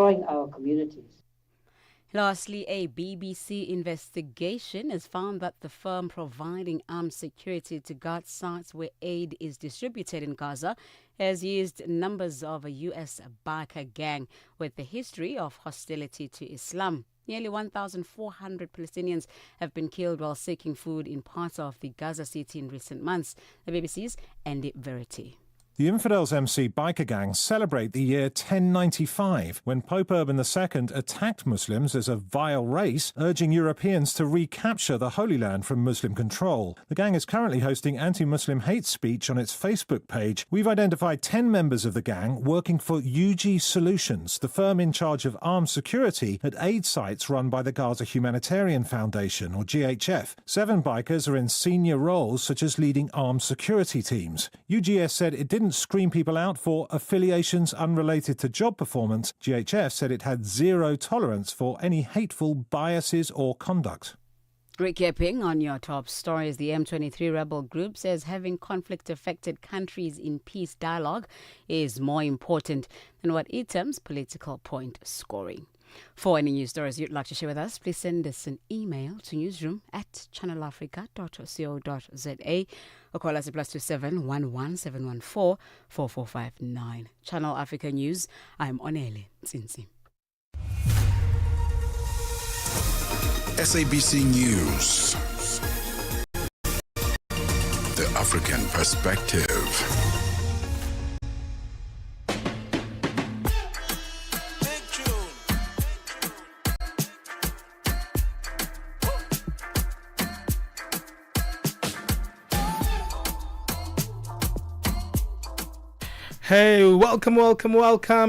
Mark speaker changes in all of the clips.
Speaker 1: destroying our communities.
Speaker 2: Lastly, a BBC investigation has found that the firm providing armed security to guard sites where aid is distributed in Gaza has used numbers of a U.S. biker gang with a history of hostility to Islam. Nearly 1,400 Palestinians have been killed while seeking food in parts of the Gaza city in recent months. The BBC's Andy Verity.
Speaker 3: The Infidels MC biker gangs celebrate the year 1095, when Pope Urban II attacked Muslims as a vile race, urging Europeans to recapture the Holy Land from Muslim control. The gang is currently hosting anti-Muslim hate speech on its Facebook page. We've identified 10 members of the gang working for UG Solutions, the firm in charge of armed security at aid sites run by the Gaza Humanitarian Foundation, or GHF. 7 bikers are in senior roles, such as leading armed security teams. UGS said it didn't screen people out for affiliations unrelated to job performance. GHF said it had zero tolerance for any hateful biases or conduct.
Speaker 2: Recapping on your top stories, the M23 rebel group says having conflict-affected countries in peace dialogue is more important than what it terms political point scoring. For any news stories you'd like to share with us, please send us an email to newsroom@channelafrica.co.za or call us at +27 11 714 4459. Channel Africa News, I'm Onele Tsinsi.
Speaker 4: SABC News. The African Perspective.
Speaker 5: Hey, welcome.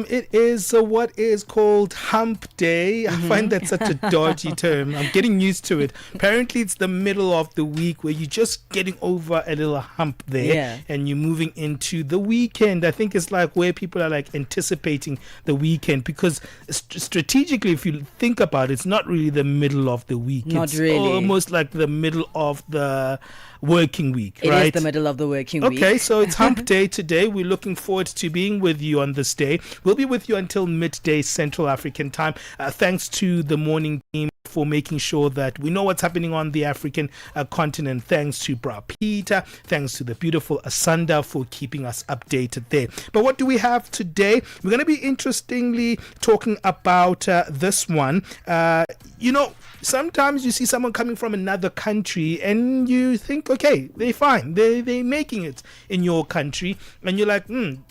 Speaker 5: It is what is called Hump Day. I find that such a dodgy term. I'm getting used to it. Apparently, it's the middle of the week where you're just getting over a little hump there and you're moving into the weekend. I think it's like where people are like anticipating the weekend because strategically, if you think about it, it's not really the middle of the week.
Speaker 6: Not
Speaker 5: it's
Speaker 6: really.
Speaker 5: Almost like the middle of the working week,
Speaker 6: It
Speaker 5: right?
Speaker 6: is the middle of the working week.
Speaker 5: Okay, so it's Hump Day today. We're looking forward to being with you on this day. We'll be with you until midday Central African time. Thanks to the morning team for making sure that we know what's happening on the African continent. Thanks to Bra Peter. Thanks to the beautiful Asanda for keeping us updated there. But what do we have today? We're going to be interestingly talking about this one. Sometimes you see someone coming from another country and you think, okay, they're fine. They're making it in your country. And you're like,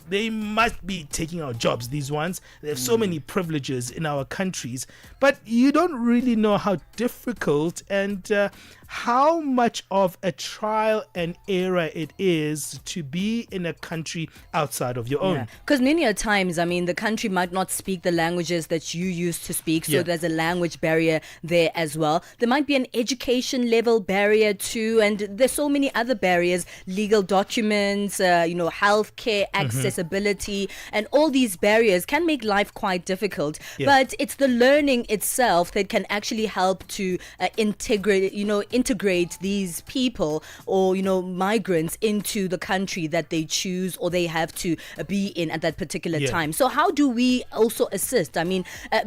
Speaker 5: they must be taking our jobs, these ones. They have so many privileges in our countries. But you don't really know how difficult and how much of a trial and error it is to be in a country outside of your own.
Speaker 6: Because many a times, the country might not speak the languages that you used to speak, so there's a language barrier there as well. There might be an education level barrier too, and there's so many other barriers, legal documents, healthcare, accessibility, and all these barriers can make life quite difficult. But it's the learning itself that can actually help to integrate these people or migrants into the country that they choose or they have to be in at that particular time. So how do we also assist?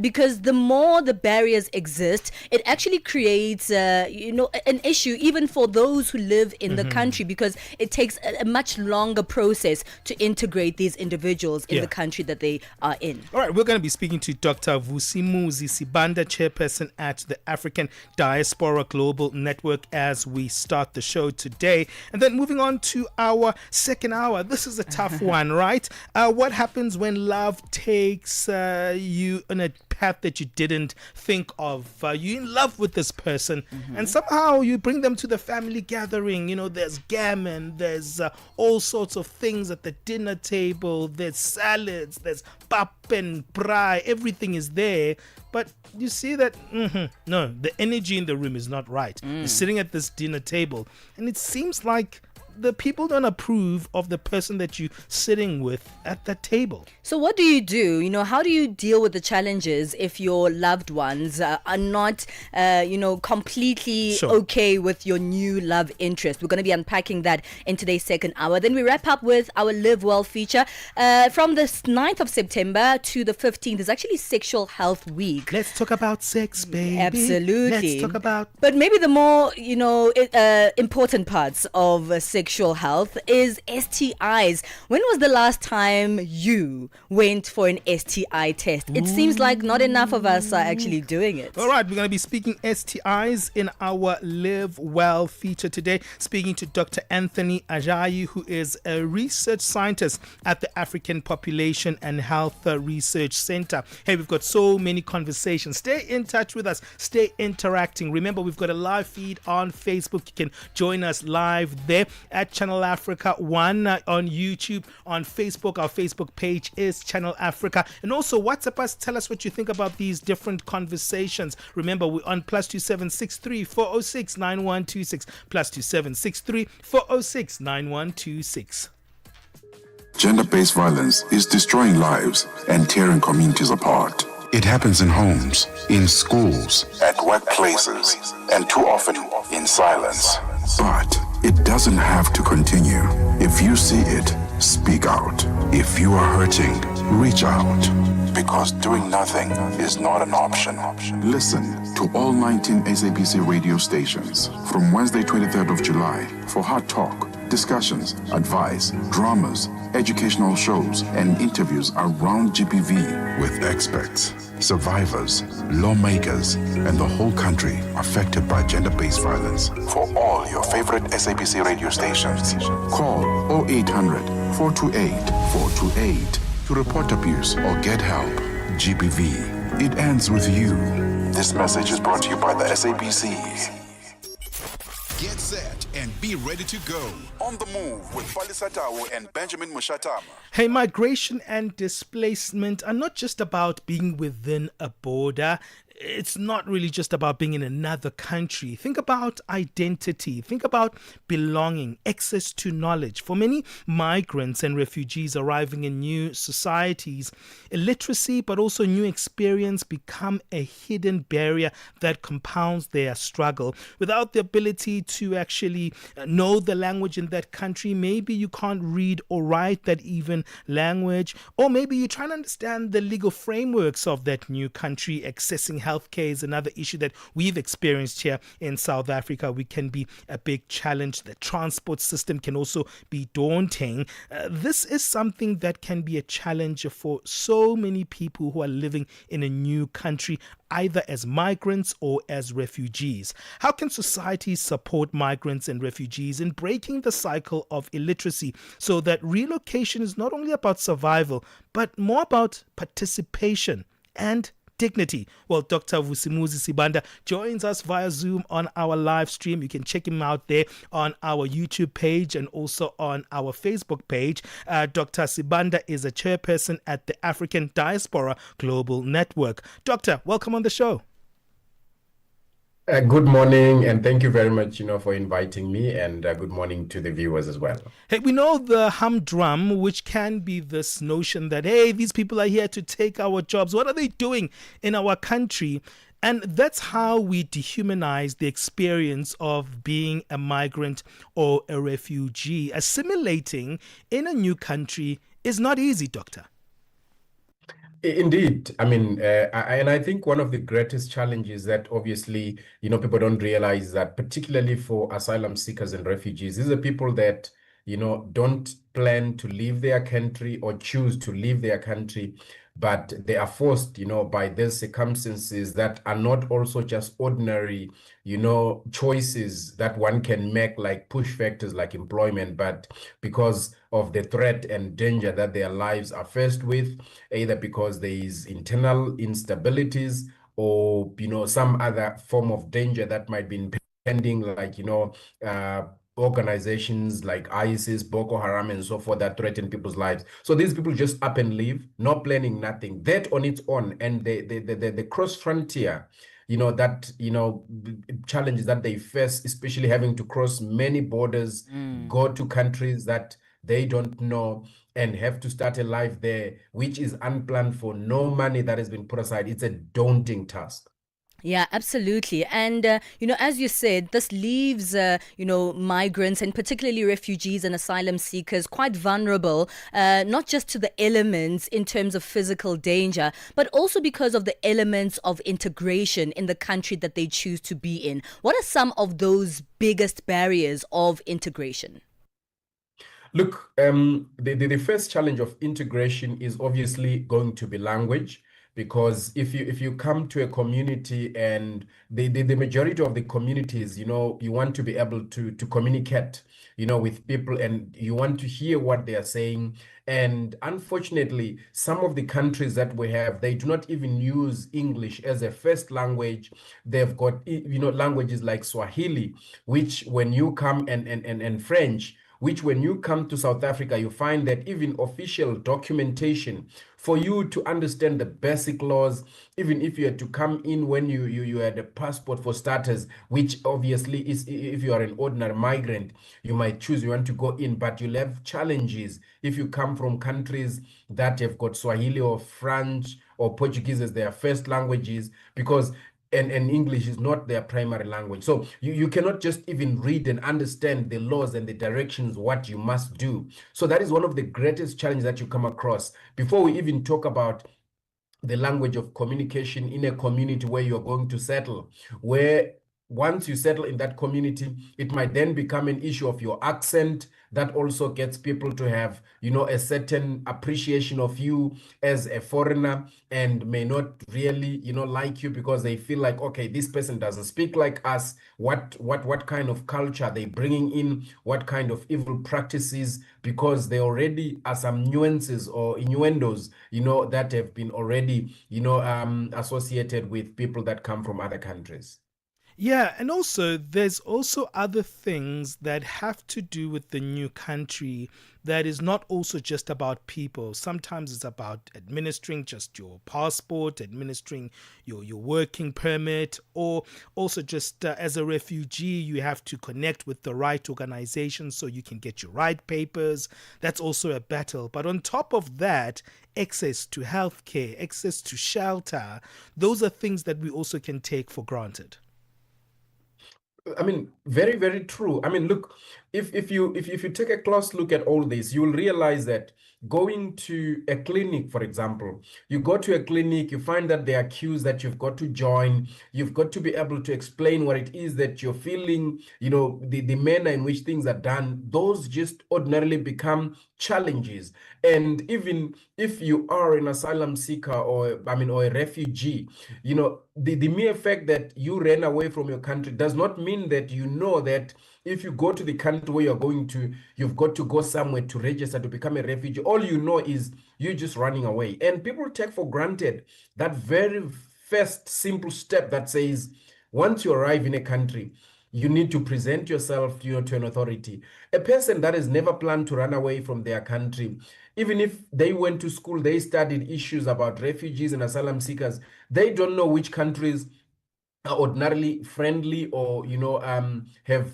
Speaker 6: Because the more the barriers exist, it actually creates an issue even for those who live in the country, because it takes a much longer process to integrate these individuals in the country that they are in.
Speaker 5: All right, we're going to be speaking to Dr. Vusimuzi Sibanda, chairperson at the African Diaspora Global Network, as we start the show today. And then moving on to our second hour. This is a tough one, right? What happens when love takes you on a path that you didn't think of? You're in love with this person and somehow you bring them to the family gathering. There's gammon, there's all sorts of things at the dinner table, there's salads, there's pap and braai, everything is there. But you see that, no, the energy in the room is not right. You're sitting at this dinner table and it seems like the people don't approve of the person that you're sitting with at that table.
Speaker 6: So what do? How do you deal with the challenges if your loved ones are not, completely okay with your new love interest? We're going to be unpacking that in today's second hour. Then we wrap up with our Live Well feature. From the 9th of September to the 15th is actually Sexual Health Week.
Speaker 5: Let's talk about sex, baby.
Speaker 6: Absolutely.
Speaker 5: Let's talk about...
Speaker 6: But maybe the more, important parts of sexual health is STIs. When was the last time you went for an STI test? It seems like not enough of us are actually doing it.
Speaker 5: All right, we're going to be speaking STIs in our Live Well feature today, speaking to Dr. Anthony Ajayi, who is a research scientist at the African Population and Health Research Center. Hey, we've got so many conversations. Stay in touch with us. Stay interacting. Remember, we've got a live feed on Facebook. You can join us live there at Channel Africa 1 on YouTube, on Facebook. Our Facebook page is Channel Africa. And also WhatsApp us. Tell us what you think about these different conversations. Remember, we're on +2763 406 9126. +2763 406 9126.
Speaker 4: Gender-based violence is destroying lives and tearing communities apart. It happens in homes, in schools, at workplaces, and too often in silence. But it doesn't have to continue. If you see it, speak out. If you are hurting, reach out. Because doing nothing is not an option. Listen to all 19 SABC radio stations from Wednesday, 23rd of July for hard talk, discussions, advice, dramas, educational shows, and interviews around GBV with experts, survivors, lawmakers, and the whole country affected by gender-based violence. For all your favorite SABC radio stations, call 0800 428 428 to report abuse or get help. GBV, it ends with you. This message is brought to you by the SABC.
Speaker 1: Get set and be ready to go. On the move with Palesa and Benjamin Moshatama.
Speaker 5: Hey, migration and displacement are not just about being within a border. It's not really just about being in another country. Think about identity. Think about belonging, access to knowledge. For many migrants and refugees arriving in new societies, illiteracy but also new experience become a hidden barrier that compounds their struggle. Without the ability to actually know the language in that country, maybe you can't read or write that even language, or maybe you're trying to understand the legal frameworks of that new country. Accessing healthcare is another issue that we've experienced here in South Africa. We can be a big challenge. The transport system can also be daunting. This is something that can be a challenge for so many people who are living in a new country, either as migrants or as refugees. How can societies support migrants and refugees in breaking the cycle of illiteracy so that relocation is not only about survival, but more about participation and dignity? Well, Dr. Vusimuzi Sibanda joins us via Zoom on our live stream. You can check him out there on our YouTube page and also on our Facebook page. Dr. Sibanda is a chairperson at the African Diaspora Global Network. Doctor, welcome on the show.
Speaker 7: Good morning, and thank you very much, for inviting me, and good morning to the viewers as well.
Speaker 5: Hey, we know the humdrum, which can be this notion that, hey, these people are here to take our jobs. What are they doing in our country? And that's how we dehumanize the experience of being a migrant or a refugee. Assimilating in a new country is not easy, Doctor.
Speaker 7: Indeed. And I think one of the greatest challenges that obviously, people don't realize that, particularly for asylum seekers and refugees, these are people that, don't plan to leave their country or choose to leave their country, but they are forced, by these circumstances that are not also just ordinary, choices that one can make, like push factors like employment, but because of the threat and danger that their lives are faced with, either because there is internal instabilities or, some other form of danger that might be impending, like, organizations like ISIS, Boko Haram, and so forth that threaten people's lives. So these people just up and leave, not planning nothing. That on its own, and the cross frontier, that challenges that they face, especially having to cross many borders, go to countries that they don't know, and have to start a life there, which is unplanned for, no money that has been put aside. It's a daunting task.
Speaker 6: Yeah, absolutely. And, as you said, this leaves, migrants and particularly refugees and asylum seekers quite vulnerable, not just to the elements in terms of physical danger, but also because of the elements of integration in the country that they choose to be in. What are some of those biggest barriers of integration?
Speaker 7: Look, the first challenge of integration is obviously going to be language, because if you come to a community and the majority of the communities, you want to be able to communicate, with people, and you want to hear what they are saying. And unfortunately, some of the countries that we have, they do not even use English as a first language. They've got, languages like Swahili, which when you come, and French, which when you come to South Africa, you find that even official documentation for you to understand the basic laws, even if you had to come in when you had a passport for starters, which obviously is, if you are an ordinary migrant, you might choose you want to go in, but you'll have challenges if you come from countries that have got Swahili or French or Portuguese as their first languages, because and English is not their primary language. So you cannot just even read and understand the laws and the directions, what you must do. So that is one of the greatest challenges that you come across. Before we even talk about the language of communication in a community where you're going to settle, where once you settle in that community, it might then become an issue of your accent that also gets people to have, a certain appreciation of you as a foreigner, and may not really, like you, because they feel like, okay, this person doesn't speak like us. What kind of culture are they bringing in? What kind of evil practices? Because there already are some nuances or innuendos, that have been already, associated with people that come from other countries.
Speaker 5: Yeah, and also there's also other things that have to do with the new country that is not also just about people. Sometimes it's about administering just your passport, administering your working permit, or also just as a refugee, you have to connect with the right organization so you can get your right papers. That's also a battle. But on top of that, access to healthcare, access to shelter, those are things that we also can take for granted.
Speaker 7: I mean, very, very true. I mean, look, if you take a close look at all this, you will realize that going to a clinic, for example, you go to a clinic, you find that there are queues that you've got to join. You've got to be able to explain what it is that you're feeling, the manner in which things are done. Those just ordinarily become challenges. And even if you are an asylum seeker or a refugee, the mere fact that you ran away from your country does not mean that that if you go to the country where you're going to, you've got to go somewhere to register to become a refugee. All you know is you're just running away. And people take for granted that very first simple step that says, once you arrive in a country, you need to present yourself, to an authority. A person that has never planned to run away from their country, even if they went to school, they studied issues about refugees and asylum seekers, they don't know which countries are ordinarily friendly or have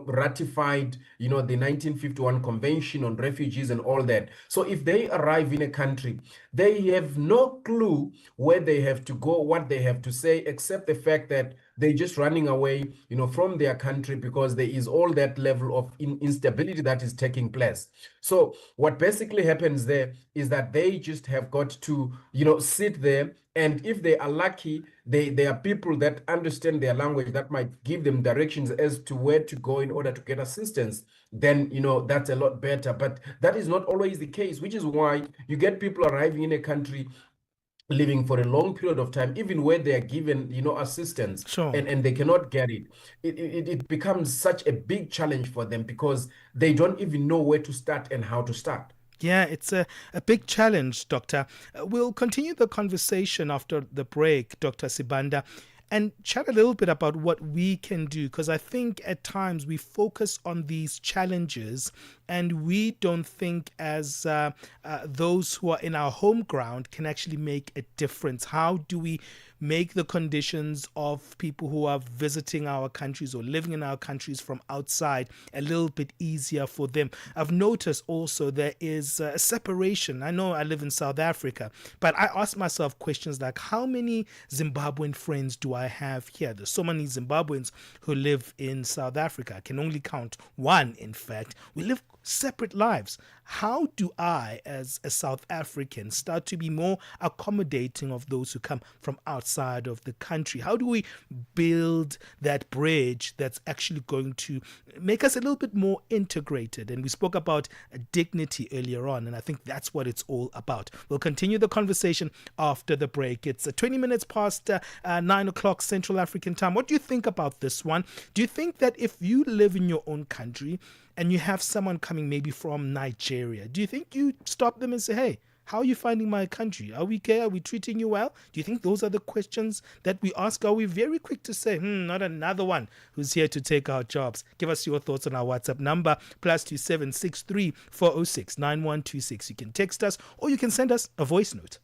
Speaker 7: ratified the 1951 convention on refugees and all that. So if they arrive in a country, they have no clue where they have to go, what they have to say, except the fact that they're just running away from their country because there is all that level of instability that is taking place. So what basically happens there is that they just have got to sit there, and if they are lucky, there are people that understand their language that might give them directions as to where to go in order to get assistance. Then that's a lot better. But that is not always the case, which is why you get people arriving in a country, living for a long period of time, even where they are given assistance,
Speaker 5: Sure.
Speaker 7: and they cannot get it. It becomes such a big challenge for them because they don't even know where to start and how to start.
Speaker 5: Yeah, it's a big challenge, Doctor. We'll continue the conversation after the break, Dr. Sibanda. and chat a little bit about what we can do, because I think at times we focus on these challenges and we don't think as those who are in our home ground can actually make a difference. How do we make the conditions of people who are visiting our countries or living in our countries from outside a little bit easier for them? I've noticed also there is a separation. I know I live in South Africa, but I ask myself questions like, how many Zimbabwean friends do I have here? There's so many Zimbabweans who live in South Africa. I can only count one, in fact. We live separate lives. How do I, as a South African, start to be more accommodating of those who come from outside of the country? How do we build that bridge that's actually going to make us a little bit more integrated? And we spoke about dignity earlier on, and I think that's what it's all about. We'll continue the conversation after the break. It's 20 minutes past 9 o'clock Central African time. What do you think about this one? Do you think that if you live in your own country and you have someone coming maybe from Nigeria, do you think you stop them and say, hey, how are you finding my country? Are we okay? Are we treating you well? Do you think those are the questions that we ask? Are we very quick to say, not another one who's here to take our jobs? Give us your thoughts on our WhatsApp number, +2763 406 9126. You can text us or you can send us a voice note.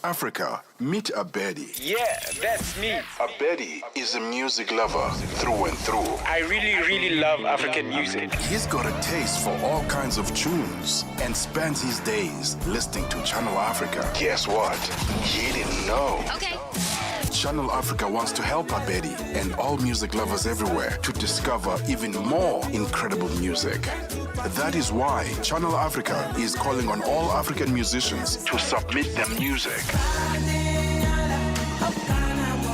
Speaker 1: Africa, meet Abedi.
Speaker 8: Yeah, that's me.
Speaker 1: Abedi is a music lover through and through.
Speaker 8: I really love African music.
Speaker 1: He's got a taste for all kinds of tunes and spends his days listening to Channel Africa. Guess what? He didn't know.
Speaker 9: Okay.
Speaker 1: Channel Africa wants to help Abedi and all music lovers everywhere to discover even more incredible music. That is why Channel Africa is calling on all African musicians to submit their music.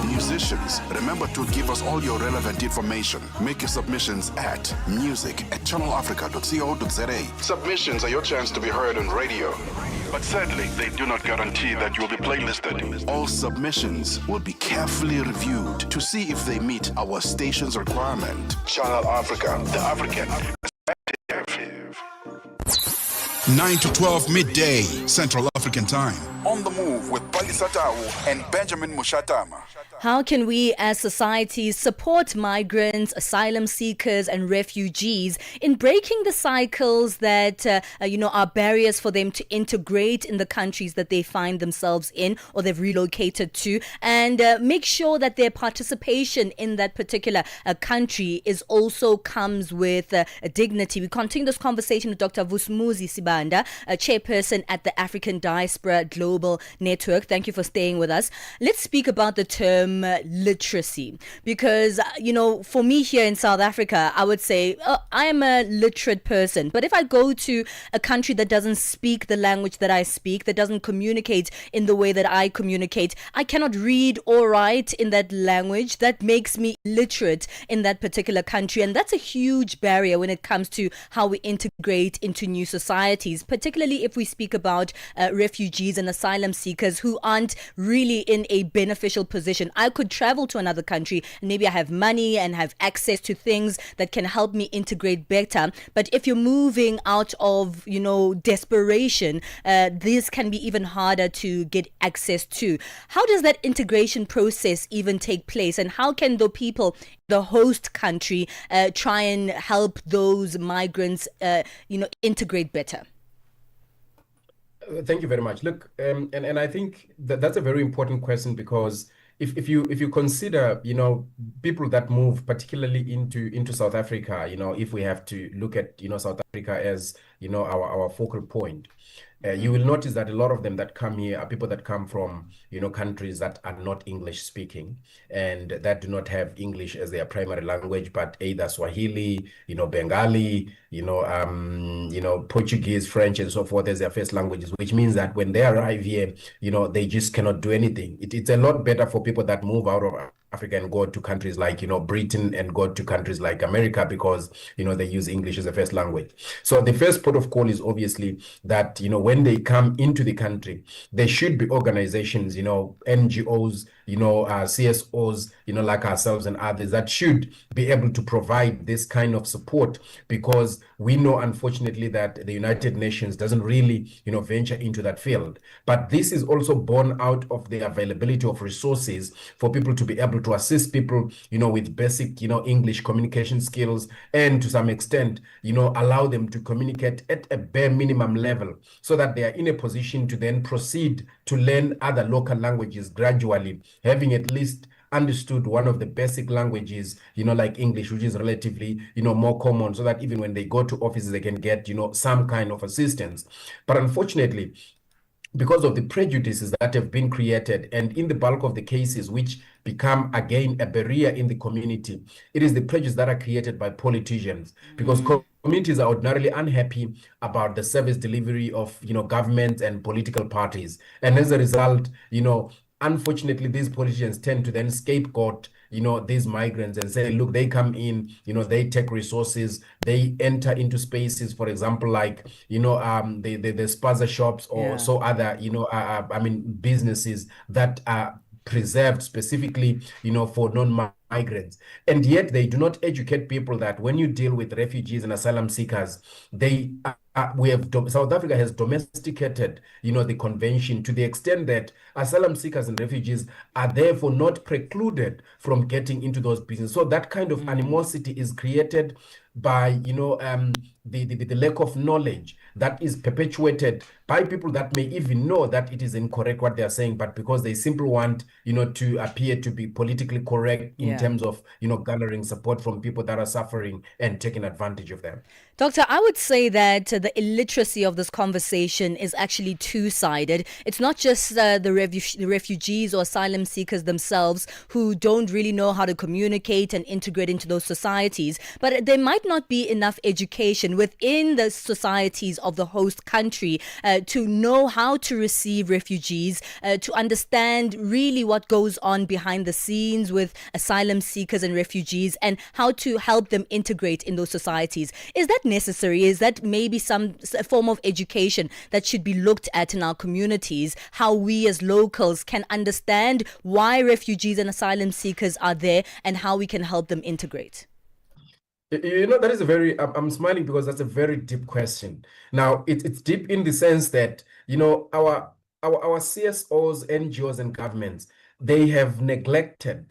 Speaker 1: Musicians, remember to give us all your relevant information. Make your submissions at music@channelafrica.co.za. Submissions are your chance to be heard on radio. But sadly, they do not guarantee that you will be playlisted. All submissions will be carefully reviewed to see if they meet our station's requirement. Channel Africa, the African perspective. 9 to 12 midday, Central African Time. On the Move with Palesa and Benjamin Moshatama.
Speaker 6: How can we as societies support migrants, asylum seekers and refugees in breaking the cycles that are barriers for them to integrate in the countries that they find themselves in or they've relocated to, and make sure that their participation in that particular country is also comes with dignity? We continue this conversation with Dr. Vusumuzi Sibanda, a chairperson at the African Diaspora Global Network. Thank you for staying with us. Let's speak about the term literacy, because for me here in South Africa, I would say I am a literate person, but if I go to a country that doesn't speak the language that I speak, that doesn't communicate in the way that I communicate, I cannot read or write in that language. That makes me literate in that particular country, and that's a huge barrier when it comes to how we integrate into new societies, particularly if we speak about refugees and asylum seekers who aren't really in a beneficial position. I could travel to another country and maybe I have money and have access to things that can help me integrate better. But if you're moving out of, desperation, this can be even harder to get access to. How does that integration process even take place? And how can the people, the host country, try and help those migrants, integrate better?
Speaker 7: Thank you very much. Look, and I think that's a very important question, because if you consider, people that move particularly into South Africa, if we have to look at, South Africa as, our focal point, you will notice that a lot of them that come here are people that come from, countries that are not English speaking and that do not have English as their primary language, but either Swahili, Bengali, Portuguese, French, and so forth as their first languages, which means that when they arrive here, they just cannot do anything. It's a lot better for people that move out of Africa and go to countries like, Britain, and go to countries like America, because, they use English as a first language. So the first port of call is obviously that, when they come into the country, there should be organizations, NGOs CSOs, like ourselves and others that should be able to provide this kind of support, because we know, unfortunately, that the United Nations doesn't really, venture into that field. But this is also born out of the availability of resources for people to be able to assist people, with basic, English communication skills, and to some extent, allow them to communicate at a bare minimum level so that they are in a position to then proceed to learn other local languages gradually, having at least understood one of the basic languages, like English, which is relatively, more common, so that even when they go to offices, they can get, some kind of assistance. But unfortunately, because of the prejudices that have been created, and in the bulk of the cases which become again a barrier in the community, it is the prejudices that are created by politicians, because communities are ordinarily unhappy about the service delivery of government and political parties, and as a result, unfortunately, these politicians tend to then scapegoat these migrants and say, look, they come in, they take resources, they enter into spaces, for example, like the spaza shops or so other businesses that are preserved specifically for non-migrants, and yet they do not educate people that when you deal with refugees and asylum seekers, they South Africa has domesticated the convention to the extent that asylum seekers and refugees are therefore not precluded from getting into those businesses. So that kind of animosity is created by the lack of knowledge that is perpetuated by people that may even know that it is incorrect what they are saying, but because they simply want to appear to be politically correct in terms of garnering support from people that are suffering and taking advantage of them.
Speaker 6: Doctor, I would say that the illiteracy of this conversation is actually two-sided. It's not just the refugees or asylum seekers themselves who don't really know how to communicate and integrate into those societies, but there might not be enough education within the societies of the host country to know how to receive refugees, to understand really what goes on behind the scenes with asylum seekers and refugees, and how to help them integrate in those societies. Is that necessary? Is that maybe some form of education that should be looked at in our communities, how we as locals can understand why refugees and asylum seekers are there and how we can help them integrate?
Speaker 7: That is a very, I'm smiling because that's a very deep question. Now, it's deep in the sense that, our CSOs, NGOs, and governments, they have neglected,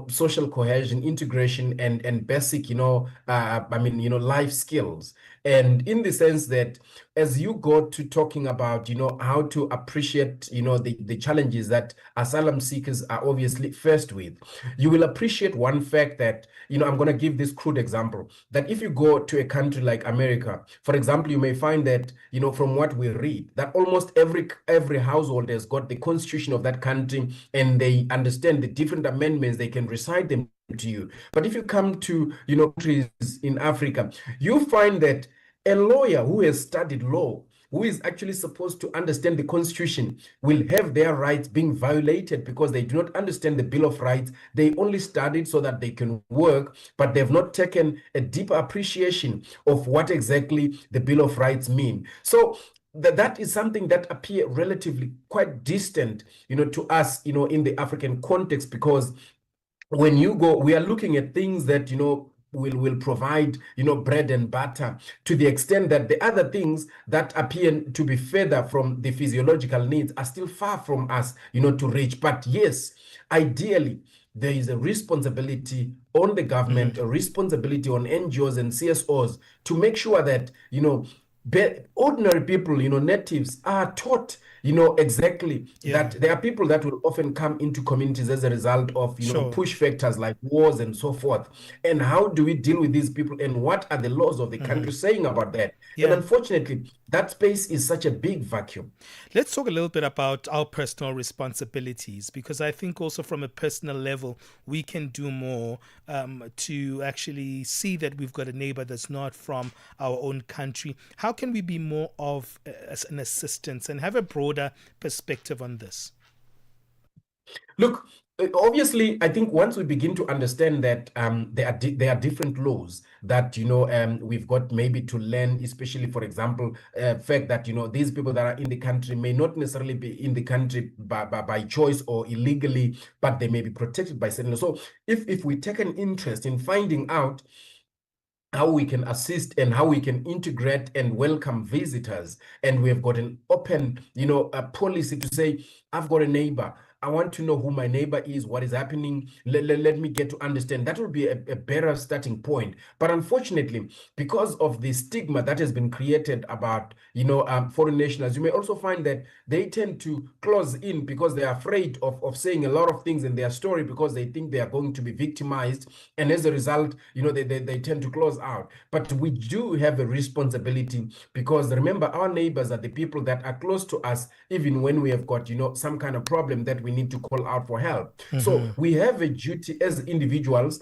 Speaker 7: social cohesion, integration, and basic, life skills. And in the sense that as you go to talking about, how to appreciate, the challenges that asylum seekers are obviously faced with, you will appreciate one fact that, I'm going to give this crude example, that if you go to a country like America, for example, you may find that, from what we read, that almost every household has got the constitution of that country, and they understand the different amendments, they can recite them to you. But if you come to, countries in Africa, you find that a lawyer who has studied law, who is actually supposed to understand the constitution, will have their rights being violated because they do not understand the Bill of Rights. They only studied so that they can work, but they've not taken a deeper appreciation of what exactly the Bill of Rights mean. So that is something that appear relatively quite distant, to us, in the African context, because when you go, we are looking at things that, will provide, bread and butter, to the extent that the other things that appear to be further from the physiological needs are still far from us, to reach. But yes, ideally, there is a responsibility on the government, a responsibility on NGOs and CSOs to make sure that, ordinary people, natives are taught, exactly that there are people that will often come into communities as a result of, push factors like wars and so forth. And how do we deal with these people, and what are the laws of the country saying about that? And unfortunately, that space is such a big vacuum.
Speaker 5: Let's talk a little bit about our personal responsibilities, because I think also from a personal level, we can do more to actually see that we've got a neighbor that's not from our own country. How can we be more of an assistance and have a broader perspective on this?
Speaker 7: Look, Obviously, I think once we begin to understand that there are different laws that we've got maybe to learn, especially for example, fact that these people that are in the country may not necessarily be in the country by choice or illegally, but they may be protected by certain laws. So if we take an interest in finding out how we can assist and how we can integrate and welcome visitors, and we have got an open a policy to say, I've got a neighbor, I want to know who my neighbor is, what is happening, let me get to understand. That will be a better starting point. But unfortunately, because of the stigma that has been created about foreign nationals, you may also find that they tend to close in because they are afraid of saying a lot of things in their story, because they think they are going to be victimized, and as a result they tend to close out. But we do have a responsibility, because remember, our neighbors are the people that are close to us, even when we have got some kind of problem that we need to call out for help. So we have a duty as individuals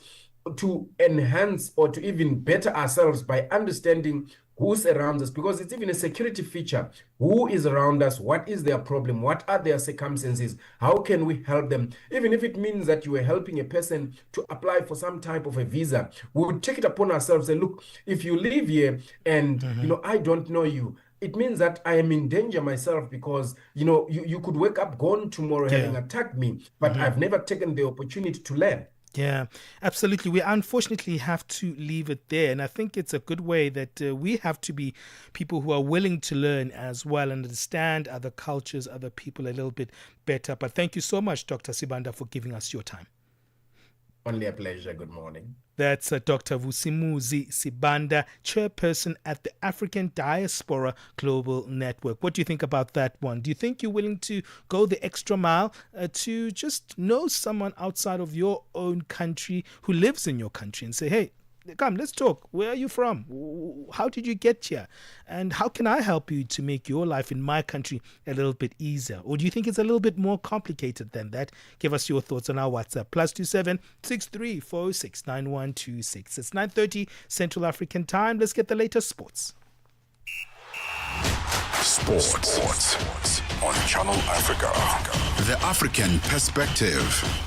Speaker 7: to enhance or to even better ourselves by understanding who's around us, because it's even a security feature. Who is around us? What is their problem? What are their circumstances? How can we help them? Even if it means that you are helping a person to apply for some type of a visa, we would take it upon ourselves and look, if you live here and I don't know you, it means that I am in danger myself, because you could wake up gone tomorrow having attacked me, but I've never taken the opportunity to learn.
Speaker 5: Yeah, absolutely. We unfortunately have to leave it there. And I think it's a good way that we have to be people who are willing to learn as well and understand other cultures, other people a little bit better. But thank you so much, Dr. Sibanda, for giving us your time.
Speaker 7: Only a pleasure. Good morning.
Speaker 5: That's Dr. Vusimuzi Sibanda, chairperson at the African Diaspora Global Network. What do you think about that one? Do you think you're willing to go the extra mile to just know someone outside of your own country who lives in your country and say, hey, come, let's talk. Where are you from? How did you get here? And how can I help you to make your life in my country a little bit easier? Or do you think it's a little bit more complicated than that? Give us your thoughts on our WhatsApp. +27 63 406 9126. It's 9:30 Central African Time. Let's get the latest sports.
Speaker 4: Sports on Channel Africa. The African perspective.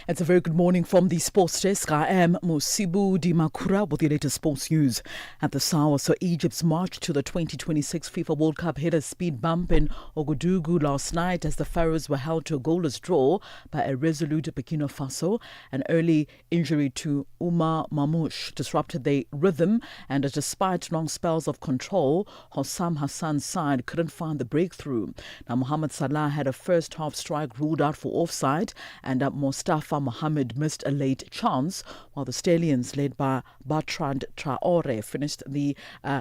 Speaker 9: It's a very good morning from the sports desk. I am Mosibu Dimakura with the latest sports news. At the hour, so Egypt's march to the 2026 FIFA World Cup hit a speed bump in Ouagadougou last night as the Pharaohs were held to a goalless draw by a resolute Burkina Faso. An early injury to Oumar Mamouche disrupted their rhythm, and despite long spells of control, Hossam Hassan's side couldn't find the breakthrough. Now, Mohamed Salah had a first half strike ruled out for offside, and Mustafa Mohamed missed a late chance, while the Stallions, led by Bertrand Traore, finished the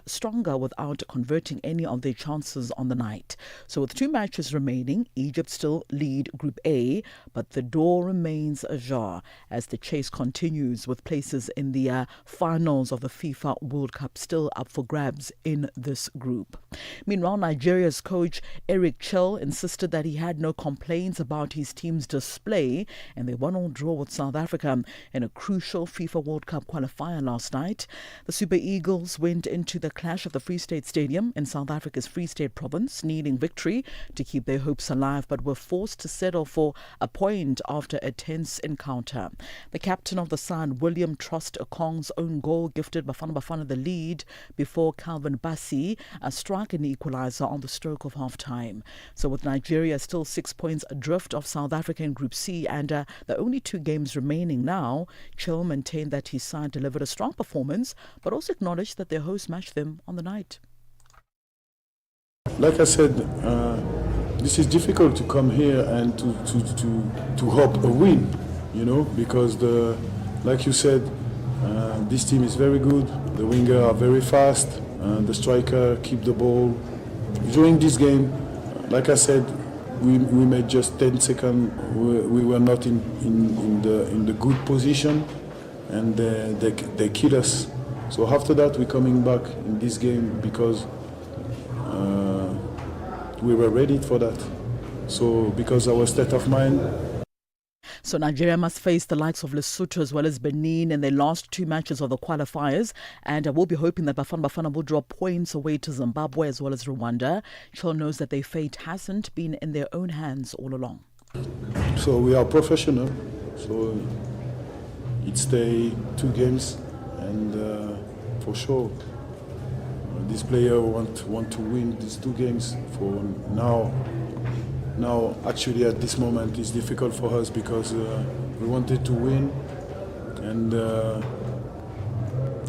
Speaker 9: stronger without converting any of their chances on the night. So with 2 matches remaining, Egypt still lead Group A, but the door remains ajar as the chase continues, with places in the finals of the FIFA World Cup still up for grabs in this group. Meanwhile, Nigeria's coach Eric Chell insisted that he had no complaints about his team's display, and they won draw with South Africa in a crucial FIFA World Cup qualifier last night. The Super Eagles went into the clash at the Free State Stadium in South Africa's Free State province, needing victory to keep their hopes alive, but were forced to settle for a point after a tense encounter. The captain of the side, William Trust Okong's own goal, gifted Bafana Bafana the lead before Calvin Bassey struck an equaliser on the stroke of half-time. So with Nigeria still 6 points adrift of South Africa in Group C and the only 2 games remaining now, Chell maintained that his side delivered a strong performance, but also acknowledged that their hosts matched them on the night.
Speaker 10: Like I said, this is difficult to come here and to hope a win, because like you said, this team is very good. The winger are very fast, and the striker keep the ball. During this game, like I said, we made just 10 seconds. We were not in the good position, and they killed us. So after that, we're coming back in this game because we were ready for that. So because our state of mind.
Speaker 9: So Nigeria must face the likes of Lesotho as well as Benin in their last 2 matches of the qualifiers, and we'll be hoping that Bafana Bafana will draw points away to Zimbabwe as well as Rwanda. Chell knows that their fate hasn't been in their own hands all along.
Speaker 10: So we are professional. So it's the 2 games, and for sure, this player want to win these 2 games. For now, actually at this moment, it's difficult for us because we wanted to win, and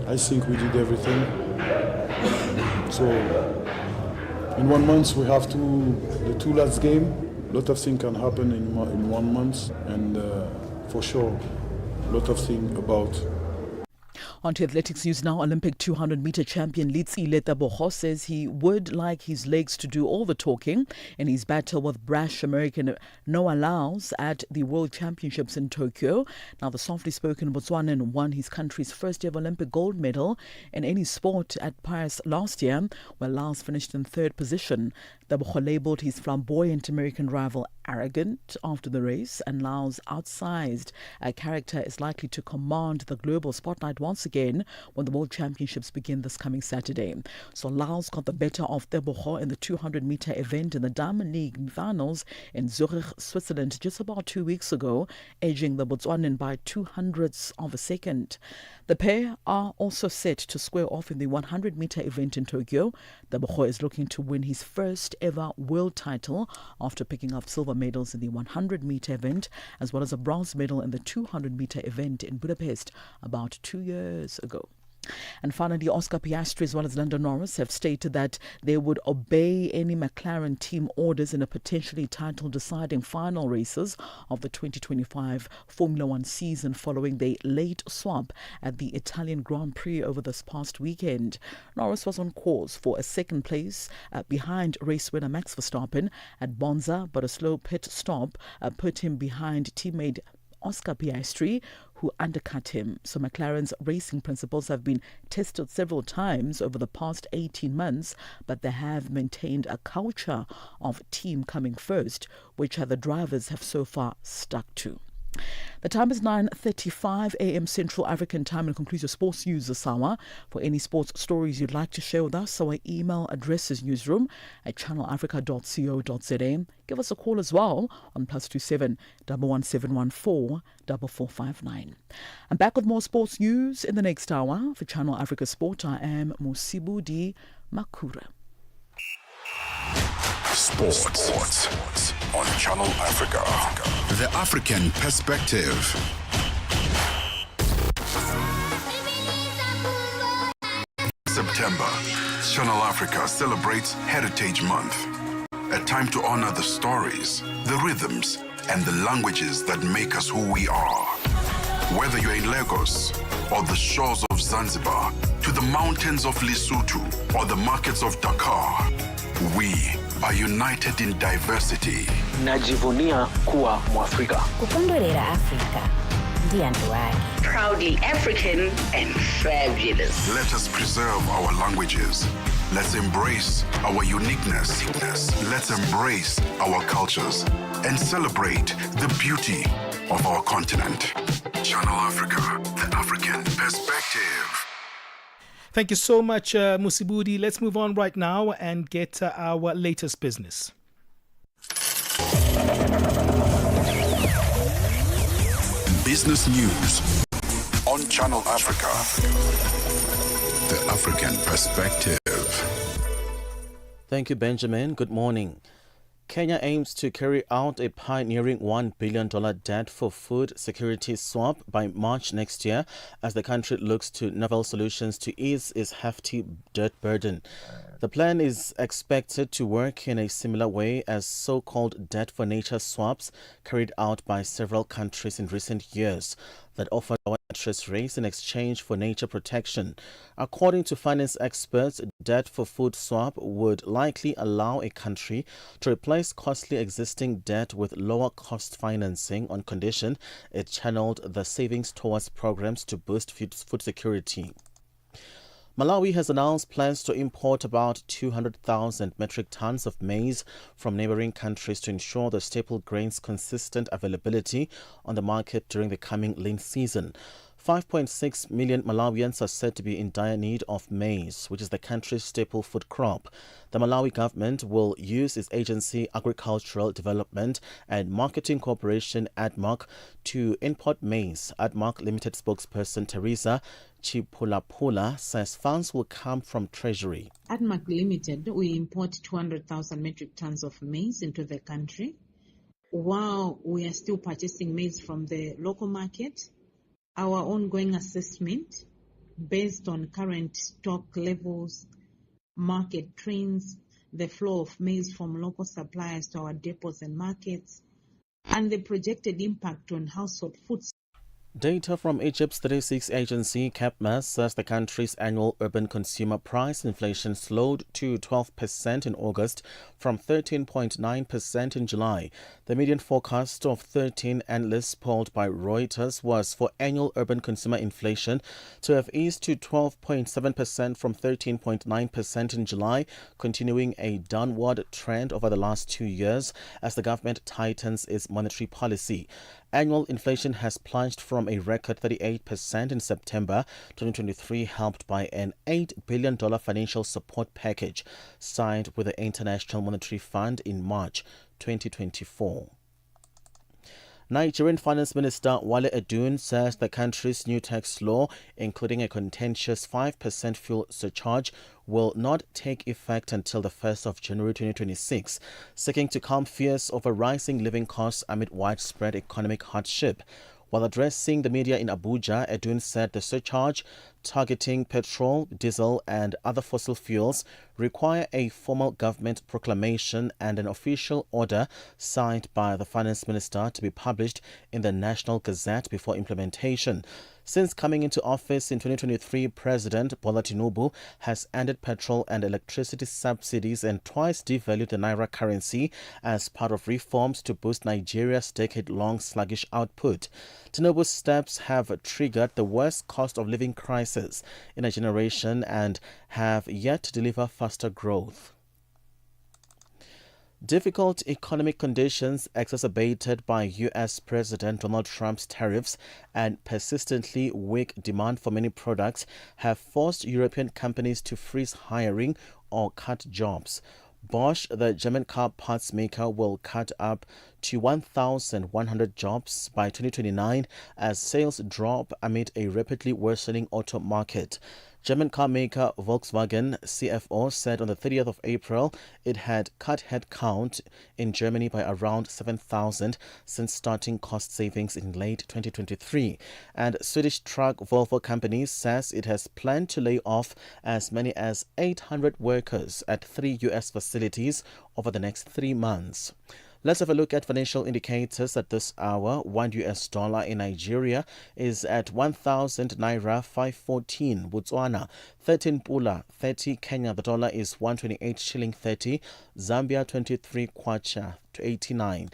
Speaker 10: I think we did everything. So in 1 month we have the 2 last game. A lot of things can happen in 1 month, and for sure, a lot of things about.
Speaker 9: On to athletics news now. Olympic 200-meter champion Litsile Tebogo says he would like his legs to do all the talking in his battle with brash American Noah Lyles at the World Championships in Tokyo. Now, the softly spoken Botswanan won his country's first ever Olympic gold medal in any sport at Paris last year, where Lyles finished in 3rd position. Tebogo labelled his flamboyant American rival arrogant after the race, and Lyles' outsized character is likely to command the global spotlight once again when the World Championships begin this coming Saturday. So Lyles got the better of Tebogo in the 200-meter event in the Diamond League finals in Zurich, Switzerland just about 2 weeks ago, edging the Botswanan by 0.02 of a second. The pair are also set to square off in the 100-meter event in Tokyo. Tebogo is looking to win his first ever world title after picking up silver medals in the 100-meter event as well as a bronze medal in the 200-meter event in Budapest about 2 years ago. And finally, Oscar Piastri as well as Lando Norris have stated that they would obey any McLaren team orders in a potentially title-deciding final races of the 2025 Formula One season following their late swap at the Italian Grand Prix over this past weekend. Norris was on course for a 2nd place behind race winner Max Verstappen at Monza, but a slow pit stop put him behind teammate Oscar Piastri, who undercut him. So McLaren's racing principles have been tested several times over the past 18 months, but they have maintained a culture of team coming first, which the drivers have so far stuck to. The time is 9:35 a.m. Central African Time, and concludes your sports news this hour. For any sports stories you'd like to share with us, our email address is newsroom@channelafrica.co.za. Give us a call as well on +27 11714 4459. I'm back with more sports news in the next hour. For Channel Africa Sport, I am Mosibudi Makura.
Speaker 4: Sports on Channel Africa. The African Perspective. September, Channel Africa celebrates Heritage Month. A time to honor the stories, the rhythms, and the languages that make us who we are. Whether you're in Lagos or the shores of Zanzibar, to the mountains of Lesotho or the markets of Dakar, we are united in diversity.
Speaker 8: Najivunia kuwa Mwafrika.
Speaker 11: Kukondolera Afrika ndiye nto wake.
Speaker 12: Proudly African and fabulous.
Speaker 4: Let us preserve our languages. Let's embrace our uniqueness. Let's embrace our cultures and celebrate the beauty of our continent. Channel Africa, the African Perspective.
Speaker 5: Thank you so much, Musibudi. Let's move on right now and get our latest business.
Speaker 4: Business news on Channel Africa, the African Perspective.
Speaker 13: Thank you, Benjamin. Good morning. Kenya aims to carry out a pioneering $1 billion debt for food security swap by March next year as the country looks to novel solutions to ease its hefty debt burden. The plan is expected to work in a similar way as so-called debt for nature swaps carried out by several countries in recent years that offer lower interest rates in exchange for nature protection. According to finance experts, debt for food swap would likely allow a country to replace costly existing debt with lower cost financing on condition it channeled the savings towards programs to boost food security. Malawi has announced plans to import about 200,000 metric tons of maize from neighboring countries to ensure the staple grain's consistent availability on the market during the coming lean season. 5.6 million Malawians are said to be in dire need of maize, which is the country's staple food crop. The Malawi government will use its agency Agricultural Development and Marketing Corporation ADMARC to import maize. ADMARC Limited spokesperson Teresa Chipulapula says funds will come from Treasury.
Speaker 14: ADMARC Limited, we import 200,000 metric tons of maize into the country. While we are still purchasing maize from the local market, our ongoing assessment based on current stock levels, market trends, the flow of maize from local suppliers to our depots and markets, and the projected impact on household food.
Speaker 13: Data from Egypt's statistics agency CAPMAS says the country's annual urban consumer price inflation slowed to 12% in August from 13.9% in July. The median forecast of 13 analysts polled by Reuters was for annual urban consumer inflation to have eased to 12.7% from 13.9% in July, continuing a downward trend over the last 2 years as the government tightens its monetary policy. Annual inflation has plunged from a record 38% in September 2023, helped by an $8 billion financial support package signed with the International Monetary Fund in March 2024. Nigerian Finance Minister Wale Edun says the country's new tax law, including a contentious 5% fuel surcharge, will not take effect until the 1st of January 2026, seeking to calm fears over rising living costs amid widespread economic hardship. While addressing the media in Abuja, Edun said the surcharge, targeting petrol, diesel and other fossil fuels, require a formal government proclamation and an official order signed by the finance minister to be published in the National Gazette before implementation. Since coming into office in 2023, President Bola Tinubu has ended petrol and electricity subsidies and twice devalued the naira currency as part of reforms to boost Nigeria's decade-long sluggish output. Tinubu's steps have triggered the worst cost of living crisis in a generation and have yet to deliver faster growth. Difficult economic conditions exacerbated by U.S. President Donald Trump's tariffs and persistently weak demand for many products have forced European companies to freeze hiring or cut jobs. Bosch, the German car parts maker, will cut up to 1,100 jobs by 2029 as sales drop amid a rapidly worsening auto market. German car maker Volkswagen CFO said on the 30th of April it had cut headcount in Germany by around 7,000 since starting cost savings in late 2023. And Swedish truck Volvo company says it has planned to lay off as many as 800 workers at 3 U.S. facilities over the next 3 months. Let's have a look at financial indicators at this hour. $1 in Nigeria is at 1,000 naira 514. Botswana 13 pula 30. Kenya, the dollar is 128 shilling 30. Zambia 23 kwacha to 89.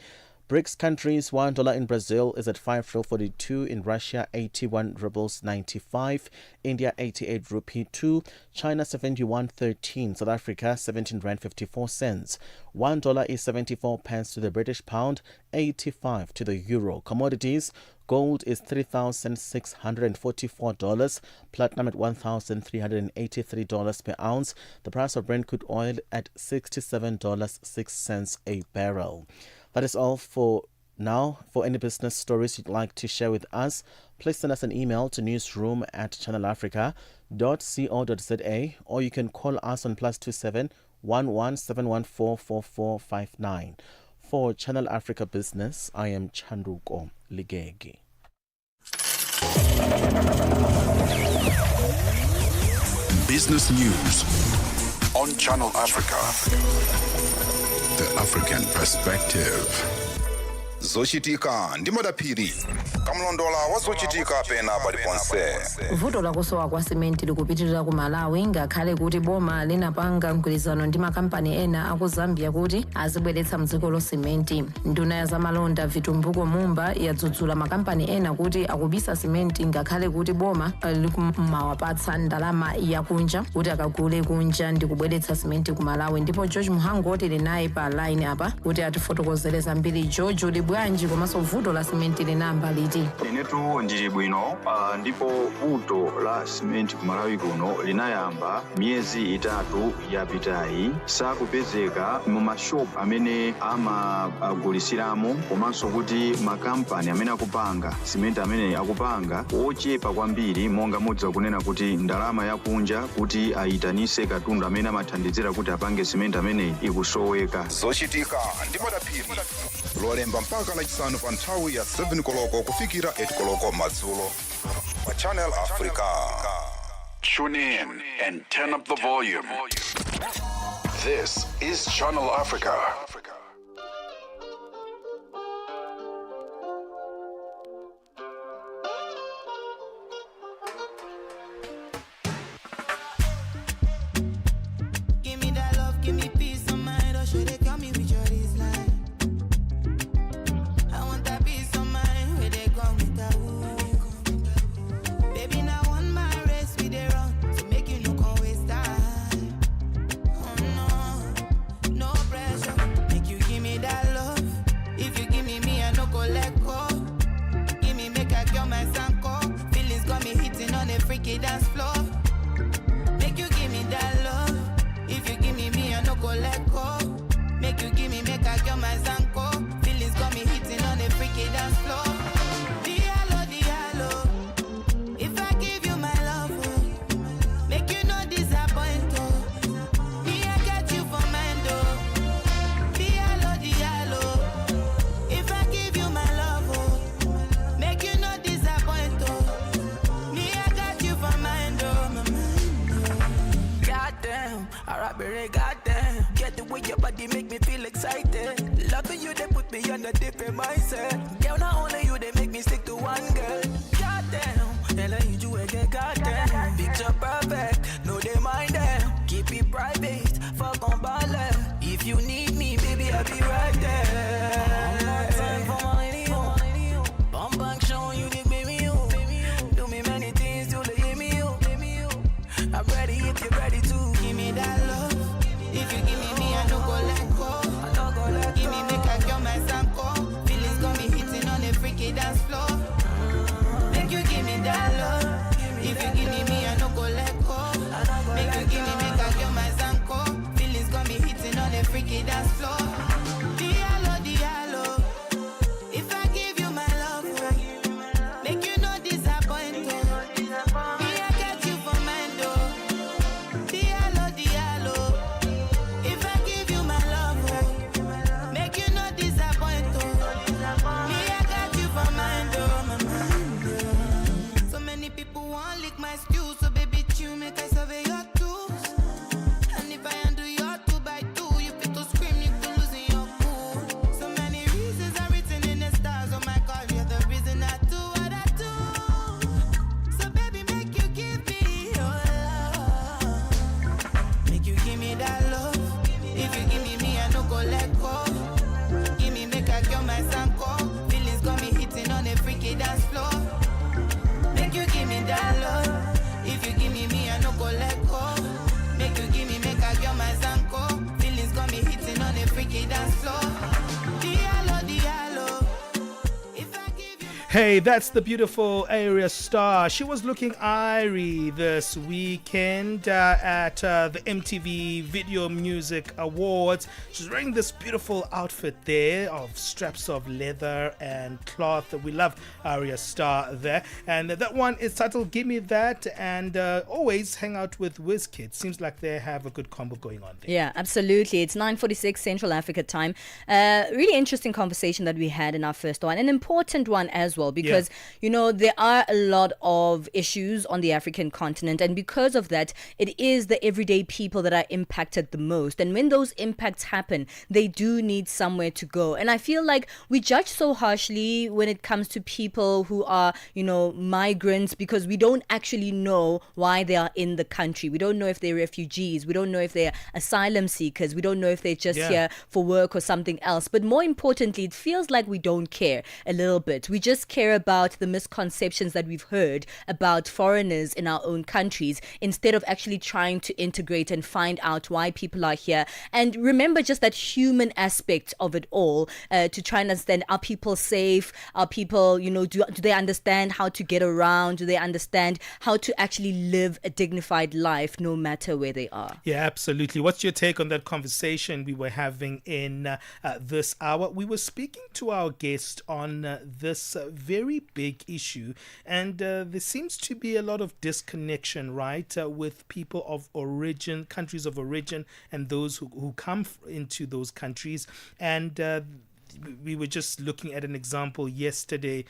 Speaker 13: BRICS countries, $1 in Brazil is at 5.42, in Russia 81 rubles 95, India 88 rupee 2, China 71.13, South Africa 17 rand 54 cents. $1 is 74 pence to the British pound, 85 to the euro. Commodities: gold is $3,644, platinum at $1,383 per ounce. The price of Brent crude oil at $67.06 a barrel. That is all for now. For any business stories you'd like to share with us, please send us an email to newsroom@channelafrica.co.za, or you can call us on +27 11 714 4459. For Channel Africa Business, I am Chandruko Ligegi.
Speaker 4: Business news on Channel Africa. The African perspective.
Speaker 15: Zochitika ndi madaphiri kamlondola wazochitika pena paliponse.
Speaker 16: Vuto lakusowa kwa simenti likupitirira ku Malawi ngakhale kuti boma linapanga mgwirizano ndi makampani ena aku Zambia kuti azibweretsa mdziko lo simenti. Nduna ya zamalonda Vitumbuko Mumba yadzudzula makampani ena kuti akubisa simenti ngakhale kuti boma likumawapatsa ndalama yakunja kuti akagule kunja ndi kubweretsa simenti ku Malawi. Ndipo George Muhango tili naye pa line apa kuti atifotokozere zambiri. George, uli bwanji komanso vuto la simenti linamba liti?
Speaker 17: Inetu ndili bwino, ndipo vuto la simenti ku Malawi kuno linayamba miezi itatu yapitayi. Sakupezeka mu mashop amene amagulisiramo komanso kuti makampani amene akupanga simenti amene akupanga ochepa kwambiri, monga modza kunena kuti ndalama yakunja kuti ayitanise katundu amene amathandizira kuti apange simenti amene ikusoweka.
Speaker 15: Zochitika ndi Madaphiri. Lolemba mpaka lachisanu pa nthawi ya 7 koloko kufikira 8 koloko madzulo pa Channel Africa.
Speaker 1: Tune in and turn up the volume. This is Channel Africa.
Speaker 18: Give me that love, give me peace of mind, or should they come me with your line? I want that peace of mind, where they come with that woo. Baby, now on my race, we they run, to make you look always time. Oh no, no pressure, make you give me that love. If you give me, I no go let go. Give me, make I kill my sanko. Feelings got me hitting on a freaky dance floor. Make you give me that love. If you give me, I no go let go. Make you give me, make I get my zanko. Feelings got me hitting on a freaky dance floor. Diallo, diallo. If I give you my love, oh, make you no disappoint, oh. Me, I get you for mine, oh. Diallo, diallo. If I give you my love, oh, make you no disappoint, oh. Me, I got you for mine, oh, my mind, oh. Goddamn, alright, goddamn. Get the way your body make me feel excited. Loving you, they put me on a different mindset. Girl, not only you, they make me stick to one girl. Goddamn, and I need you again, goddamn. Picture perfect, no they mind them. Keep it private, fuck on ballet. If you need me, baby, I'll be right there. One more time for my lady, bum bang showing you the baby, you. Do me many things, do they hear me, you. I'm ready if you're ready to. Give me that love. If you give me, I no go let go. Give me, make I kill my sanko. Feelings got me hitting on a freaky dance floor. Make you give me that love. If you give me, I no go let go. Make you give me, make I kill my sanko. Feelings got me hitting on a freaky dance floor. Diallo, diallo. If I give you my love, make you no disappoint. Me, I get you for mine, though. Diallo, diallo. If I give you my love, make you no disappoint. Me, I got you for mine, though, my mind. So many people want lick my stew, so baby, you make I survey your tools. And if I undo your 2 by 2, you fit to scream, you to losing your cool. So many reasons are written in the stars. Oh my God, you're the reason I do what I do. So baby, make you give me your love. Make you give me that love. If you give me, I no go let go. Give me, make I kill my sanko. Feelings got me hitting on a freaky dance floor. Make you give me that love. If you give me, I no go let go. Make you give me, make I kill my sanko. Feelings got me hitting on a freaky dance floor. Diallo, diallo.
Speaker 5: Hey, that's the beautiful Area Star. She was looking irie this weekend at the MTV Video Music Awards. She's wearing this beautiful outfit there of straps of leather and cloth. We love Area Star there. And that one is titled Give Me That, and always hang out with WizKids. Seems like they have a good combo going on there.
Speaker 6: Yeah, absolutely. It's 9:46 Central Africa time. Really interesting conversation that we had in our first one. An important one as well, because you know, there are a lot of issues on the African continent, and because of that, it is the everyday people that are impacted the most. And when those impacts happen, they do need somewhere to go. And I feel like we judge so harshly when it comes to people who are, you know, migrants, because we don't actually know why they are in the country. We don't know if they're refugees. We don't know if they're asylum seekers. We don't know if they're just here for work or something else. But more importantly, it feels like we don't care a little bit. We just care about the misconceptions that we've heard about foreigners in our own countries instead of actually trying to integrate and find out why people are here. And remember just that human aspect of it all, to try and understand, are people safe? Are people, do they understand how to get around? Do they understand how to actually live a dignified life no matter where they are?
Speaker 5: Yeah, absolutely. What's your take on that conversation we were having in this hour? We were speaking to our guest on this very big issue, and there seems to be a lot of disconnection, right, with people of origin, countries of origin, and those who come into those countries. And we were just looking at an example yesterday.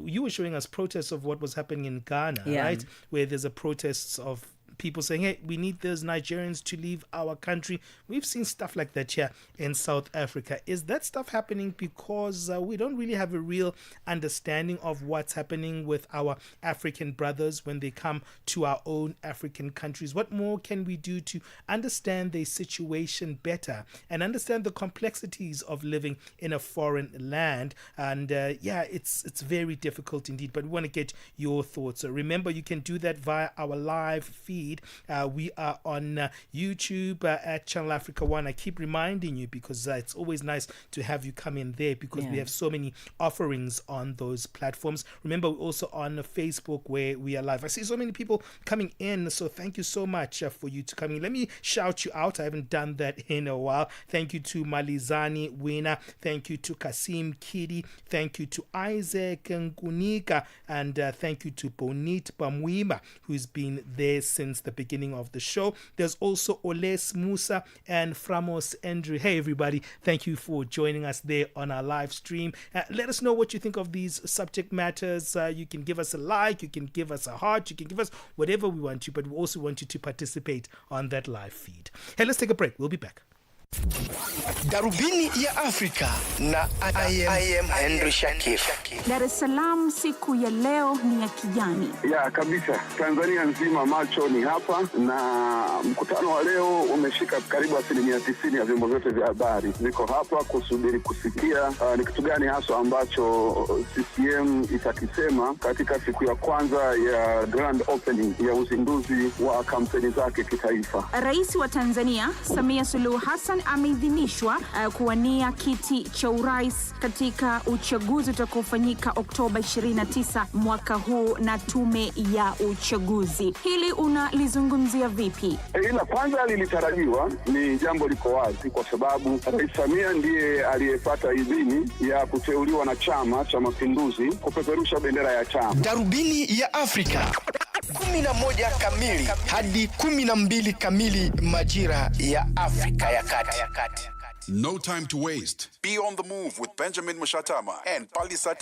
Speaker 5: You were showing us protests of what was happening in Ghana, right, where there's a protest of people saying, hey, we need those Nigerians to leave our country. We've seen stuff like that here in South Africa. Is that stuff happening because we don't really have a real understanding of what's happening with our African brothers when they come to our own African countries? What more can we do to understand their situation better and understand the complexities of living in a foreign land? And it's very difficult indeed, but we want to get your thoughts. So remember, you can do that via our live feed. We are on YouTube at Channel Africa 1. I keep reminding you because it's always nice to have you come in there because we have so many offerings on those platforms. Remember, we're also on Facebook where we are live. I see so many people coming in, so thank you so much for you to come in. Let me shout you out. I haven't done that in a while. Thank you to Malizani Wina. Thank you to Kasim Kidi. Thank you to Isaac Nkunika. And thank you to Bonit Bamwima, who's been there since the beginning of the show. There's also Oles Musa and Framos Andrew. Hey everybody, thank you for joining us there on our live stream. Let us know what you think of these subject matters. You can give us a like, you can give us a heart, you can give us whatever we want to, but we also want you to participate on that live feed. Hey, let's take a break. We'll be back.
Speaker 19: Darubini ya Afrika na I am Henry Shakif.
Speaker 20: Dar es Salaam siku ya leo ni ya kijani.
Speaker 21: Ya kabisa, Tanzania nzima macho ni hapa, na mkutano wa leo umeshika karibu 90% ya vyombo vyote vya habari. Niko hapa kusubiri kusikia ni kitu gani hasa ambacho CCM itakisema katika siku ya kwanza ya grand opening ya uzinduzi wa kampeni zake kitaifa.
Speaker 20: Rais wa Tanzania Samia Suluhu Hassan ameidhinishwa kuwania kiti cha urais katika uchaguzi utakaofanyika Oktoba 29 mwaka huu na tume ya uchaguzi. Hili unalizungumzia vipi?
Speaker 21: Ila kwanza lilitarajiwa, ni jambo liko wazi kwa sababu Rais Samia ndiye aliyepata idhini ya kuteuliwa na Chama cha Mapinduzi kupeperusha bendera ya chama.
Speaker 19: Darubini ya Afrika 11 kamili hadi 12 kamili majira ya Afrika ya Kati.
Speaker 1: No time to waste. Be on the move with Benjamin Moshatama and Palesa.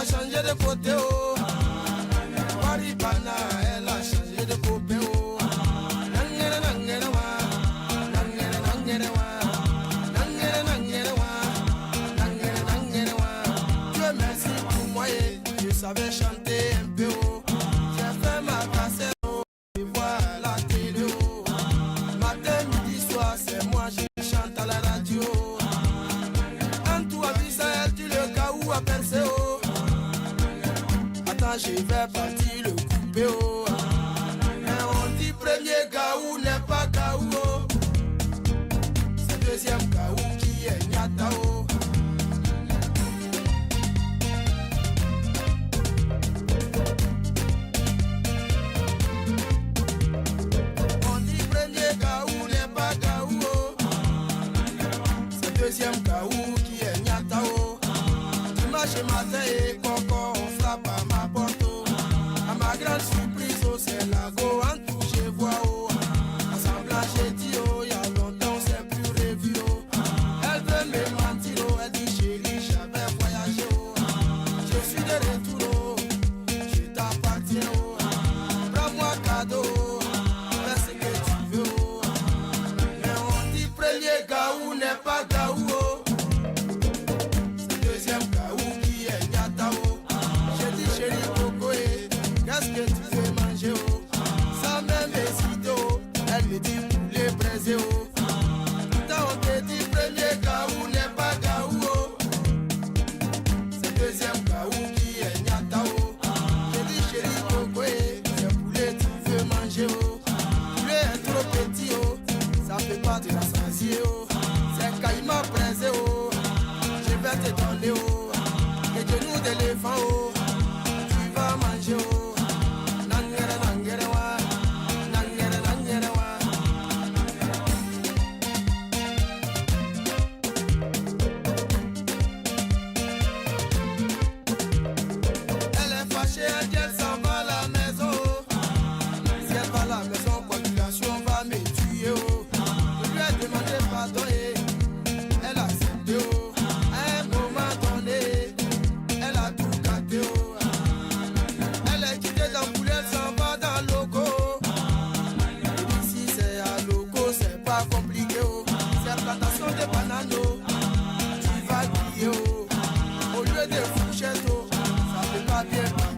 Speaker 22: Changer de côté, oh. Maripana, elle a changé de côté, oh. Nangere, nangere, wa. Nangere, nangere, wa. Nangere, nangere, wa. Nangere, nangere, wa. Dieu merci pour moi, je savais chanter un peu, oh. J'ai fait ma cassette, oh. Je vois la télé, oh. Matin, midi, soir, c'est moi, je chante à la radio. En tout avis, tu le cas où à percer, oh. Je vais partir le couper, oh. Et on dit premier gaou n'est pas gaou, oh. C'est deuxième gaou qui est nyata, oh. On dit premier gaou n'est pas gaou, oh. C'est deuxième gaou qui est nyata, oh. Dimanche matin et coco, on frappe à ma porte.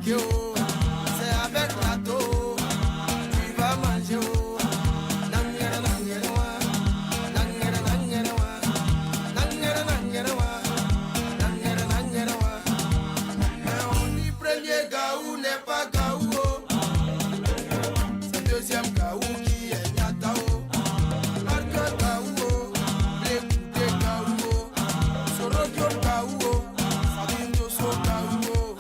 Speaker 22: croquer, oh. C'est avec râteau, tu vas manger, oh. Nangere, nangere, wa. Nangere, nangere, wa. Nangere, nangere, wa. Nangere, nangere, wa. Mais on dit premier gaou n'est pas gaou, oh. C'est deuxième gaou qui est nyata, oh. Marque gaou, oh. Blé gaou, oh. Sorodium gaou, oh. Sabindo so gaou, oh.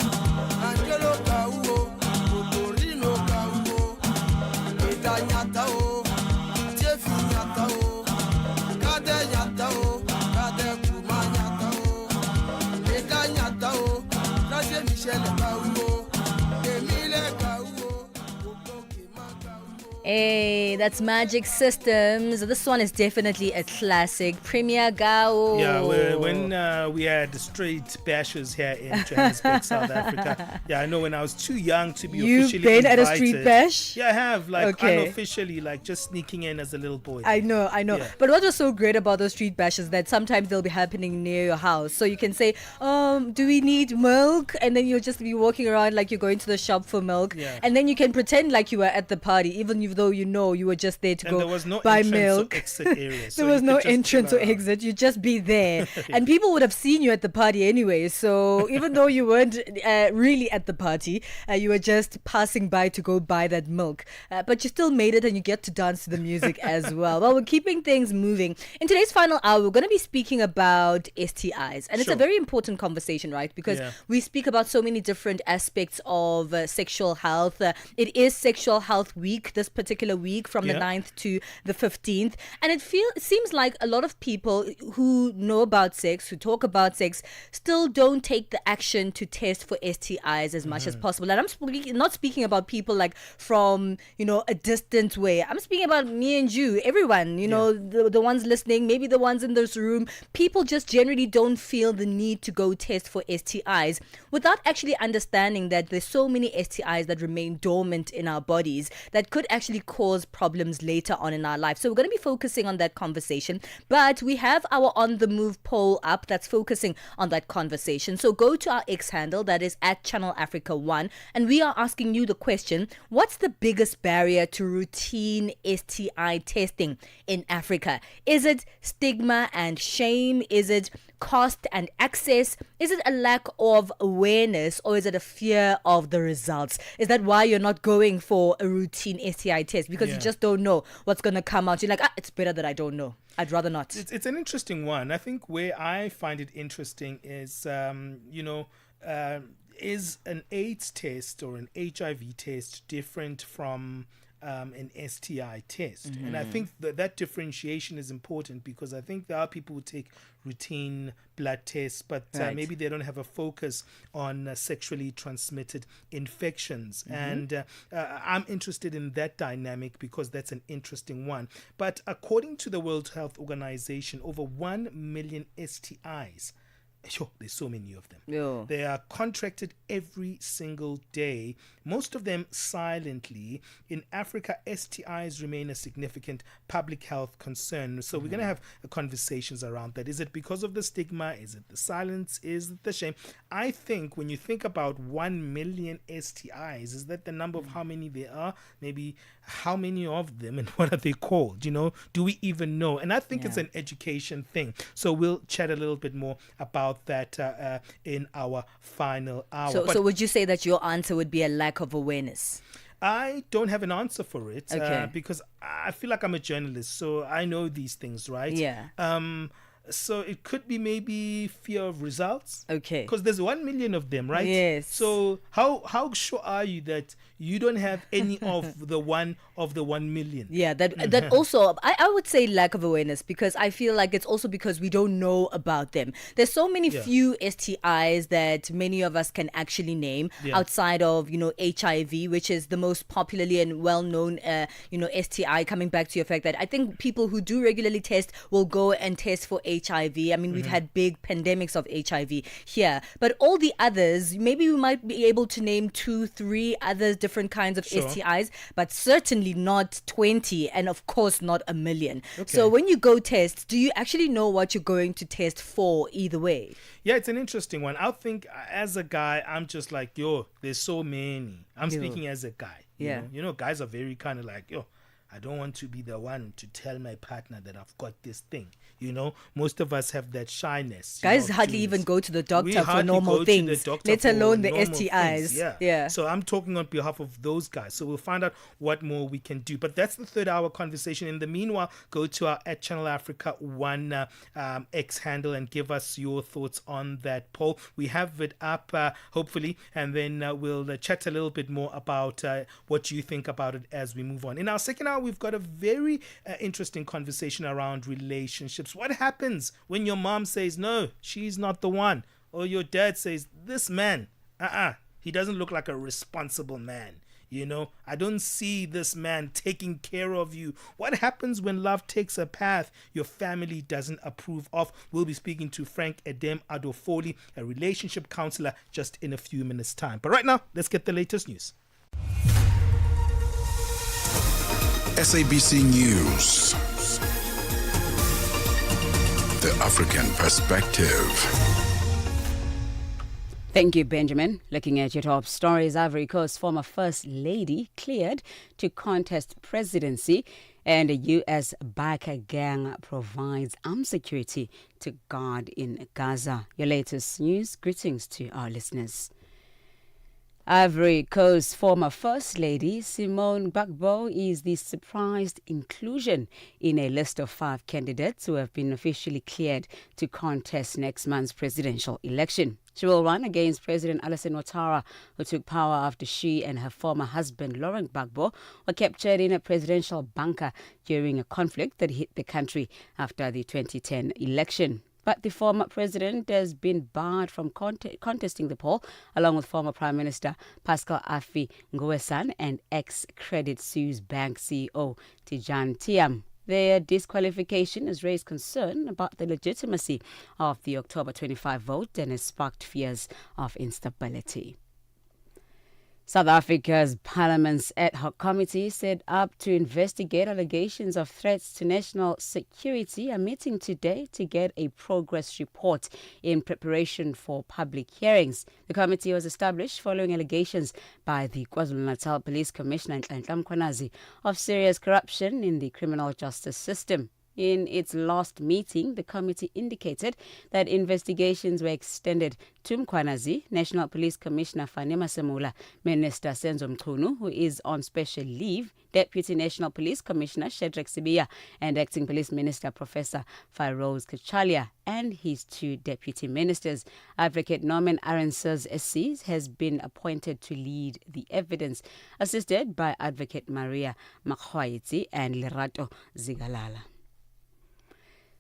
Speaker 22: Angelo gaou, oh. Totorino gaou, oh. Eta nyata, oh. Tiefi nyata, oh. Kade nyata, oh. Kade kuma nyata, oh. Eta nyata, oh. Gracie Michel gaou, oh. Emile gaou, oh.
Speaker 6: Hey, that's Magic Systems. This one is definitely a classic. Premier Gao.
Speaker 5: Yeah, when we had the street bashers here in Johannesburg, South Africa. Yeah, I know when I was too young to be
Speaker 6: You've
Speaker 5: officially
Speaker 6: been
Speaker 5: invited.
Speaker 6: at a street bash?
Speaker 5: Yeah, I have. Like
Speaker 6: Okay.
Speaker 5: unofficially, like just sneaking in as a little boy.
Speaker 6: I know.
Speaker 5: Yeah.
Speaker 6: But what was so great about those street bashes that sometimes they'll be happening near your house. So you can say, do we need milk? And then you'll just be walking around like you're going to the shop for milk.
Speaker 5: Yeah.
Speaker 6: And then you can pretend like you were at the party, even though you know you were just there to
Speaker 5: And
Speaker 6: go
Speaker 5: there was no
Speaker 6: buy
Speaker 5: entrance or
Speaker 6: milk.
Speaker 5: exit area, so
Speaker 6: There was
Speaker 5: you
Speaker 6: no
Speaker 5: could just
Speaker 6: entrance or
Speaker 5: chill out.
Speaker 6: exit. You'd just be there. And people would have seen you at the party anyway. So even though you weren't really at the party, you were just passing by to go buy that milk. But you still made it and you get to dance to the music as well. Well, we're keeping things moving. In today's final hour, we're going to be speaking about STIs. And it's a
Speaker 5: Sure.
Speaker 6: very important conversation, right? Because
Speaker 5: Yeah.
Speaker 6: we speak about so many different aspects of sexual health. It is Sexual Health Week this particular week from the
Speaker 5: Yeah.
Speaker 6: 9th to the 15th. And it seems like a lot of people who know about sex, who talk about sex, still don't take the action to test for STIs as much as possible. And I'm not speaking about people like from, a distant way. I'm speaking about me and you, everyone, the ones listening, maybe the ones in this room. People just generally don't feel the need to go test for STIs without actually understanding that there's so many STIs that remain dormant in our bodies that could actually cause problems later on in our life. So we're going to be focusing on that conversation, but we have our On the Move poll up that's focusing on that conversation. So go to our X handle, that is at Channel Africa 1, and we are asking you the question: what's the biggest barrier to routine STI testing in Africa? Is it stigma and shame? Is it cost and access? Is it a lack of awareness, or is it a fear of the results? Is that why you're not going for a routine STI test? Because you just don't know what's going to come out. You're like, it's better that I don't know. I'd rather not.
Speaker 5: It's an interesting one. I think where I find it interesting is, is an AIDS test or an HIV test different from an STI test? And I think that differentiation is important, because I think there are people who take routine blood tests, but maybe they don't have a focus on sexually transmitted infections. And I'm interested in that dynamic because that's an interesting one. But according to the World Health Organization, over 1 million STIs, there's so many of them.
Speaker 6: Yeah.
Speaker 5: They are contracted every single day, most of them silently. In Africa, STIs remain a significant public health concern. So we're going to have conversations around that. Is it because of the stigma? Is it the silence? Is it the shame? I think when you think about 1 million STIs, is that the number of how many there are? Maybe how many of them and what are they called? Do we even know? And I think it's an education thing. So we'll chat a little bit more about that in our final hour.
Speaker 6: So would you say that your answer would be a lack of awareness?
Speaker 5: I don't have an answer for it
Speaker 6: Okay.
Speaker 5: because I feel like I'm a journalist, so I know these things, right?
Speaker 6: Yeah.
Speaker 5: So it could be maybe fear of results.
Speaker 6: Okay.
Speaker 5: Because there's 1 million of them, right?
Speaker 6: Yes.
Speaker 5: So how sure are you that you don't have any of the 1 million?
Speaker 6: Yeah, that also, I would say lack of awareness, because I feel like it's also because we don't know about them. There's so many few STIs that many of us can actually name outside of, HIV, which is the most popularly and well-known, STI, coming back to your fact that I think people who do regularly test will go and test for HIV HIV. I mean, we've had big pandemics of HIV here, but all the others, maybe we might be able to name 2-3 other different kinds of STIs, but certainly not 20, and of course not 1 million. So when you go test, do you actually know what you're going to test for either way?
Speaker 5: Yeah, it's an interesting one. I think as a guy, I'm just like, yo, there's so many. I'm speaking as a guy. You know, guys are very kind of like, yo, I don't want to be the one to tell my partner that I've got this thing. You know, most of us have that shyness.
Speaker 6: Guys hardly even go to the doctor for normal things, let alone the STIs.
Speaker 5: Yeah. So I'm talking on behalf of those guys. So we'll find out what more we can do. But that's the third hour conversation. In the meanwhile, go to our at Channel Africa 1 X handle and give us your thoughts on that poll. We have it up, hopefully, and then we'll chat a little bit more about what you think about it as we move on. In our second hour, we've got a very interesting conversation around relationships. What happens when your mom says, no, she's not the one? Or your dad says, this man, he doesn't look like a responsible man. You know, I don't see this man taking care of you. What happens when love takes a path your family doesn't approve of? We'll be speaking to Frank Edem Adofoli, a relationship counselor, just in a few minutes' time. But right now, let's get the latest news.
Speaker 4: SABC News. The African Perspective.
Speaker 2: Thank you, Benjamin. Looking at your top stories, Ivory Coast former First Lady cleared to contest presidency, and a U.S. biker gang provides armed security to guard in Gaza. Your latest news. Greetings to our listeners. Ivory Coast former First Lady Simone Gbagbo is the surprised inclusion in a list of 5 candidates who have been officially cleared to contest next month's presidential election. She will run against President Alassane Ouattara, who took power after she and her former husband Laurent Gbagbo were captured in a presidential bunker during a conflict that hit the country after the 2010 election. But the former president has been barred from contesting the poll, along with former Prime Minister Pascal Affi N'Guessan and ex-Credit Suisse Bank CEO Tidjane Thiam. Their disqualification has raised concern about the legitimacy of the October 25 vote and has sparked fears of instability. South Africa's Parliament's ad hoc committee set up to investigate allegations of threats to national security are meeting today to get a progress report in preparation for public hearings. The committee was established following allegations by the KwaZulu-Natal Police Commissioner Nhlanhla Mkhwanazi of serious corruption in the criminal justice system. In its last meeting, the committee indicated that investigations were extended to Mkhwanazi, National Police Commissioner Fanema Semula, Minister Senzo Mchunu, who is on special leave, Deputy National Police Commissioner Shadrack Sibiya, and Acting Police Minister Professor Feroz Kachalia, and his 2 deputy ministers. Advocate Norman Arensers SC has been appointed to lead the evidence, assisted by Advocate Maria Makhoaiti and Lerato Zigalala.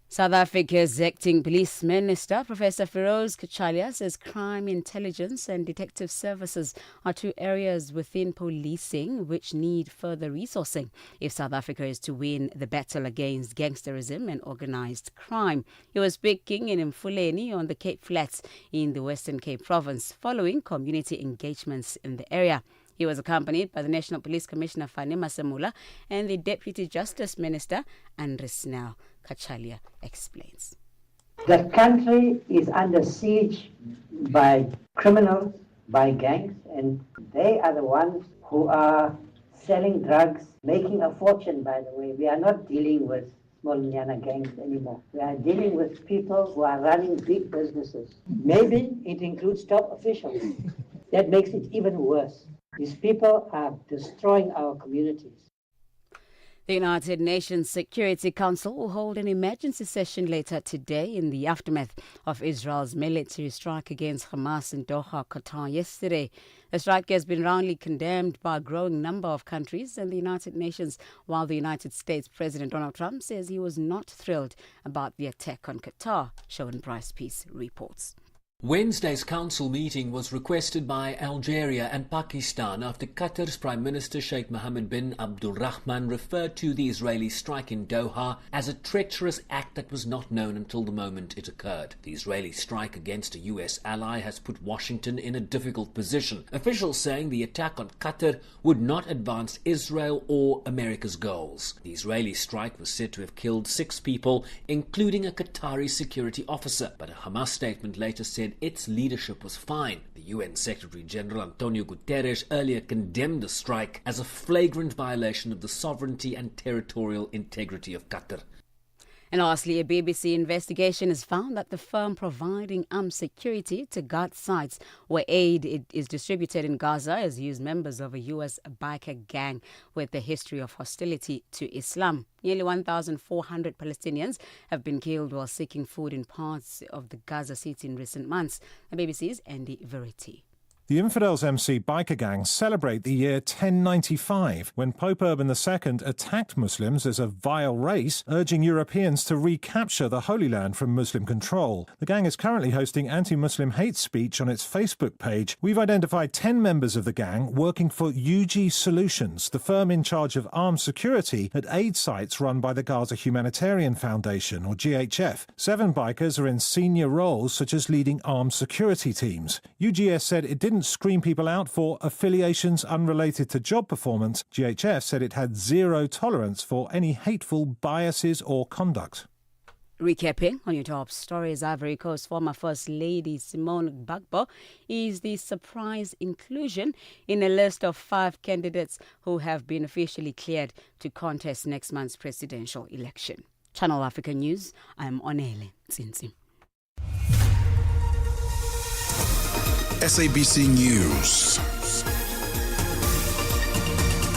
Speaker 2: South Africa's acting police minister, Professor Feroz Kachalia, says crime intelligence and detective services are 2 areas within policing which need further resourcing if South Africa is to win the battle against gangsterism and organised crime. He was speaking in Mfuleni on the Cape Flats in the Western Cape province following community engagements in the area. He was accompanied by the National Police Commissioner Fanema Semula and the Deputy Justice Minister Andre Snell. Kachalia explains.
Speaker 3: The country is under siege by criminals, by gangs, and they are the ones who are selling drugs, making a fortune, by the way. We are not dealing with small Nyana gangs anymore. We are dealing with people who are running big businesses. Maybe it includes top officials. That makes it even worse. These people are destroying our communities.
Speaker 2: The United Nations Security Council will hold an emergency session later today in the aftermath of Israel's military strike against Hamas in Doha, Qatar yesterday. The strike has been roundly condemned by a growing number of countries and the United Nations, while the United States President Donald Trump says he was not thrilled about the attack on Qatar. Sean Bryce Peace reports.
Speaker 7: Wednesday's council meeting was requested by Algeria and Pakistan after Qatar's Prime Minister Sheikh Mohammed bin Abdulrahman referred to the Israeli strike in Doha as a treacherous act that was not known until the moment it occurred. The Israeli strike against a US ally has put Washington in a difficult position. Officials saying the attack on Qatar would not advance Israel or America's goals. The Israeli strike was said to have killed 6 people, including a Qatari security officer, but a Hamas statement later said its leadership was fine. The UN Secretary General Antonio Guterres earlier condemned the strike as a flagrant violation of the sovereignty and territorial integrity of Qatar.
Speaker 2: And lastly, a BBC investigation has found that the firm providing armed security to guard sites where aid is distributed in Gaza has used members of a U.S. biker gang with a history of hostility to Islam. Nearly 1,400 Palestinians have been killed while seeking food in parts of the Gaza city in recent months. The BBC's Andy Verity.
Speaker 10: The Infidels MC biker gangs celebrate the year 1095, when Pope Urban II attacked Muslims as a vile race, urging Europeans to recapture the Holy Land from Muslim control. The gang is currently hosting anti-Muslim hate speech on its Facebook page. We've identified 10 members of the gang working for UG Solutions, the firm in charge of armed security at aid sites run by the Gaza Humanitarian Foundation, or GHF. 7 bikers are in senior roles, such as leading armed security teams. UGS said it didn't screen people out for affiliations unrelated to job performance. GHF said it had zero tolerance for any hateful biases or conduct.
Speaker 2: Recapping on your top stories, Ivory Coast former First Lady Simone Gbagbo is the surprise inclusion in a list of 5 candidates who have been officially cleared to contest next month's presidential election. Channel Africa News, I'm Onele Tsinsi.
Speaker 4: SABC News.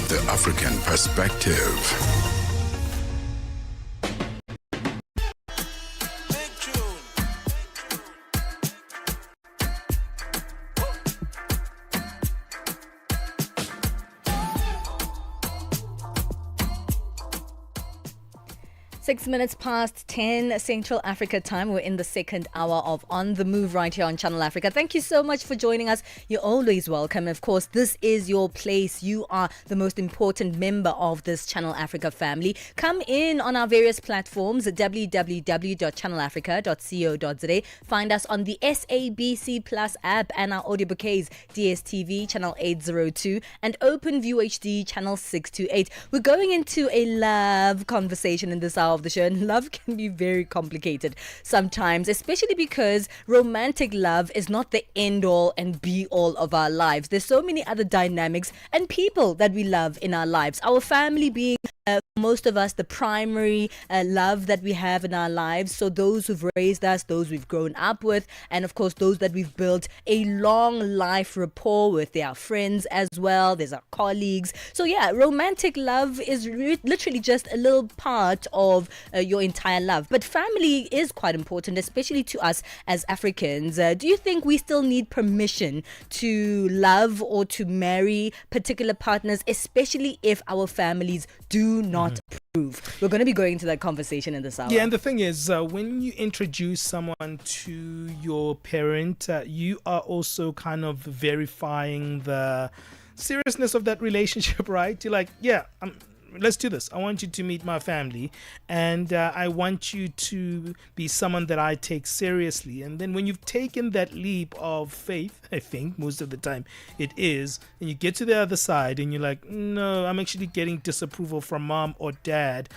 Speaker 4: The African Perspective.
Speaker 6: 6 minutes past 10 Central Africa time. We're in the second hour of On the Move right here on Channel Africa. Thank you so much for joining us. You're always welcome. Of course, this is your place. You are the most important member of this Channel Africa family. Come in on our various platforms at www.channelafrica.co.za. Find us on the SABC Plus app and our audio bouquets, DSTV channel 802 and OpenView HD channel 628. We're going into a love conversation in this hour of the show, and love can be very complicated sometimes, especially because romantic love is not the end all and be all of our lives. There's so many other dynamics and people that we love in our lives. Our family being most of us the primary love that we have in our lives. So those who've raised us, those we've grown up with, and of course those that we've built a long life rapport with. They are friends as well. There's our colleagues. So yeah, romantic love is literally just a little part of your entire love. But family is quite important, especially to us as Africans. Do you think we still need permission to love or to marry particular partners, especially if our families do not approve? We're going to be going into that conversation in this hour.
Speaker 5: Yeah, and the thing is, when you introduce someone to your parent, you are also kind of verifying the seriousness of that relationship, right? You're like, yeah, let's do this. I want you to meet my family, and I want you to be someone that I take seriously. And then when you've taken that leap of faith, I think most of the time it is, and you get to the other side and you're like, no, I'm actually getting disapproval from mom or dad.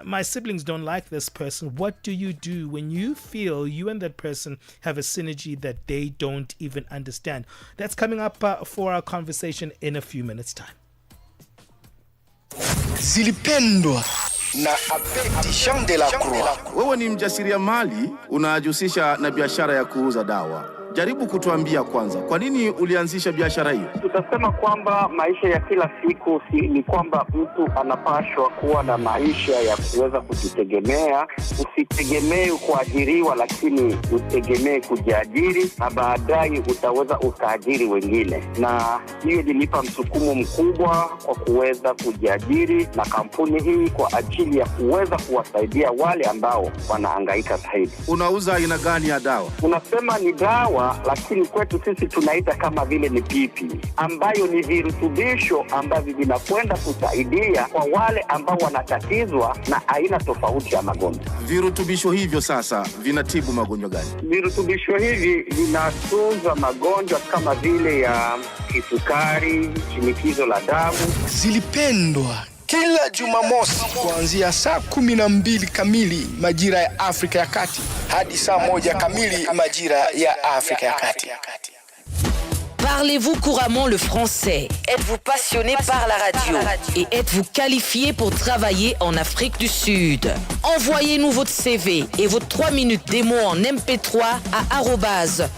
Speaker 5: My siblings don't like this person. What do you do when you feel you and that person have a synergy that they don't even understand? That's coming up for our conversation in a few minutes' time.
Speaker 19: Zilipendwa na Abedi Jean de la Croix.
Speaker 1: Wewe ni mjasiriamali unajihusisha na biashara ya kuuza dawa. Jaribu kutuambia kwanza, kwa nini ulianzisha biashara hiyo?
Speaker 23: Tutasema kwamba maisha ya kila siku ni kwamba mtu anapaswa kuwa na maisha ya kuweza kujitegemea. Usitegemee kuajiriwa, lakini utegemee kujiajiri, na baadaye utaweza ukaajiri wengine. Na hiyo ilinipa msukumo mkubwa kwa kuweza kujiajiri na kampuni hii kwa ajili ya kuweza kuwasaidia wale ambao wanahangaika zaidi.
Speaker 1: Unauza aina gani ya dawa?
Speaker 23: Unasema ni dawa lakini kwetu sisi tunaita kama vile ni pipi, ambayo ni virutubisho ambavyo vinakwenda kusaidia kwa wale ambao wanatatizwa na aina tofauti ya magonjwa.
Speaker 1: Virutubisho hivyo sasa vinatibu magonjwa gani?
Speaker 23: Virutubisho hivi vinatunza magonjwa kama vile ya kisukari, shinikizo la damu.
Speaker 19: Zilipendwa kila Jumamosi kuanzia saa 12 kamili majira ya Afrika ya Kati hadi saa 1 kamili majira ya Afrika ya Kati.
Speaker 8: Parlez-vous couramment le français? Êtes-vous passionné par la radio? Et êtes-vous qualifié pour travailler en Afrique du Sud? Envoyez-nous votre CV et vos 3 minutes démo en MP3 à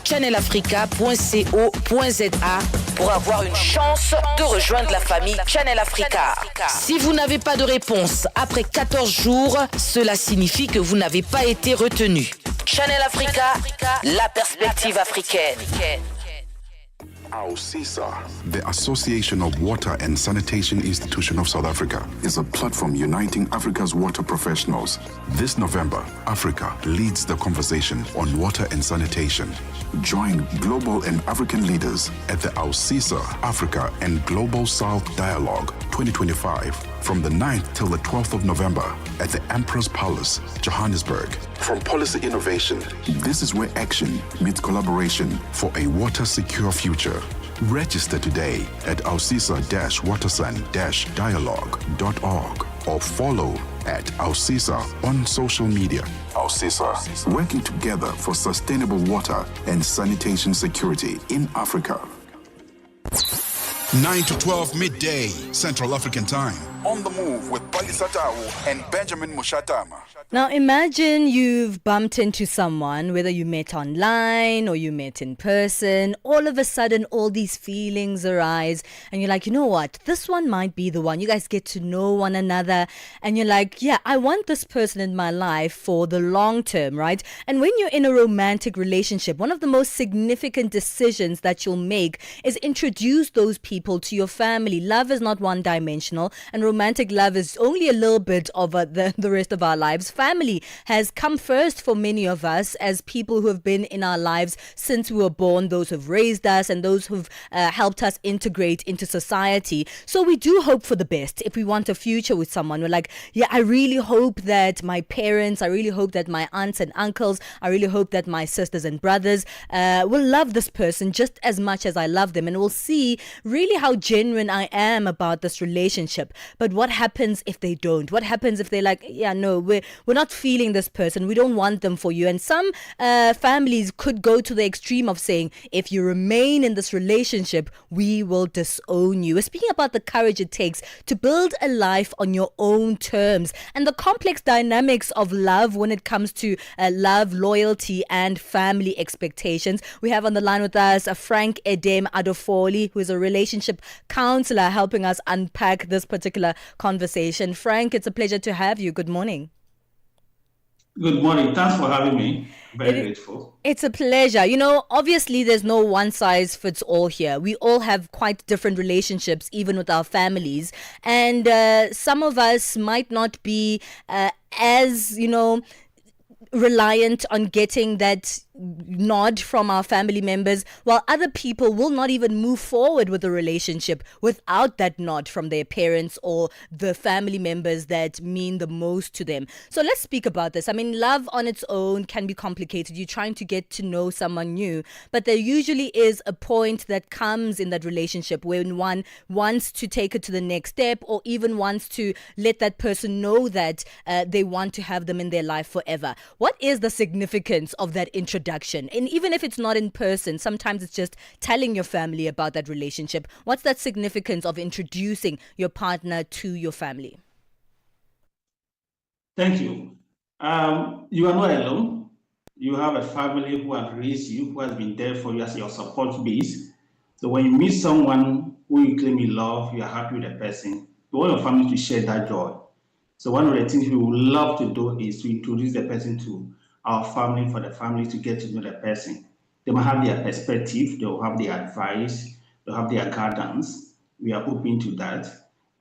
Speaker 8: @channelafrica.co.za pour avoir une chance de rejoindre la famille Channel Africa. Si vous n'avez pas de réponse après 14 jours, cela signifie que vous n'avez pas été retenu. Channel Africa, la perspective africaine.
Speaker 4: AUSISA, the Association of Water and Sanitation Institution of South Africa, is a platform uniting Africa's water professionals. This November, Africa leads the conversation on water and sanitation. Join global and African leaders at the AUSISA Africa and Global South Dialogue 2025 from the 9th till the 12th of November at the Emperor's Palace, Johannesburg. From policy innovation, this is where action meets collaboration for a water-secure future. Register today at ausisa-watersan-dialogue.org or follow at AUSISA on social media. AUSISA, working together for sustainable water and sanitation security in Africa.
Speaker 1: 9 to 12 midday, Central African Time. On the Move with Palesa and Benjamin Moshatama.
Speaker 6: Now imagine you've bumped into someone, whether you met online or you met in person. All of a sudden, all these feelings arise and you're like, you know what? This one might be the one. You guys get to know one another and you're like, yeah, I want this person in my life for the long term, right? And when you're in a romantic relationship, one of the most significant decisions that you'll make is introduce those people to your family. Love is not one-dimensional, and romantic love is only a little bit of the rest of our lives. Family has come first for many of us as people who have been in our lives since we were born, those who've raised us and those who've helped us integrate into society. So we do hope for the best. If we want a future with someone, we're like, yeah, I really hope that my parents, I really hope that my aunts and uncles, I really hope that my sisters and brothers will love this person just as much as I love them, and we'll see really how genuine I am about this relationship. But what happens if they don't? What happens if they're like, yeah, no, we're not feeling this person, we don't want them for you? And some families could go to the extreme of saying, if you remain in this relationship, we will disown you. We're speaking about the courage it takes to build a life on your own terms and the complex dynamics of love when it comes to love, loyalty, and family expectations. We have on the line with us Frank Edem Adofoli, who is a relationship counselor, helping us unpack this particular conversation. Frank, it's a pleasure to have you. Good morning.
Speaker 9: Good morning. Thanks for having me. Very grateful.
Speaker 6: It's a pleasure. You know, obviously there's no one size fits all here. We all have quite different relationships, even with our families. And some of us might not be as, reliant on getting that nod from our family members, while other people will not even move forward with a relationship without that nod from their parents or the family members that mean the most to them. So let's speak about this. I mean, love on its own can be complicated. You're trying to get to know someone new, but there usually is a point that comes in that relationship when one wants to take it to the next step, or even wants to let that person know that they want to have them in their life forever. What is the significance of that introduction? And even if it's not in person, sometimes it's just telling your family about that relationship. What's that significance of introducing your partner to your family?
Speaker 9: Thank you. You are not alone. You have a family who have raised you, who has been there for you as your support base. So when you meet someone who you claim you love, you are happy with the person, you want your family to share that joy. So one of the things we would love to do is to introduce the person to our family, for the family to get to know the person. They will have their perspective, they will have their advice, they'll have their guidance. We are open to that.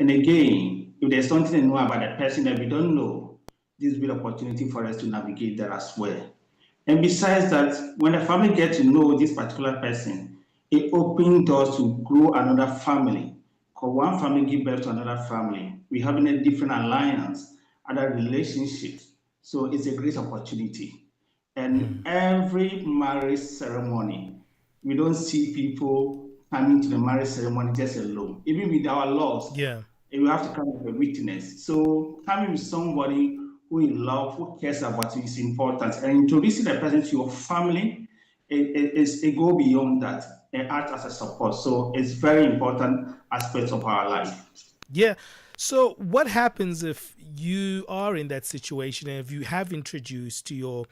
Speaker 9: And again, if there's something to know about the person that we don't know, this will be an opportunity for us to navigate that as well. And besides that, when a family gets to know this particular person, it opens doors to grow another family. Because one family gives birth to another family. We having a different alliance, other relationships. So it's a great opportunity. And every marriage ceremony, we don't see people coming to the marriage ceremony just alone. Even with our laws,
Speaker 5: Yeah.
Speaker 9: you have to come with a witness. So coming with somebody who you love, who cares about you is important. And introducing the person to your family, it go beyond that and act as a support. So it's very important aspect of our life.
Speaker 5: Yeah. So what happens if you are in that situation and if you have introduced to your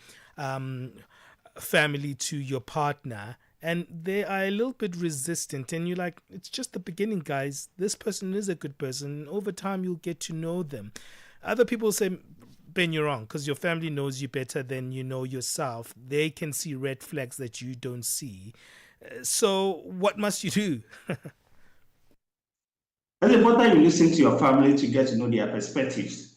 Speaker 5: family to your partner and they are a little bit resistant and you're like, it's just the beginning, guys. This person is a good person. Over time, you'll get to know them. Other people say, Ben, you're wrong because your family knows you better than you know yourself. They can see red flags that you don't see. So what must you do?
Speaker 9: It's important you listen to your family to get to know their perspectives.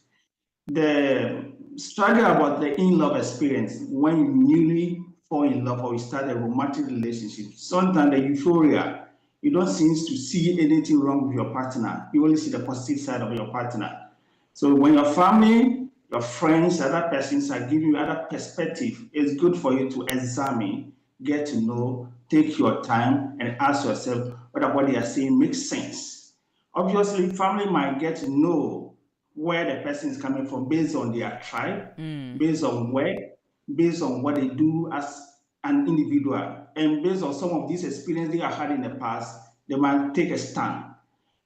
Speaker 9: The struggle about the in-love experience when you newly fall in love or you start a romantic relationship, sometimes the euphoria, you don't seem to see anything wrong with your partner. You only see the positive side of your partner. So when your family, your friends, other persons are giving you other perspective, it's good for you to examine, get to know, take your time and ask yourself whether what they are saying makes sense. Obviously, family might get to know where the person is coming from based on their tribe, based on where, based on what they do as an individual, and based on some of these experiences they have had in the past, they might take a stand.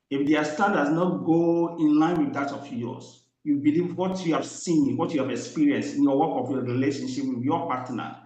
Speaker 9: If their stand does not go in line with that of yours, you believe what you have seen, what you have experienced in your work of your relationship with your partner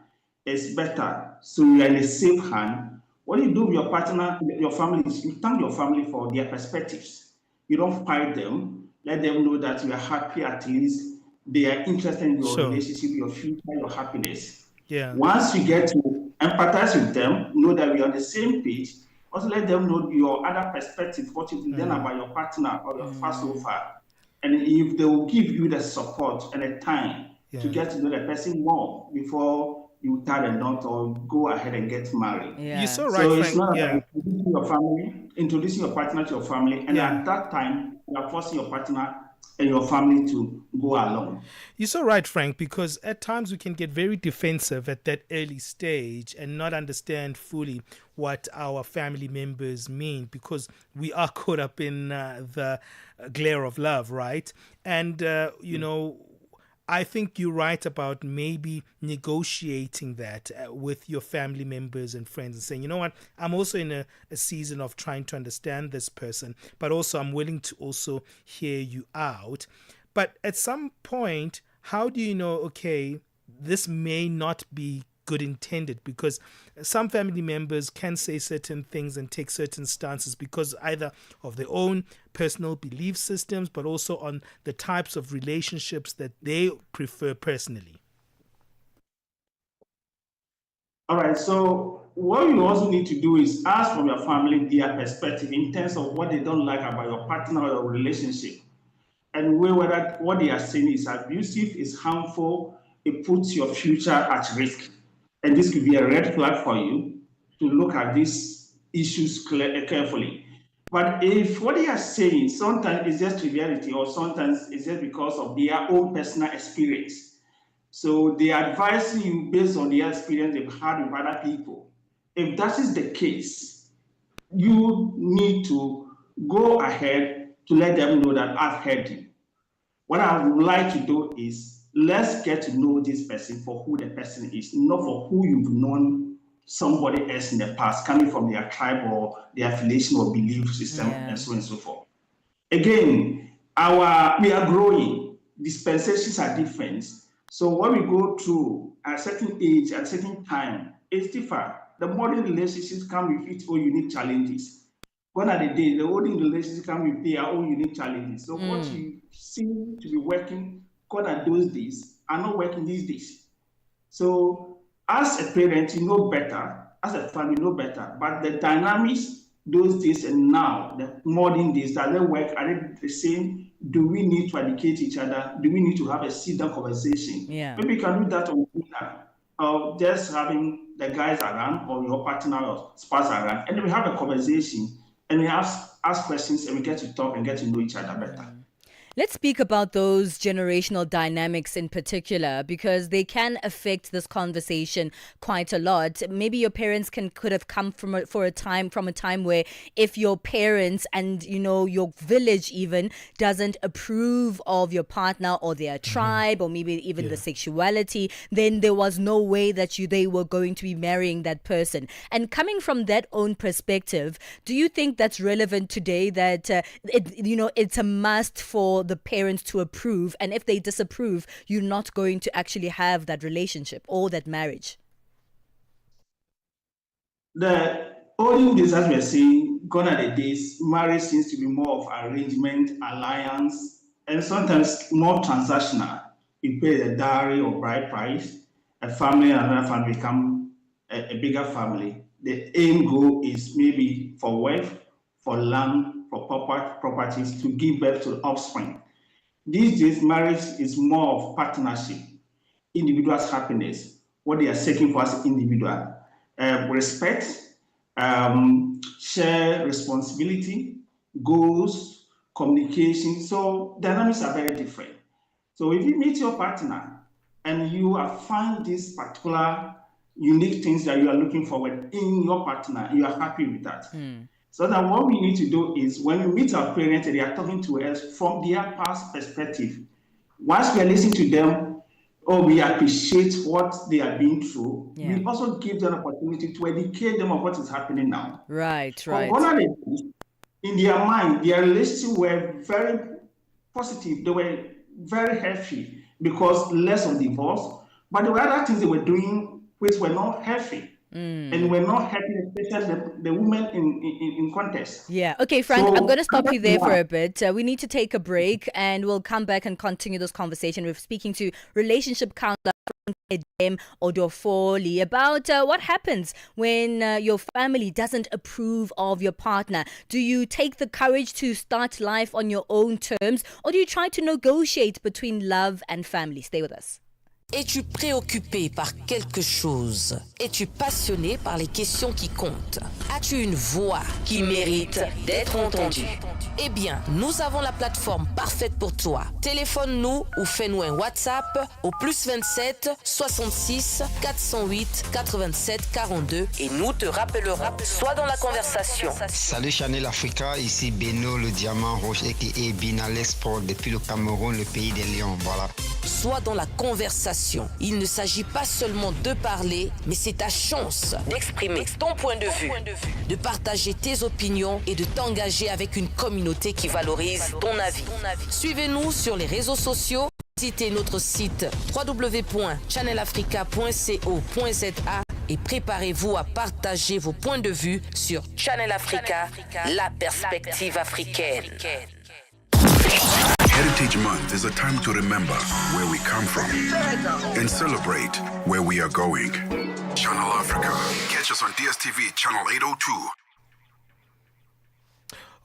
Speaker 9: is better. So you are in a safe hand. What you do with your partner, your family, is you thank your family for their perspectives. You don't fight them. Let them know that you are happy at least. They are interested in your relationship, your future, your happiness.
Speaker 5: Yeah.
Speaker 9: Once you get to empathize with them, know that we are on the same page. Also let them know your other perspective, what you've learned about your partner or your far so far. And if they will give you the support and the time to get to know the person more before you tie the knot or go ahead and get married.
Speaker 5: You're so right,
Speaker 9: So
Speaker 5: Frank.
Speaker 9: it's not about introducing your family, introducing your partner to your family, and at that time you are forcing your partner and your family to go along.
Speaker 5: You're so right, Frank, because at times we can get very defensive at that early stage and not understand fully what our family members mean because we are caught up in the glare of love, right? And, you know, I think you're right about maybe negotiating that with your family members and friends and saying, you know what, I'm also in a season of trying to understand this person, but also I'm willing to also hear you out. But at some point, how do you know, okay, this may not be good intended, because some family members can say certain things and take certain stances because either of their own personal belief systems, but also on the types of relationships that they prefer personally.
Speaker 9: All right, so what you also need to do is ask from your family their perspective in terms of what they don't like about your partner or your relationship, and whether what they are saying is abusive, is harmful, it puts your future at risk. And this could be a red flag for you to look at these issues carefully. But if what they are saying sometimes is just triviality or sometimes it's just because of their own personal experience, so they are advising you based on their experience they've had with other people. If that is the case, you need to go ahead to let them know that I've heard you. What I would like to do is let's get to know this person for who the person is, not for who you've known somebody else in the past, coming from their tribe or their affiliation or belief system, and so on and so forth. Again, we are growing. Dispensations are different. So when we go through at a certain age, at a certain time, it's different. The modern relationships come with its own unique challenges. Gone are the days, the olden relationships come with their own unique challenges. So what you seem to be working, gone are those days, are not working these days. So as a parent, you know better. As a family, you know better. But the dynamics those days and now, the modern days, does they work? Are they the same? Do we need to educate each other? Do we need to have a sit-down conversation?
Speaker 6: Yeah.
Speaker 9: Maybe we can do that on dinner. of just having the guys around or your partner or spouse around, and then we have a conversation and we ask questions and we get to talk and get to know each other better.
Speaker 6: Let's speak about those generational dynamics in particular, because they can affect this conversation quite a lot. Maybe your parents could have come from a time where if your parents and your village even doesn't approve of your partner or their tribe or maybe even the sexuality, then there was no way that they were going to be marrying that person. And coming from that own perspective, do you think that's relevant today, that it's a must for the parents to approve, and if they disapprove, you're not going to actually have that relationship or that marriage?
Speaker 9: The olden days, as we're saying, gone are the days, marriage seems to be more of arrangement, alliance, and sometimes more transactional. You pay the dowry or bride price, a family and another family become a bigger family. The aim goal is maybe for wealth, for land, for properties, to give birth to offspring. These days, marriage is more of partnership, individual's happiness, what they are seeking for as individual, respect, share responsibility, goals, communication. So dynamics are very different. So if you meet your partner and you find these particular unique things that you are looking for in your partner, you are happy with that. So that what we need to do is, when we meet our parents, they are talking to us from their past perspective. Once we are listening to them, we appreciate what they are being through, we also give them an opportunity to educate them on what is happening now.
Speaker 6: Right.
Speaker 9: In their mind, their relationships were very positive. They were very healthy because less of divorce. But there were other things they were doing which were not healthy. And we're not happy, especially the women in context.
Speaker 6: Yeah. Okay, Frank, so, I'm going to stop you there for a bit. We need to take a break and we'll come back and continue this conversation. We're speaking to relationship counselor Frank Odofoli about what happens when your family doesn't approve of your partner. Do you take the courage to start life on your own terms, or do you try to negotiate between love and family? Stay with us.
Speaker 8: Es-tu préoccupé par quelque chose? Es-tu passionné par les questions qui comptent? As-tu une voix qui mérite d'être entendue? Eh bien, nous avons la plateforme parfaite pour toi. Téléphone-nous ou fais-nous un WhatsApp au +27 66 408 87 42 et nous te rappellerons. Sois dans la conversation.
Speaker 11: Salut Channel Africa, ici Beno le diamant rouge et Binal Sport depuis le Cameroun, le pays des lions. Voilà.
Speaker 8: Sois dans la conversation. Il ne s'agit pas seulement de parler, mais c'est ta chance d'exprimer ton point de vue, de partager tes opinions et de t'engager avec une communauté qui valorise ton avis. Suivez-nous sur les réseaux sociaux. Visitez notre site www.channelafrica.co.za et préparez-vous à partager vos points de vue sur Channel Africa, la perspective africaine.
Speaker 4: Heritage Month is a time to remember where we come from and celebrate where we are going. Channel Africa. Catch us on DSTV channel 802.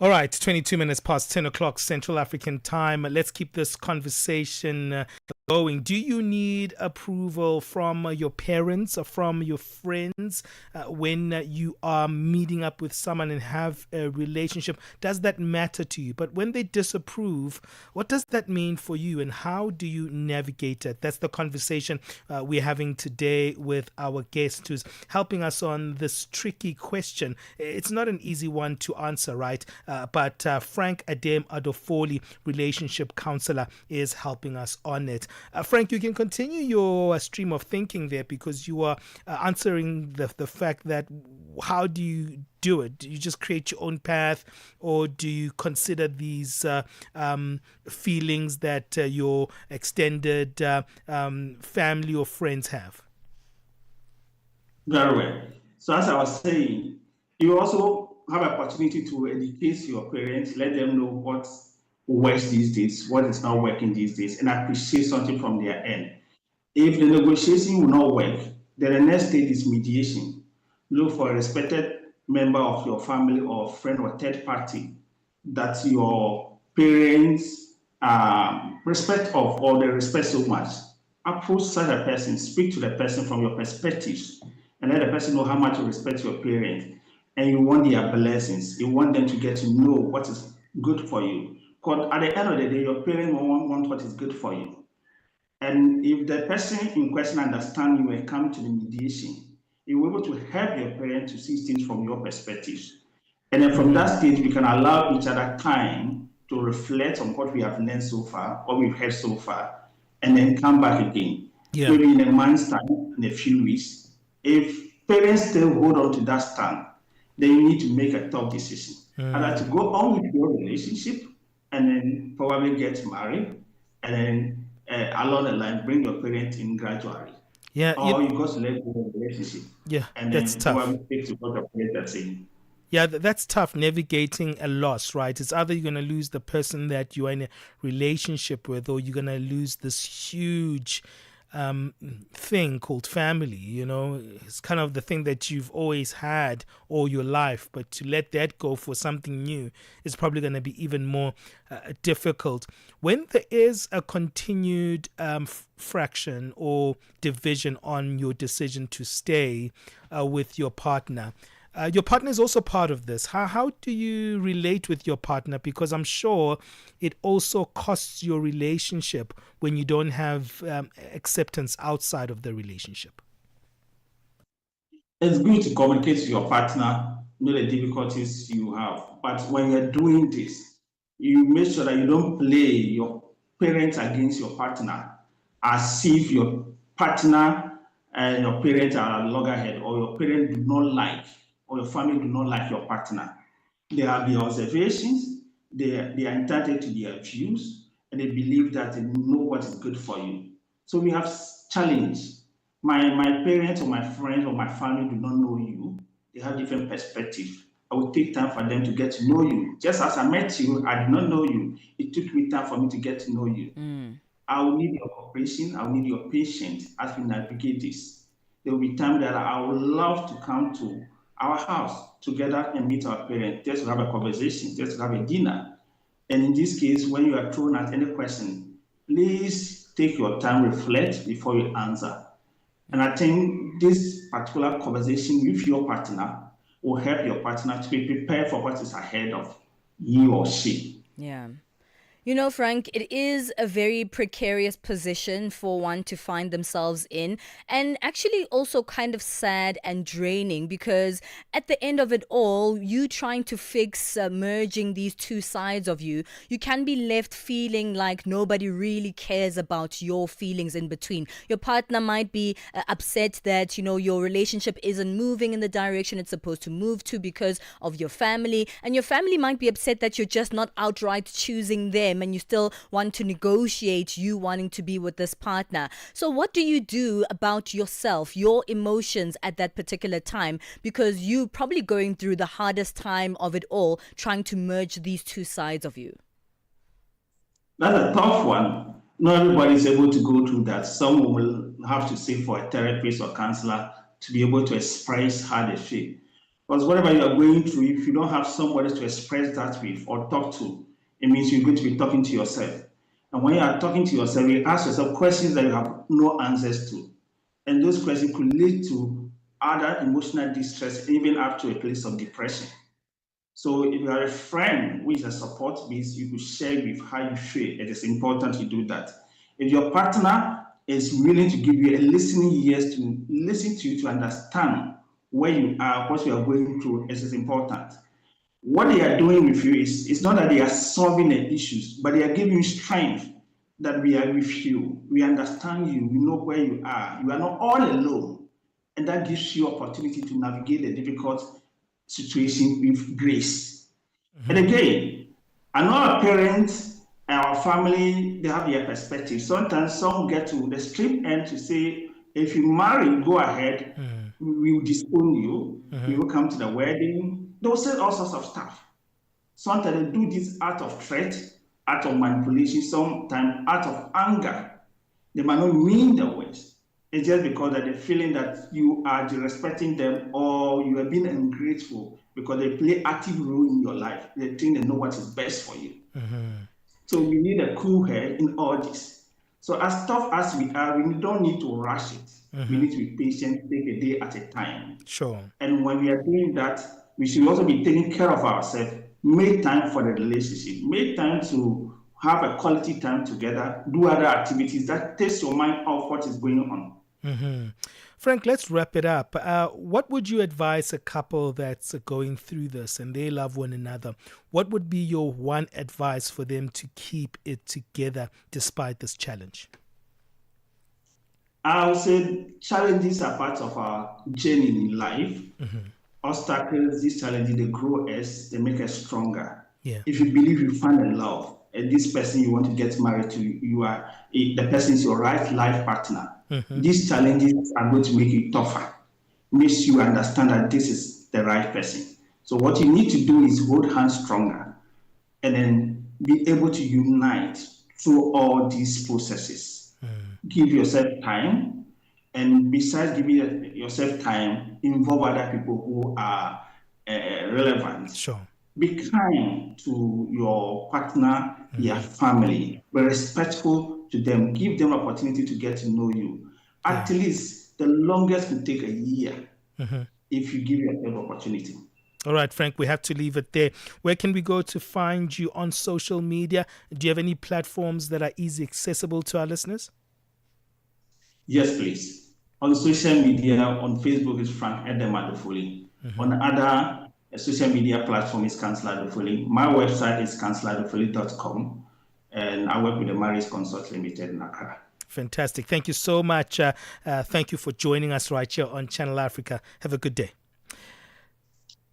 Speaker 5: All right, 22 minutes past 10 o'clock Central African time. Let's keep this conversation going. Do you need approval from your parents or from your friends when you are meeting up with someone and have a relationship? Does that matter to you? But when they disapprove, what does that mean for you and how do you navigate it? That's the conversation we're having today with our guest who's helping us on this tricky question. It's not an easy one to answer, right? But Frank Odofoli, relationship counselor, is helping us on it. Frank, you can continue your stream of thinking there because you are answering the fact that how do you do it? Do you just create your own path, or do you consider these feelings that your extended family or friends have?
Speaker 9: Very well. So as I was saying, you also have an opportunity to educate your parents, let them know what works these days, what is not working these days, and appreciate something from their end. If the negotiation will not work, then the next stage is mediation. Look for a respected member of your family or friend or third party that your parents respect of or they respect so much. approach such a person, speak to the person from your perspectives, and let the person know how much you respect your parents, and you want their blessings. You want them to get to know what is good for you. Because at the end of the day, your parents want what is good for you. And if the person in question understands you and come to the mediation, you will be able to help your parents to see things from your perspectives. And then from that stage, we can allow each other time to reflect on what we have learned so far, what we've heard so far, and then come back again.
Speaker 5: Yeah.
Speaker 9: Maybe in a month's time, in a few weeks. If parents still hold on to that stand, then you need to make a tough decision. Either to go on with your relationship and then probably get married, and then along the line bring your parents in gradually.
Speaker 5: Yeah.
Speaker 9: Or you got to let go of the relationship.
Speaker 5: Yeah,
Speaker 9: and
Speaker 5: that's
Speaker 9: then
Speaker 5: tough.
Speaker 9: probably take to what the parents are saying.
Speaker 5: Yeah, that's tough, navigating a loss, right? It's either you're going to lose the person that you're in a relationship with, or you're going to lose this huge thing called family. You know, it's kind of the thing that you've always had all your life, but to let that go for something new is probably going to be even more difficult. When there is a continued fraction or division on your decision to stay with your partner is also part of this. How do you relate with your partner? Because I'm sure it also costs your relationship when you don't have acceptance outside of the relationship.
Speaker 9: It's good to communicate with your partner, know the difficulties you have. But when you're doing this, you make sure that you don't play your parents against your partner as if your partner and your parents are loggerhead, or your parents do not like, or your family do not like your partner. They have their observations, they are entitled to their views, and they believe that they know what is good for you. So we have challenged. My parents or my friends or my family do not know you. They have different perspectives. I will take time for them to get to know you. Just as I met you, I did not know you. It took me time for me to get to know you. I will need your cooperation. I will need your patience as we navigate this. There will be time that I would love to come to our house together and meet our parents, just to have a conversation, just to have a dinner. And in this case, when you are thrown at any question, please take your time, reflect before you answer. And I think this particular conversation with your partner will help your partner to be prepared for what is ahead of you or she.
Speaker 6: Yeah. You know, Frank, it is a very precarious position for one to find themselves in, and actually also kind of sad and draining, because at the end of it all, you trying to fix merging these two sides of you can be left feeling like nobody really cares about your feelings in between. Your partner might be upset that, you know, your relationship isn't moving in the direction it's supposed to move to because of your family, and your family might be upset that you're just not outright choosing them, and you still want to negotiate you wanting to be with this partner. So what do you do about yourself, your emotions at that particular time? Because you're probably going through the hardest time of it all, trying to merge these two sides of you.
Speaker 9: That's a tough one. Not everybody is able to go through that. Some will have to seek for a therapist or counselor to be able to express how they feel. Because whatever you are going through, if you don't have somebody to express that with or talk to, it means you're going to be talking to yourself. And when you are talking to yourself, you ask yourself questions that you have no answers to. And those questions could lead to other emotional distress, even up to a place of depression. So if you are a friend who is a support base, you could share with how you feel. It is important to do that. If your partner is willing to give you a listening ears to listen to you, to understand where you are, what you are going through, it is important. What they are doing with you is, it's not that they are solving the issues, but they are giving you strength that we are with you. We understand you. We know where you are. You are not all alone. And that gives you opportunity to navigate the difficult situation with grace. And again, I know our parents and our family, they have their perspective. Sometimes some get to the extreme end to say, if you marry, go ahead, we will disown you, we will come to the wedding. They'll say all sorts of stuff. Sometimes they do this out of threat, out of manipulation, sometimes out of anger. They might not mean the words. It's just because that they're feeling that you are disrespecting them, or you are being ungrateful because they play active role in your life. They think they know what is best for you. So you need a cool head in all this. So as tough as we are, we don't need to rush it. We need to be patient, take a day at a time.
Speaker 5: Sure.
Speaker 9: And when we are doing that, we should also be taking care of ourselves. Make time for the relationship. Make time to have a quality time together. Do other activities that takes your mind off what is going on.
Speaker 5: Frank, let's wrap it up. What would you advise a couple that's going through this and they love one another? What would be your one advice for them to keep it together despite this challenge?
Speaker 9: I would say challenges are part of our journey in life. Obstacles, these challenges, they grow us, they make us stronger.
Speaker 5: Yeah.
Speaker 9: If you believe you find a love, and this person you want to get married to, the person is your right life partner. These challenges are going to make you tougher, makes you understand that this is the right person. So what you need to do is hold hands stronger and then be able to unite through all these processes. Give yourself time, and besides giving yourself time, involve other people who are relevant.
Speaker 5: Sure.
Speaker 9: Be kind to your partner, your family. Be respectful to them. Give them opportunity to get to know you. At least the longest will take a year if you give yourself opportunity.
Speaker 5: All right, Frank, we have to leave it there. Where can we go to find you on social media? Do you have any platforms that are easy accessible to our listeners?
Speaker 9: Yes, please. On social media, on Facebook is Frank Edem Adofoli. On other social media platform is Councillor Adofoli. My website is counciloradofoli.com, and I work with the Marriage Consult Limited in Accra.
Speaker 5: Fantastic. Thank you so much. Thank you for joining us right here on Channel Africa. Have a good day.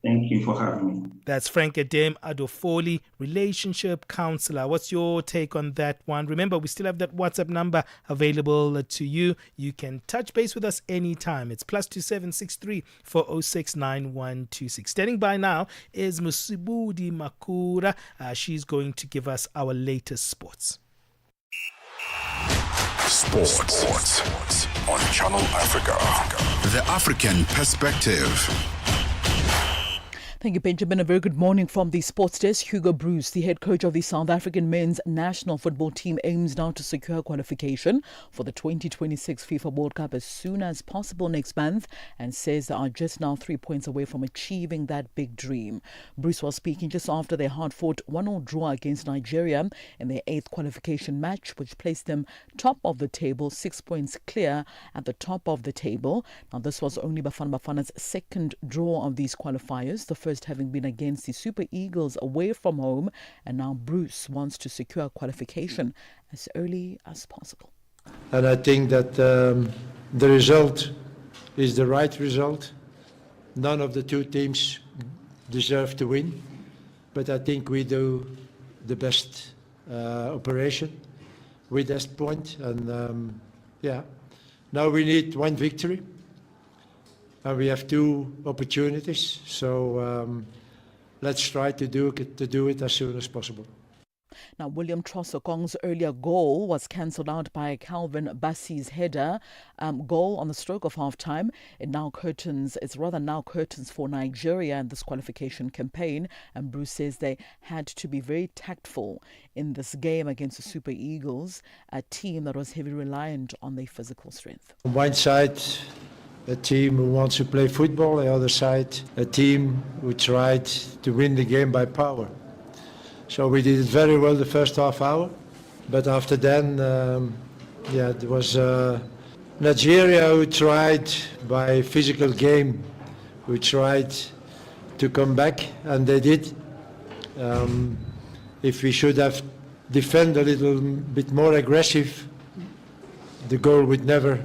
Speaker 9: Thank you for having me.
Speaker 5: That's Frank Edem Adofoli, relationship counselor. What's your take on that one? Remember, we still have that WhatsApp number available to you. You can touch base with us anytime. It's +2763 406 9126. Standing by now is Musibudi Makura. She's going to give us our latest sports.
Speaker 4: Sports on Channel Africa. The African perspective.
Speaker 12: Thank you, Benjamin. A very good morning from the sports desk. Hugo Bruce, the head coach of the South African men's national football team, aims now to secure qualification for the 2026 FIFA World Cup as soon as possible next month, and says they are just now 3 points away from achieving that big dream. Bruce was speaking just after their hard-fought 1-0 draw against Nigeria in their 8th qualification match, which placed them top of the table, 6 points clear at the top of the table. Now, this was only Bafana Bafana's second draw of these qualifiers, the first having been against the Super Eagles away from home, and now Bruce wants to secure qualification as early as possible.
Speaker 13: And I think that the result is the right result. None of the two teams deserve to win, but I think we do the best operation with this point, and now we need one victory. And we have 2 opportunities, so let's try to do it as soon as possible.
Speaker 12: Now, William Trossokong's earlier goal was cancelled out by Calvin Bassey's header goal on the stroke of half-time. It's rather now curtains for Nigeria in this qualification campaign, and Bruce says they had to be very tactful in this game against the Super Eagles, a team that was heavily reliant on their physical strength.
Speaker 13: On one side, a team who wants to play football, the other side, a team who tried to win the game by power. So we did it very well the first half hour, but after then, there was Nigeria who tried by physical game, who tried to come back, and they did. If we should have defended a little bit more aggressive, the goal would never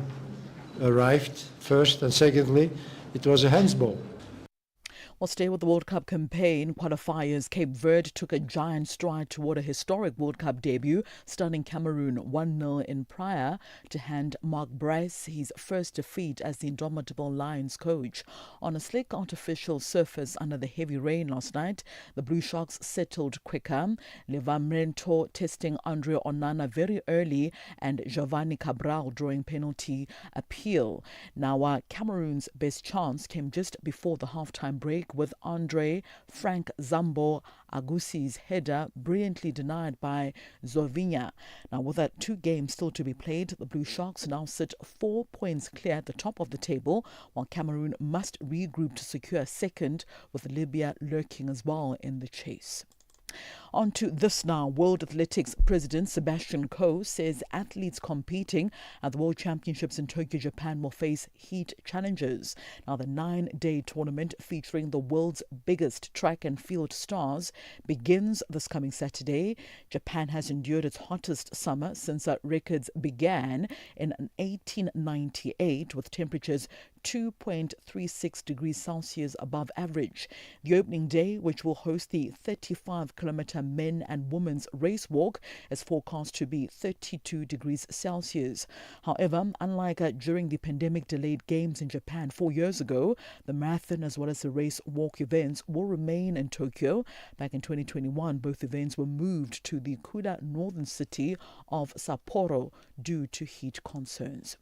Speaker 13: arrived. First, and secondly, it was a handsball.
Speaker 12: Well, stay with the World Cup campaign. Qualifiers, Cape Verde took a giant stride toward a historic World Cup debut, stunning Cameroon 1-0 in prior to hand Mark Bryce his first defeat as the indomitable Lions coach. On a slick artificial surface under the heavy rain last night, the Blue Sharks settled quicker. Livramento testing Andre Onana very early and Giovanni Cabral drawing penalty appeal. Now, Cameroon's best chance came just before the halftime break break with Andre Frank Zambo Agusi's header brilliantly denied by Zovinya. Now, with that 2 games still to be played, the Blue Sharks now sit 4 points clear at the top of the table, while Cameroon must regroup to secure second, with Libya lurking as well in the chase. On to this now. World Athletics President Sebastian Coe says athletes competing at the World Championships in Tokyo, Japan will face heat challenges. Now, the 9-day tournament featuring the world's biggest track and field stars begins this coming Saturday. Japan has endured its hottest summer since records began in 1898, with temperatures 2.36 degrees Celsius above average. The opening day, which will host the 35-kilometer men and women's race walk, is forecast to be 32 degrees Celsius. However, unlike during the pandemic-delayed games in Japan 4 years ago, the marathon as well as the race walk events will remain in Tokyo. Back in 2021, both events were moved to the Kuda northern city of Sapporo due to heat concerns.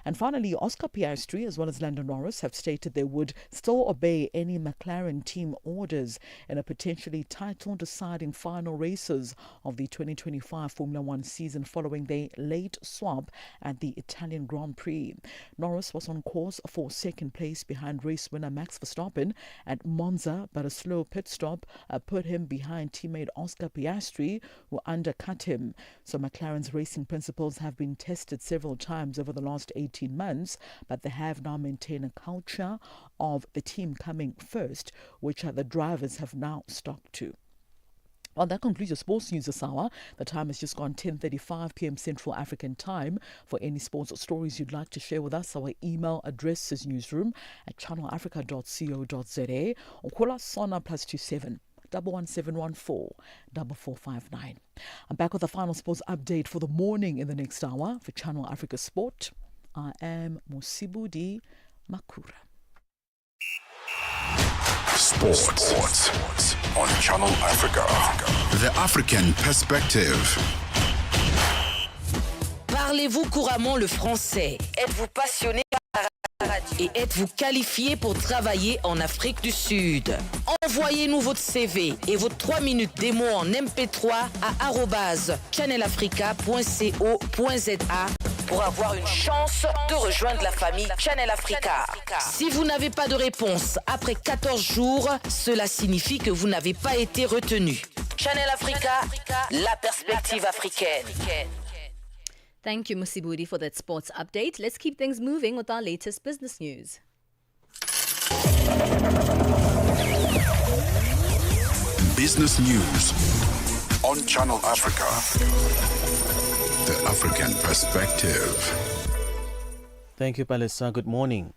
Speaker 12: And finally, Oscar Piastri as well as Lando Norris have stated they would still obey any McLaren team orders in a potentially title-deciding final races of the 2025 Formula One season following their late swap at the Italian Grand Prix. Norris was on course for second place behind race winner Max Verstappen at Monza, but a slow pit stop put him behind teammate Oscar Piastri, who undercut him. So McLaren's racing principles have been tested several times over the last 18 months, but they have now maintained a culture of the team coming first, which the drivers have now stuck to. Well, that concludes your sports news this hour. The time has just gone 10:35 p.m. Central African Time. For any sports stories you'd like to share with us, our email address is newsroom@channelafrica.co.za or call us on +27 11714 4459. I'm back with the final sports update for the morning in the next hour. For Channel Africa Sport, I am Musibudi Makura.
Speaker 4: Sports on Channel Africa. The African Perspective.
Speaker 8: Parlez-vous couramment le français? Êtes-vous passionné par la radio? Et êtes-vous qualifié pour travailler en Afrique du Sud? Envoyez-nous votre CV et vos 3 minutes démo en MP3 à @channelafrica.co.za pour avoir une chance de rejoindre la famille Channel Africa. Si vous n'avez pas de réponse après 14 jours, cela signifie que vous n'avez pas été retenu. Channel Africa, la perspective africaine.
Speaker 6: Thank you, Musibudi, for that sports update. Let's keep things moving with our latest business news.
Speaker 4: Business news on Channel Africa. The African Perspective.
Speaker 14: Thank you, Palesa. Good morning.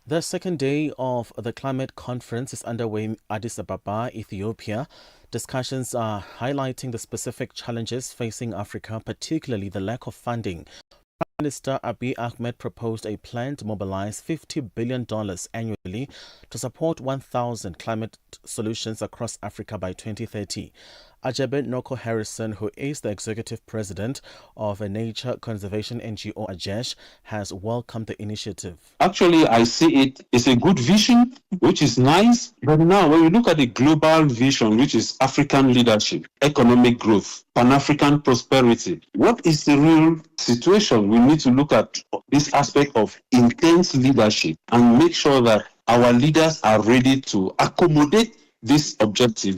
Speaker 14: The second day of the climate conference is underway in Addis Ababa, Ethiopia. Discussions are highlighting the specific challenges facing Africa, particularly the lack of funding. Prime Minister Abiy Ahmed proposed a plan to mobilize $50 billion annually to support 1,000 climate solutions across Africa by 2030. Ajebe Noko Harrison, who is the executive president of a nature conservation NGO Ajesh, has welcomed the initiative.
Speaker 16: Actually, I see it as a good vision, which is nice. But now, when we look at the global vision, which is African leadership, economic growth, Pan-African prosperity, what is the real situation? We need to look at this aspect of intense leadership and make sure that our leaders are ready to accommodate this objective.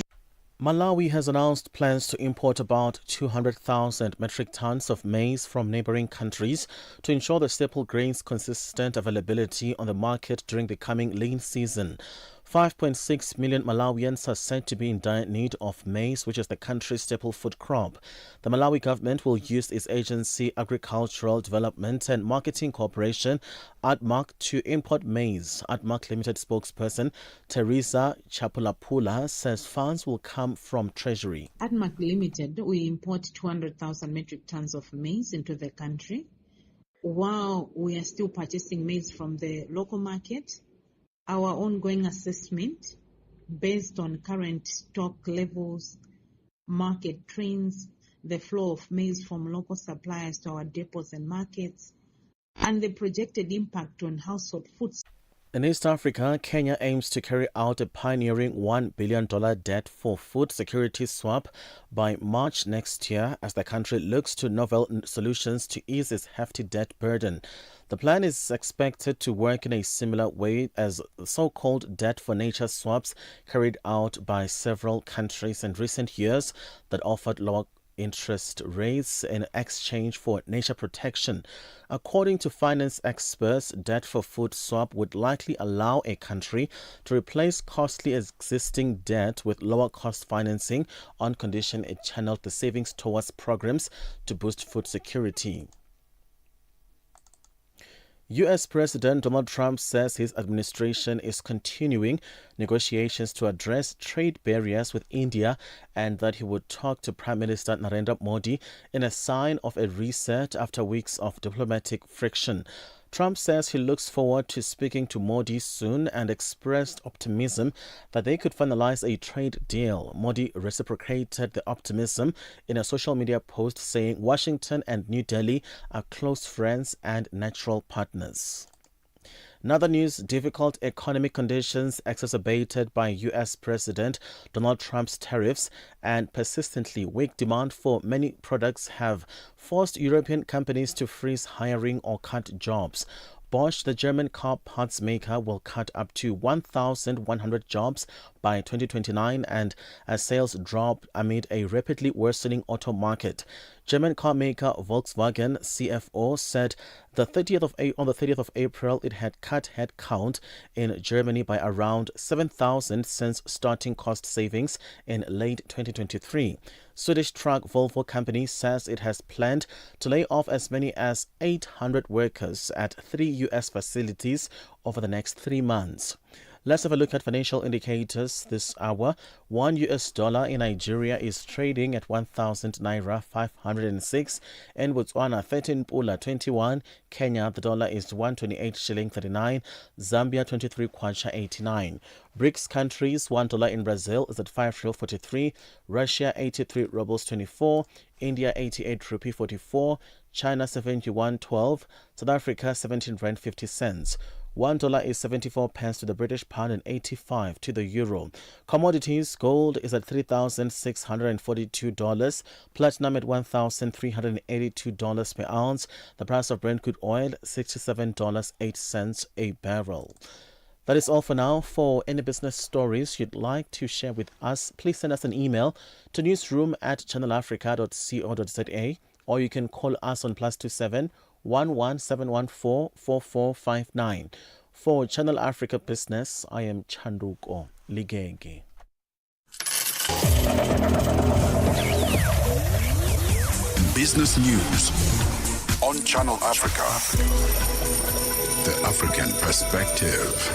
Speaker 14: Malawi has announced plans to import about 200,000 metric tons of maize from neighboring countries to ensure the staple grain's consistent availability on the market during the coming lean season. 5.6 million Malawians are said to be in dire need of maize, which is the country's staple food crop. The Malawi government will use its agency Agricultural Development and Marketing Corporation, ADMAC, to import maize. ADMAC Limited spokesperson Teresa Chapulapula says funds will come from Treasury.
Speaker 17: ADMAC Limited, we import 200,000 metric tons of maize into the country, while we are still purchasing maize from the local market. Our ongoing assessment, based on current stock levels, market trends, the flow of maize from local suppliers to our depots and markets, and the projected impact on household foods.
Speaker 14: In East Africa, Kenya aims to carry out a pioneering $1 billion debt for food security swap by March next year as the country looks to novel solutions to ease its hefty debt burden. The plan is expected to work in a similar way as the so-called debt for nature swaps carried out by several countries in recent years that offered lower interest rates in exchange for nature protection. According to finance experts, debt for food swap would likely allow a country to replace costly existing debt with lower cost financing on condition it channeled the savings towards programs to boost food security. U.S. President Donald Trump says his administration is continuing negotiations to address trade barriers with India and that he would talk to Prime Minister Narendra Modi in a sign of a reset after weeks of diplomatic friction. Trump says he looks forward to speaking to Modi soon and expressed optimism that they could finalize a trade deal. Modi reciprocated the optimism in a social media post saying Washington and New Delhi are close friends and natural partners. In other news, difficult economic conditions exacerbated by U.S. President Donald Trump's tariffs and persistently weak demand for many products have forced European companies to freeze hiring or cut jobs. Bosch, the German car parts maker, will cut up to 1,100 jobs by 2029 and as sales drop amid a rapidly worsening auto market. German car maker Volkswagen CFO said on the 30th of April it had cut headcount in Germany by around 7,000 since starting cost savings in late 2023. Swedish truck Volvo company says it has planned to lay off as many as 800 workers at 3 U.S. facilities over the next 3 months. Let's have a look at financial indicators this hour. $1 in Nigeria is trading at 1,000 naira 506. In Botswana, 13 pula 21. Kenya, the dollar is 128 shilling 39. Zambia, 23 kwacha 89. BRICS countries, $1 in Brazil is at 5 real 43. Russia, 83 rubles 24. India, 88 rupee 44. China, 71.12. South Africa, 17 rand 50 cents. $1 is 74 pence to the British pound and 85 to the euro. Commodities, gold is at $3,642, platinum at $1,382 per ounce. The price of Brent crude oil, $67.08 a barrel. That is all for now. For any business stories you'd like to share with us, please send us an email to newsroom@channelafrica.co.za or you can call us on +27 11714 4459. For Channel Africa Business, I am Chanduko Ligege.
Speaker 4: Business news on Channel Africa. The African perspective.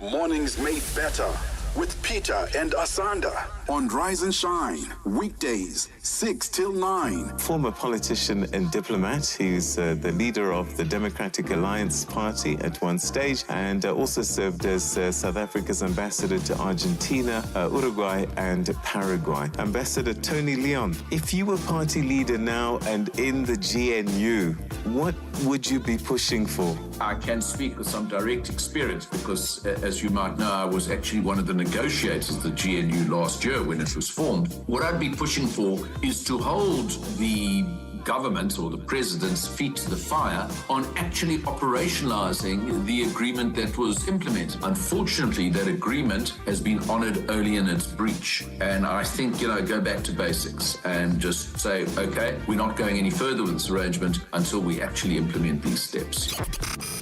Speaker 1: Mornings made better with Peter and Asanda
Speaker 4: On Rise and Shine, weekdays, 6 till 9.
Speaker 15: Former politician and diplomat, he's the leader of the Democratic Alliance Party at one stage and also served as South Africa's ambassador to Argentina, Uruguay and Paraguay. Ambassador Tony Leon, if you were party leader now and in the GNU, what would you be pushing for?
Speaker 18: I can speak with some direct experience because, as you might know, I was actually one of the negotiators of the GNU last year when it was formed. What I'd be pushing for is to hold the government or the president's feet to the fire on actually operationalizing the agreement that was implemented. Unfortunately, that agreement has been honored only in its breach. And I think, go back to basics and just say, okay, we're not going any further with this arrangement until we actually implement these steps.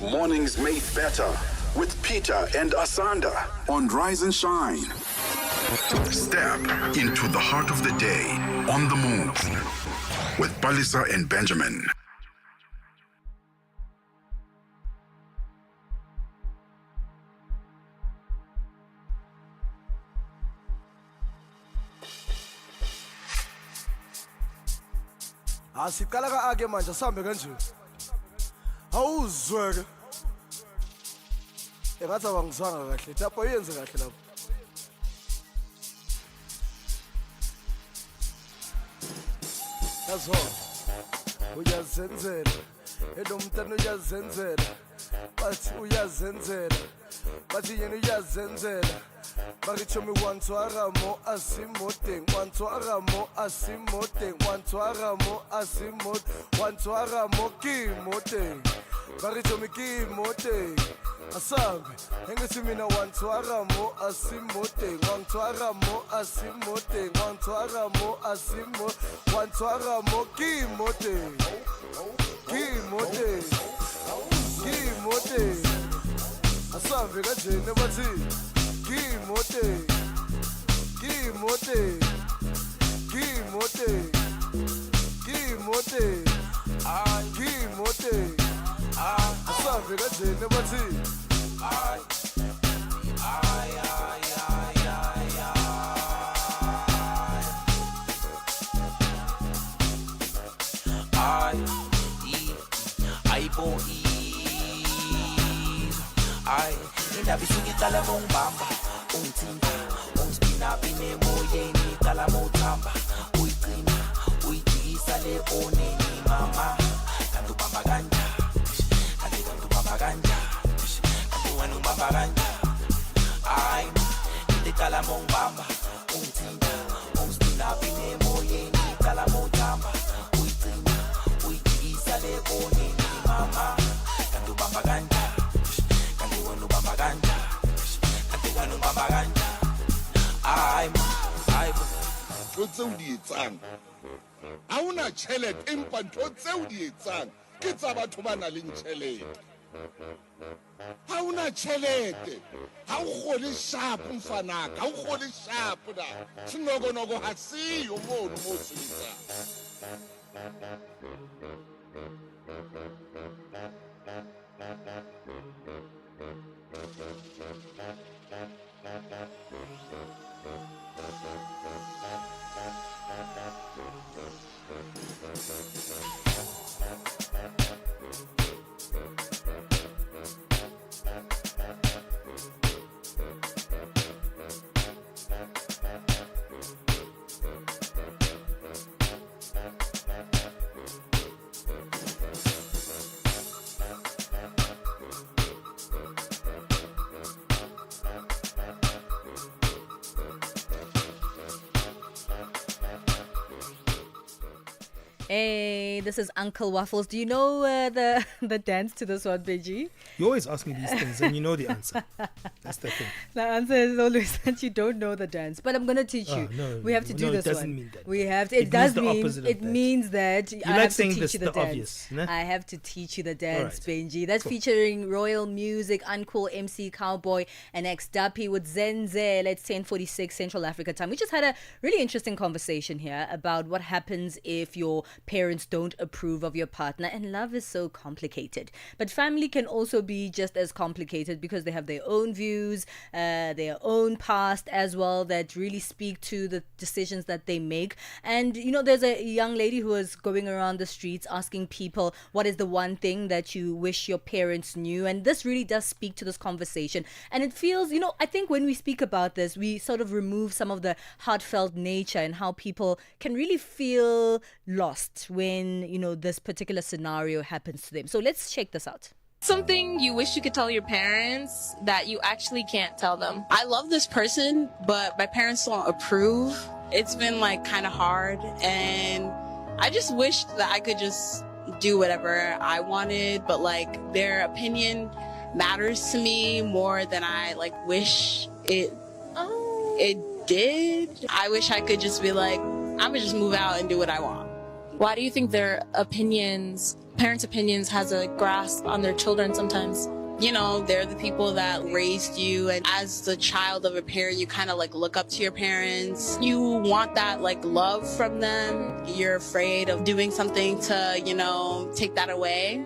Speaker 1: Mornings made better with Peter and Asanda
Speaker 4: on Rise and Shine. Step into the heart of the day on the move with Palesa and Benjamin.
Speaker 22: Asiqala ka-ake manje sihambe kanje. Awuzweke. Engathi abangizwanga kahle. Lapho yenze kahle lapho. Yazona. Uyazenzela. Edomntana uyazenzela. bathi uyazenzela bathi yena uyazenzela bakithi mi wantwara mo asimoteng wantwara mo asimoteng wantwara mo asimot wantwara mo kimoteng bakithi mi kimoteng asambe engithi mina wantwara mo asimoteng wantwara mo asimoteng wantwara mo asimot wantwara mo kimoteng kimoteng kimoteng asambe kanjena bathi kimoteng kimoteng kimoteng kimoteng kimoteng asambe kanjena bathi
Speaker 3: Indaba isuke iqala mongibamba ungithinta ungispina pine emoyeni iqala mawuthamba uyigcina uyijikisa le oneni mama kanti ubamba kanja kanti ubamba kanja kanti wena ubamba kanja hayi into iqala mongibamba ungithinta ungispina pine emoyeni iqala mawuthamba uyigcina uyijikisa le oneni mama kanti ubamba kanja
Speaker 20: ntho tseo di etsang ha una tjhelete empa ntho tseo di etsang ke tsa batho ba nang le tjhelete ha una tjhelete ha o kgole shapo mfanaka ha o kgole shapo na sinokonoko ha siyo mono mo sebetsang
Speaker 6: Hey, this is Uncle Waffles. Do you know the dance to this one, Benji?
Speaker 5: You always ask me these things and you know the answer. That's the thing.
Speaker 6: The answer is always that you don't know the dance, but I'm going to teach you.
Speaker 5: No,
Speaker 6: we have to do this one.
Speaker 5: It doesn't mean that.
Speaker 6: We have to.
Speaker 5: It
Speaker 6: does
Speaker 5: means the
Speaker 6: mean
Speaker 5: opposite of
Speaker 6: it
Speaker 5: that.
Speaker 6: means that
Speaker 5: You
Speaker 6: I
Speaker 5: like
Speaker 6: have to
Speaker 5: saying
Speaker 6: teach
Speaker 5: this,
Speaker 6: you the
Speaker 5: the
Speaker 6: dance.
Speaker 5: obvious, ne?
Speaker 6: I have to teach you the dance,
Speaker 5: All right.
Speaker 6: Benji. That's
Speaker 5: Cool.
Speaker 6: featuring Royal Music, Uncool MC Cowboy, and X Duppy with Zenzel. It's 10:46 Central Africa time. We just had a really interesting conversation here about what happens if your parents don't approve of your partner, and love is so complicated. But family can also be just as complicated because they have their own views, their own past as well that really speak to the decisions that they make. And you know, there's a young lady who was going around the streets asking people what is the one thing that you wish your parents knew, and this really does speak to this conversation. And it feels, you know, I think when we speak about this, we sort of remove some of the heartfelt nature and how people can really feel lost when, you know, this particular scenario happens to them. So let's check this out.
Speaker 21: Something you wish you could tell your parents that you actually can't tell them. I love this person, but my parents don't approve. It's been like kind of hard, and I just wish that I could just do whatever I wanted, but like their opinion matters to me more than I like wish it did. I wish I could just be like, I'm gonna just move out and do what I want. Why do you think their opinions, parents' opinions, has a grasp on their children sometimes? You know, they're the people that raised you, and as the child of a parent, you kind of like look up to your parents. You want that like love from them. You're afraid of doing something to, you know, take that away.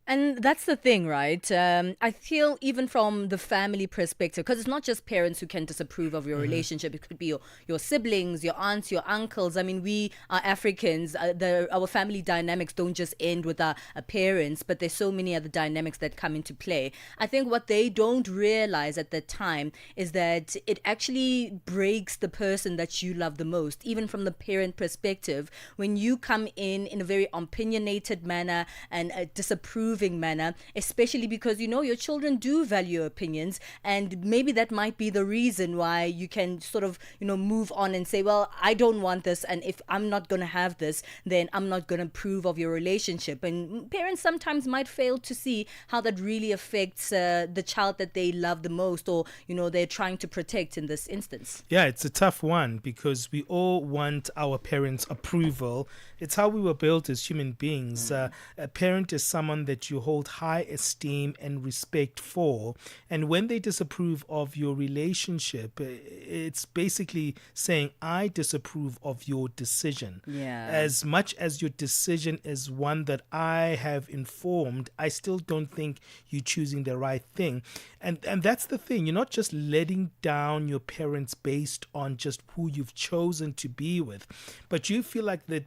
Speaker 6: And that's the thing, right? I feel even from the family perspective, because it's not just parents who can disapprove of your relationship. It could be your siblings, your aunts, your uncles. I mean, we are Africans. Our family dynamics don't just end with our parents, but there's so many other dynamics that come into play. I think what they don't realize at the time is that it actually breaks the person that you love the most, even from the parent perspective. When you come in a very opinionated manner and disapprove approving manner, especially because your children do value your opinions, and maybe that might be the reason why you can sort of move on and say, well, I don't want this, and if I'm not going to have this, then I'm not going to approve of your relationship. And parents sometimes might fail to see how that really affects the child that they love the most, or they're trying to protect in this instance.
Speaker 5: Yeah, it's a tough one because we all want our parents' approval. It's how we were built as human beings. A parent is someone that you hold high esteem and respect for, and when they disapprove of your relationship, it's basically saying, I disapprove of your decision.
Speaker 6: Yeah.
Speaker 5: As much as your decision is one that I have informed, I still don't think you're choosing the right thing. And that's the thing. You're not just letting down your parents based on just who you've chosen to be with, but you feel like that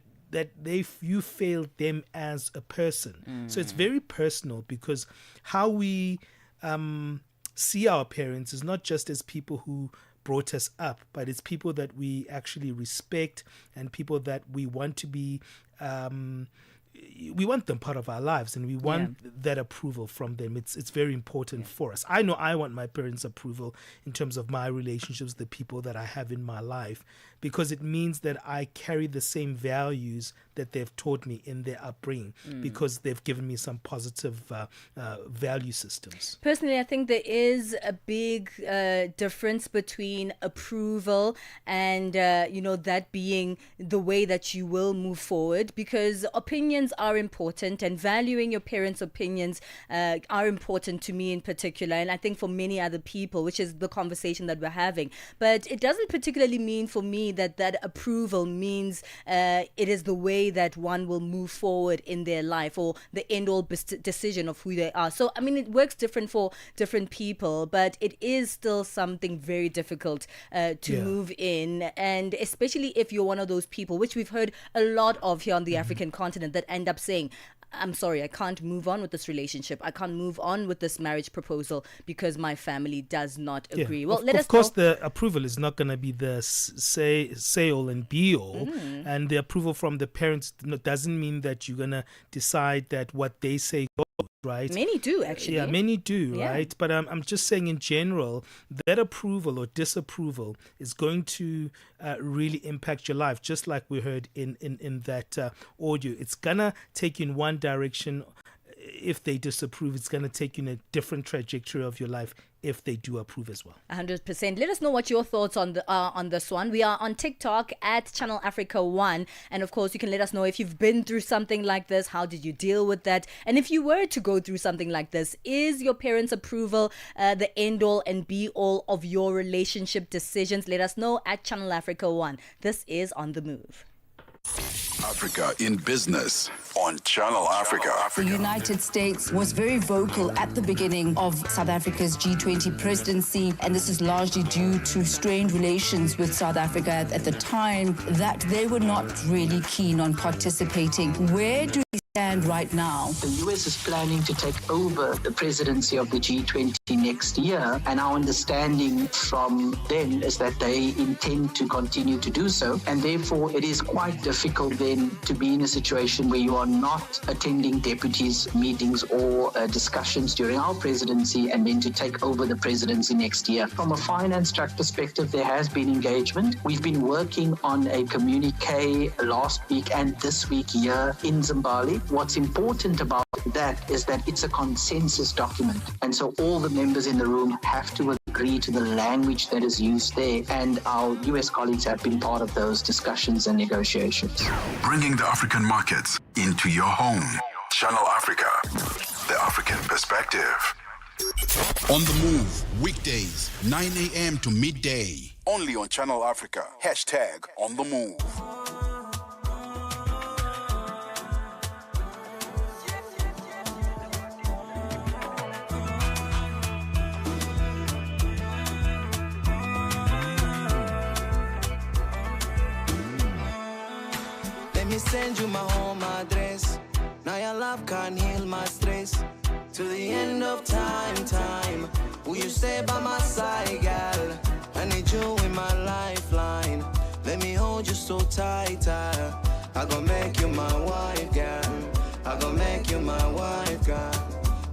Speaker 5: you failed them as a person. So it's very personal, because how we see our parents is not just as people who brought us up, but it's people that we actually respect and people that we want to be we want them part of our lives, and we want that approval from them. It's very important for us. I know I want my parents' approval in terms of my relationships, the people that I have in my life, because it means that I carry the same values that they've taught me in their upbringing, because they've given me some positive value systems.
Speaker 6: Personally, I think there is a big difference between approval and, that being the way that you will move forward, because opinions are important, and valuing your parents' opinions are important to me in particular, and I think for many other people, which is the conversation that we're having. But it doesn't particularly mean for me that approval means it is the way that one will move forward in their life, or the end-all decision of who they are. So, I mean, it works different for different people, but it is still something very difficult to move in, and especially if you're one of those people, which we've heard a lot of here on the African continent, that end up saying, I'm sorry, I can't move on with this relationship. I can't move on with this marriage proposal because my family does not agree. Well,
Speaker 5: of course, the approval is not going to be the say all and be all. And the approval from the parents doesn't mean that you're going to decide that what they say goes, right?
Speaker 6: Many do, actually.
Speaker 5: Yeah, many do, right? But I'm just saying in general, that approval or disapproval is going to really impact your life, just like we heard in that audio. It's going to take you in one direction. If they disapprove, it's going to take you in a different trajectory of your life if they do approve as well.
Speaker 6: 100%. Let us know what your thoughts on this one. We are on TikTok at Channel Africa 1. And of course, you can let us know if you've been through something like this. How did you deal with that? And if you were to go through something like this, is your parents' approval the end all and be all of your relationship decisions? Let us know at Channel Africa 1. This is On the Move.
Speaker 4: Africa in Business on Channel Africa.
Speaker 2: The United States was very vocal at the beginning of South Africa's G20 presidency, and this is largely due to strained relations with South Africa at the time, that they were not really keen on participating. Where do we stand right now?
Speaker 7: The US is planning to take over the presidency of the G20 next year, and our understanding from them is that they intend to continue to do so, and therefore it is quite difficult then to be in a situation where you are not attending deputies' meetings or discussions during our presidency and then to take over the presidency next year. From a finance track perspective, there has been engagement. We've been working on a communique last week and this week here in Zimbabwe. What's important about that is that it's a consensus document, and so all the members in the room have to agree to the language that is used there, and our US colleagues have been part of those discussions and negotiations.
Speaker 4: Bringing the African markets into your home. Channel Africa, the African perspective. On the Move, weekdays, 9 a.m. to midday. Only on Channel Africa. Hashtag On the Move.
Speaker 22: Let me send you my home address. Now your love can heal my stress. To the end of time. Will you stay by my side, girl? I need you in my lifeline. Let me hold you so tight. I gon' make you my wife, girl.
Speaker 3: I gon' make you my wife, girl.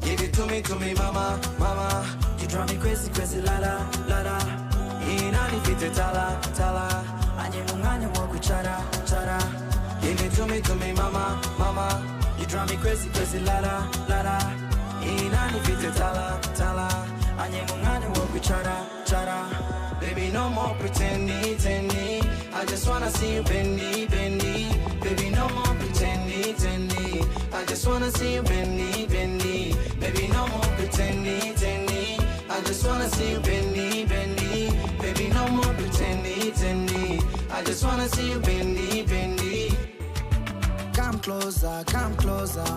Speaker 3: Give it to me, mama, mama. You drive me crazy, crazy, la la, la la. Inani fite tala, tala. Anye munganya woku chara, chara. Give it to me, mama, mama. You drive me crazy, crazy, la la, la la. Inani fite tala, tala. Anye munganya woku chara, chara. Baby, no more pretending, tendy. I just wanna see you bendy, bendy. Baby, no more pretending, tendy. I just wanna see you bendy, bendy. Baby, no more pretending, tendy. I just wanna see you bendy, bendy. Baby, no more pretending, tendy. I just wanna see you bendy, bendy.
Speaker 22: Come closer,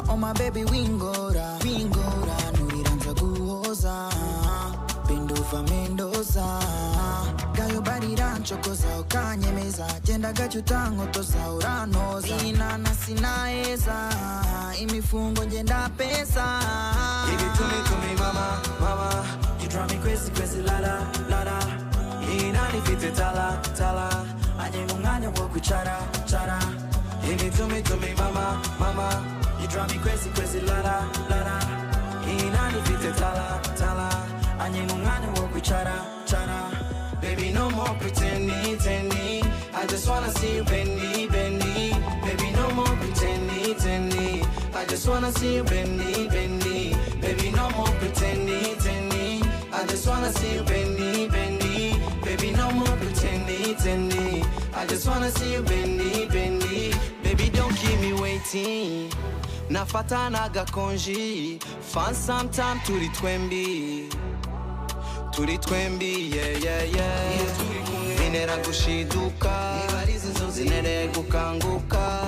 Speaker 22: oh my baby, wingora, wingora, nuriranza kuoza, pendufa mendoza, gayo bari rancho koza ukanyemeza, jenda gachutango toza uranoza, inana sinaeza, imifungo jenda pesa.
Speaker 3: Give it to me, mama, mama. You drive me crazy, crazy, la la, la la. Inani fite tala, tala. Anye munganya woku chara, chara. Give it to me, mama, mama. You drive me crazy, crazy, la la, la la. Inani fite tala, tala. Anye munganya woku chara, chara. Baby, no more pretending, tendy. I just wanna see you bendy, bendy. Baby, no more pretending, tendy. I just wanna see you bendy, bendy. Baby, no more pretending, tendy. I just wanna see you bendy, bendy. Baby, no more pretending, tendy. I just wanna see you bendy, bendy. Baby, don't keep me waiting. Nafata naga konji. Find some time to the twembi. To the twembi, yeah, yeah, yeah. Inera gushiduka. Zinere gukanguka.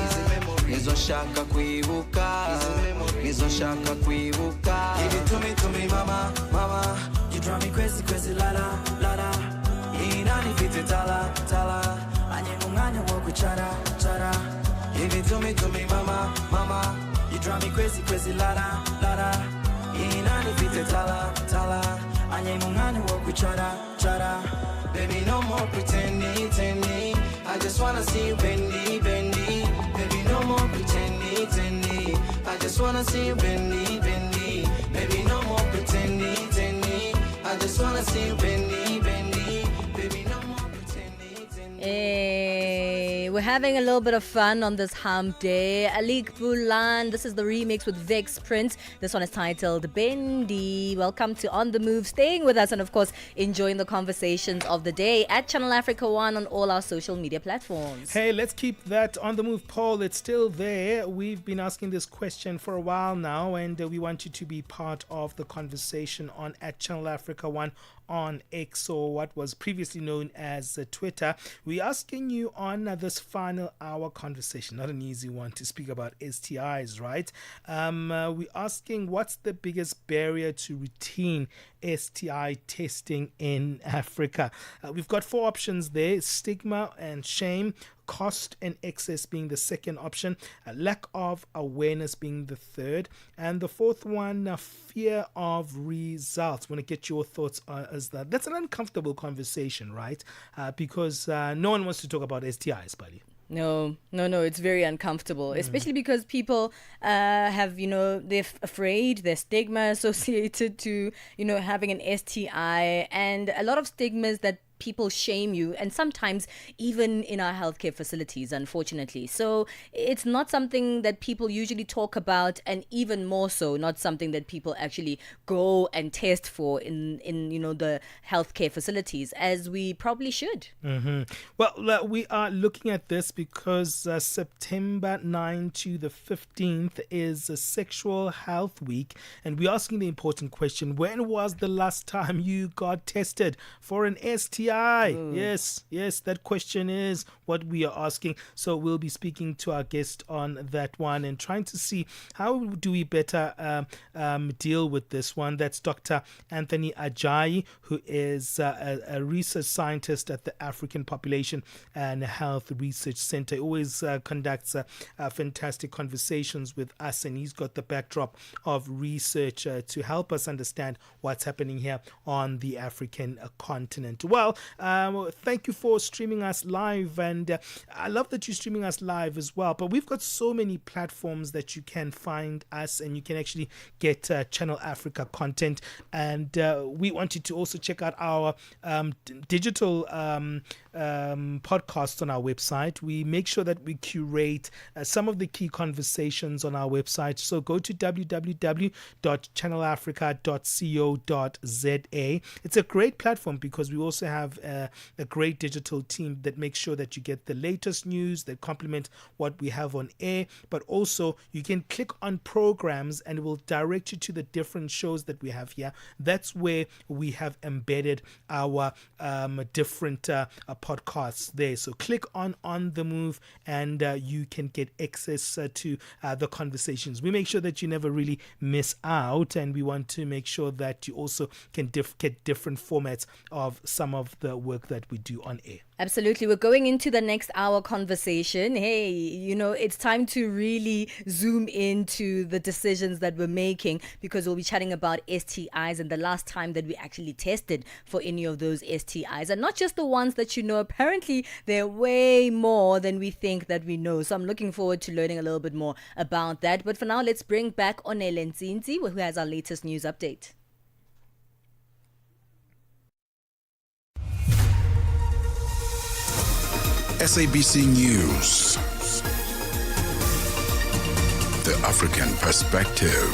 Speaker 3: Nizo shaka kwibuka. Nizo shaka kwibuka. Give it to me, mama, mama. You drive me crazy, crazy, la la, la la. Inani fite tala, tala. Anye munganya woku chara, chara. Give it to me, mama, mama. You drive me crazy, crazy, la la, la la. Inani fite tala, tala. Anye munganya woku chara, chara. Baby, no more pretending, tendy. I just wanna see you bendy, bendy. Baby, no more pretending, tendy. I just wanna see you bendy, bendy. Baby, no more pretending, tendy. I just wanna see you bendy, bendy. Baby, no more pretending, tendy.
Speaker 6: Hey, we're having a little bit of fun on this hump day. Alik Bulan, this is the remix with Vex Prince. This one is titled Bendy. Welcome to On The Move, staying with us and of course enjoying the conversations of the day at Channel Africa 1 on all our social media platforms.
Speaker 5: Hey, let's keep that On The Move poll. It's still there. We've been asking this question for a while now, and we want you to be part of the conversation on at Channel Africa 1 on X, or what was previously known as Twitter. We're asking you on this final hour conversation, not an easy one, to speak about STIs, right? We're asking, what's the biggest barrier to routine STI testing in Africa? We've got four options there: stigma and shame, cost and excess being the second option, lack of awareness being the third, and the fourth one, fear of results. Want to get your thoughts as that's an uncomfortable conversation, right? Because no one wants to talk about STIs, buddy.
Speaker 6: No, it's very uncomfortable, especially because people have, they're afraid, there's stigma associated to, having an STI, and a lot of stigmas that people shame you, and sometimes even in our healthcare facilities, unfortunately. So it's not something that people usually talk about, and even more so, not something that people actually go and test for in the healthcare facilities, as we probably should.
Speaker 5: Well, we are looking at this because September 9 to the 15th is a Sexual Health Week, and we're asking the important question: when was the last time you got tested for an STI? Yes, that question is what we are asking. So we'll be speaking to our guest on that one and trying to see how do we better deal with this one. That's Dr. Anthony Ajayi, who is a research scientist at the African Population and Health Research Center. He always conducts fantastic conversations with us, and he's got the backdrop of research to help us understand what's happening here on the African continent. Well, well. Thank you for streaming us live, and I love that you're streaming us live as well. But we've got so many platforms that you can find us, and you can actually get Channel Africa content. And we wanted to also check out our digital podcasts on our website. We make sure that we curate some of the key conversations on our website. So go to www.channelafrica.co.za. It's a great platform because we also have a great digital team that makes sure that you get the latest news that complement what we have on air, but also you can click on programs and it will direct you to the different shows that we have here. That's where we have embedded our different podcasts there. So click on the move and you can get access to the conversations. We make sure that you never really miss out, and we want to make sure that you also can get different formats of some of the work that we do on air.
Speaker 6: Absolutely. We're going into the next hour conversation. Hey, it's time to really zoom into the decisions that we're making, because we'll be chatting about STIs and the last time that we actually tested for any of those STIs. And not just the ones that apparently they're way more than we think that we know. So I'm looking forward to learning a little bit more about that. But for now, let's bring back Onele Nzinzi, who has our latest news update.
Speaker 4: SABC News. The African Perspective.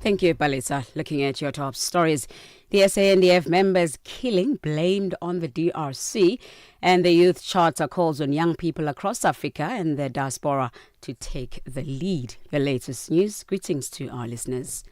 Speaker 10: Thank you, Palesa. Looking at your top stories. The SANDF members' killing blamed on the DRC, and the youth charter calls on young people across Africa and the diaspora to take the lead. The latest news. Greetings to our listeners.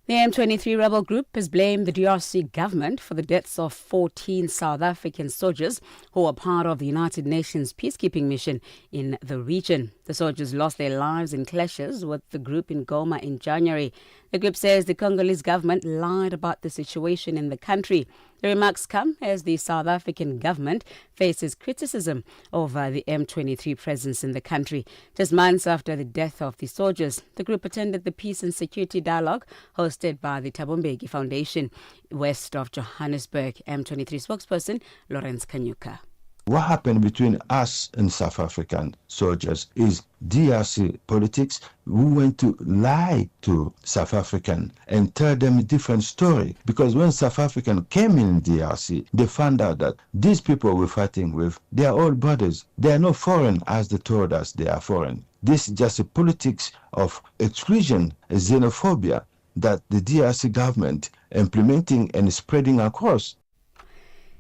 Speaker 10: The M23 rebel group has blamed the DRC government for the deaths of 14 South African soldiers who were part of the United Nations peacekeeping mission in the region. The soldiers lost their lives in clashes with the group in Goma in January. The group says the Congolese government lied about the situation in the country. The remarks come as the South African government faces criticism over the M23 presence in the country. Just months after the death of the soldiers, the group attended the Peace and Security Dialogue hosted by the Thabo Mbeki Foundation west of Johannesburg. M23 spokesperson Lawrence Kanyuka.
Speaker 19: What happened between us and South African soldiers is DRC politics. We went to lie to South African and tell them a different story. Because when South African came in DRC, they found out that these people we're fighting with, they are all brothers. They are not foreign as they told us they are foreign. This is just a politics of exclusion, a xenophobia that the DRC government implementing and spreading across.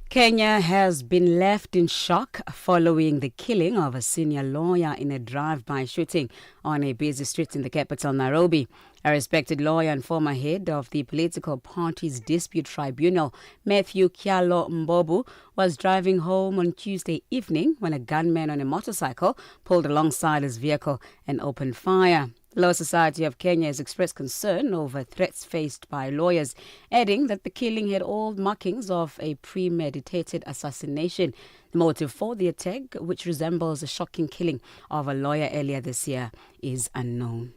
Speaker 10: Kenya has been left in shock following the killing of a senior lawyer in a drive-by shooting on a busy street in the capital, Nairobi. A respected lawyer and former head of the political party's dispute tribunal, Matthew Kyalo Mbobu, was driving home on Tuesday evening when a gunman on a motorcycle pulled alongside his vehicle and opened fire. The Law Society of Kenya has expressed concern over threats faced by lawyers, adding that the killing had all markings of a premeditated assassination. The motive for the attack, which resembles a shocking killing of a lawyer earlier this year, is unknown.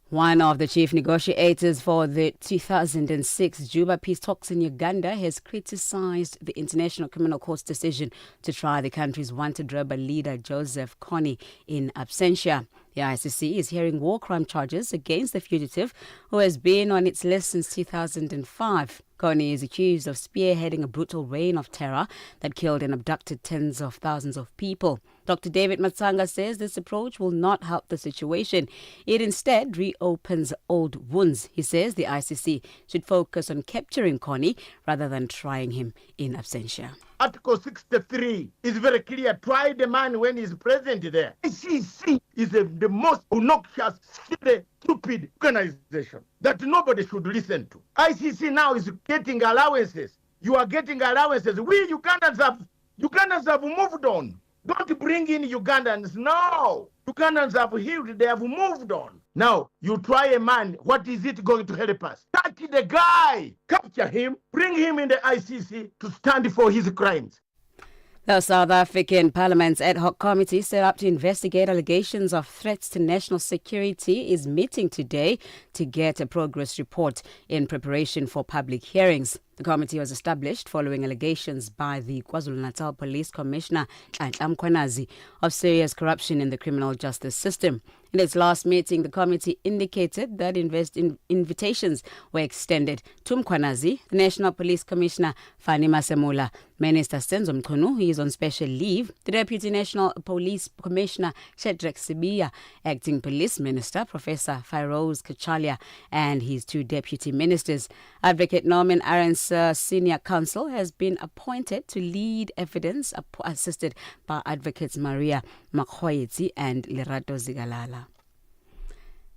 Speaker 10: One of the chief negotiators for the 2006 Juba peace talks in Uganda has criticized the International Criminal Court's decision to try the country's wanted rebel leader Joseph Kony in absentia. The ICC is hearing war crime charges against the fugitive, who has been on its list since 2005. Kony is accused of spearheading a brutal reign of terror that killed and abducted tens of thousands of people. Dr. David Matsanga says this approach will not help the situation. It instead reopens old wounds. He says the ICC should focus on capturing Kony rather than trying him in absentia.
Speaker 23: Article 63 is very clear. Try the man when he's present there. ICC is the most obnoxious, stupid organization that nobody should listen to. ICC now is getting allowances. You are getting allowances. We Ugandans have moved on. Don't bring in Ugandans. No. Ugandans have healed. They have moved on. Now, you try a man. What is it going to help us? Touch the guy. Capture him. Bring him in the ICC to stand for his crimes.
Speaker 10: The South African Parliament's ad hoc committee set up to investigate allegations of threats to national security is meeting today to get a progress report in preparation for public hearings. The committee was established following allegations by the KwaZulu-Natal Police Commissioner Mkhwanazi of serious corruption in the criminal justice system. In its last meeting, the committee indicated that invitations were extended to Mkhwanazi, the National Police Commissioner Fani Masemula, Minister Senzo Mchunu, who is on special leave, the Deputy National Police Commissioner Shedrack Sibiya, Acting Police Minister Professor Fairoz Kachalia, and his two deputy ministers. Advocate Norman Arendt's senior counsel has been appointed to lead evidence, assisted by advocates Maria Makhoyeti and Lerato Zigalala.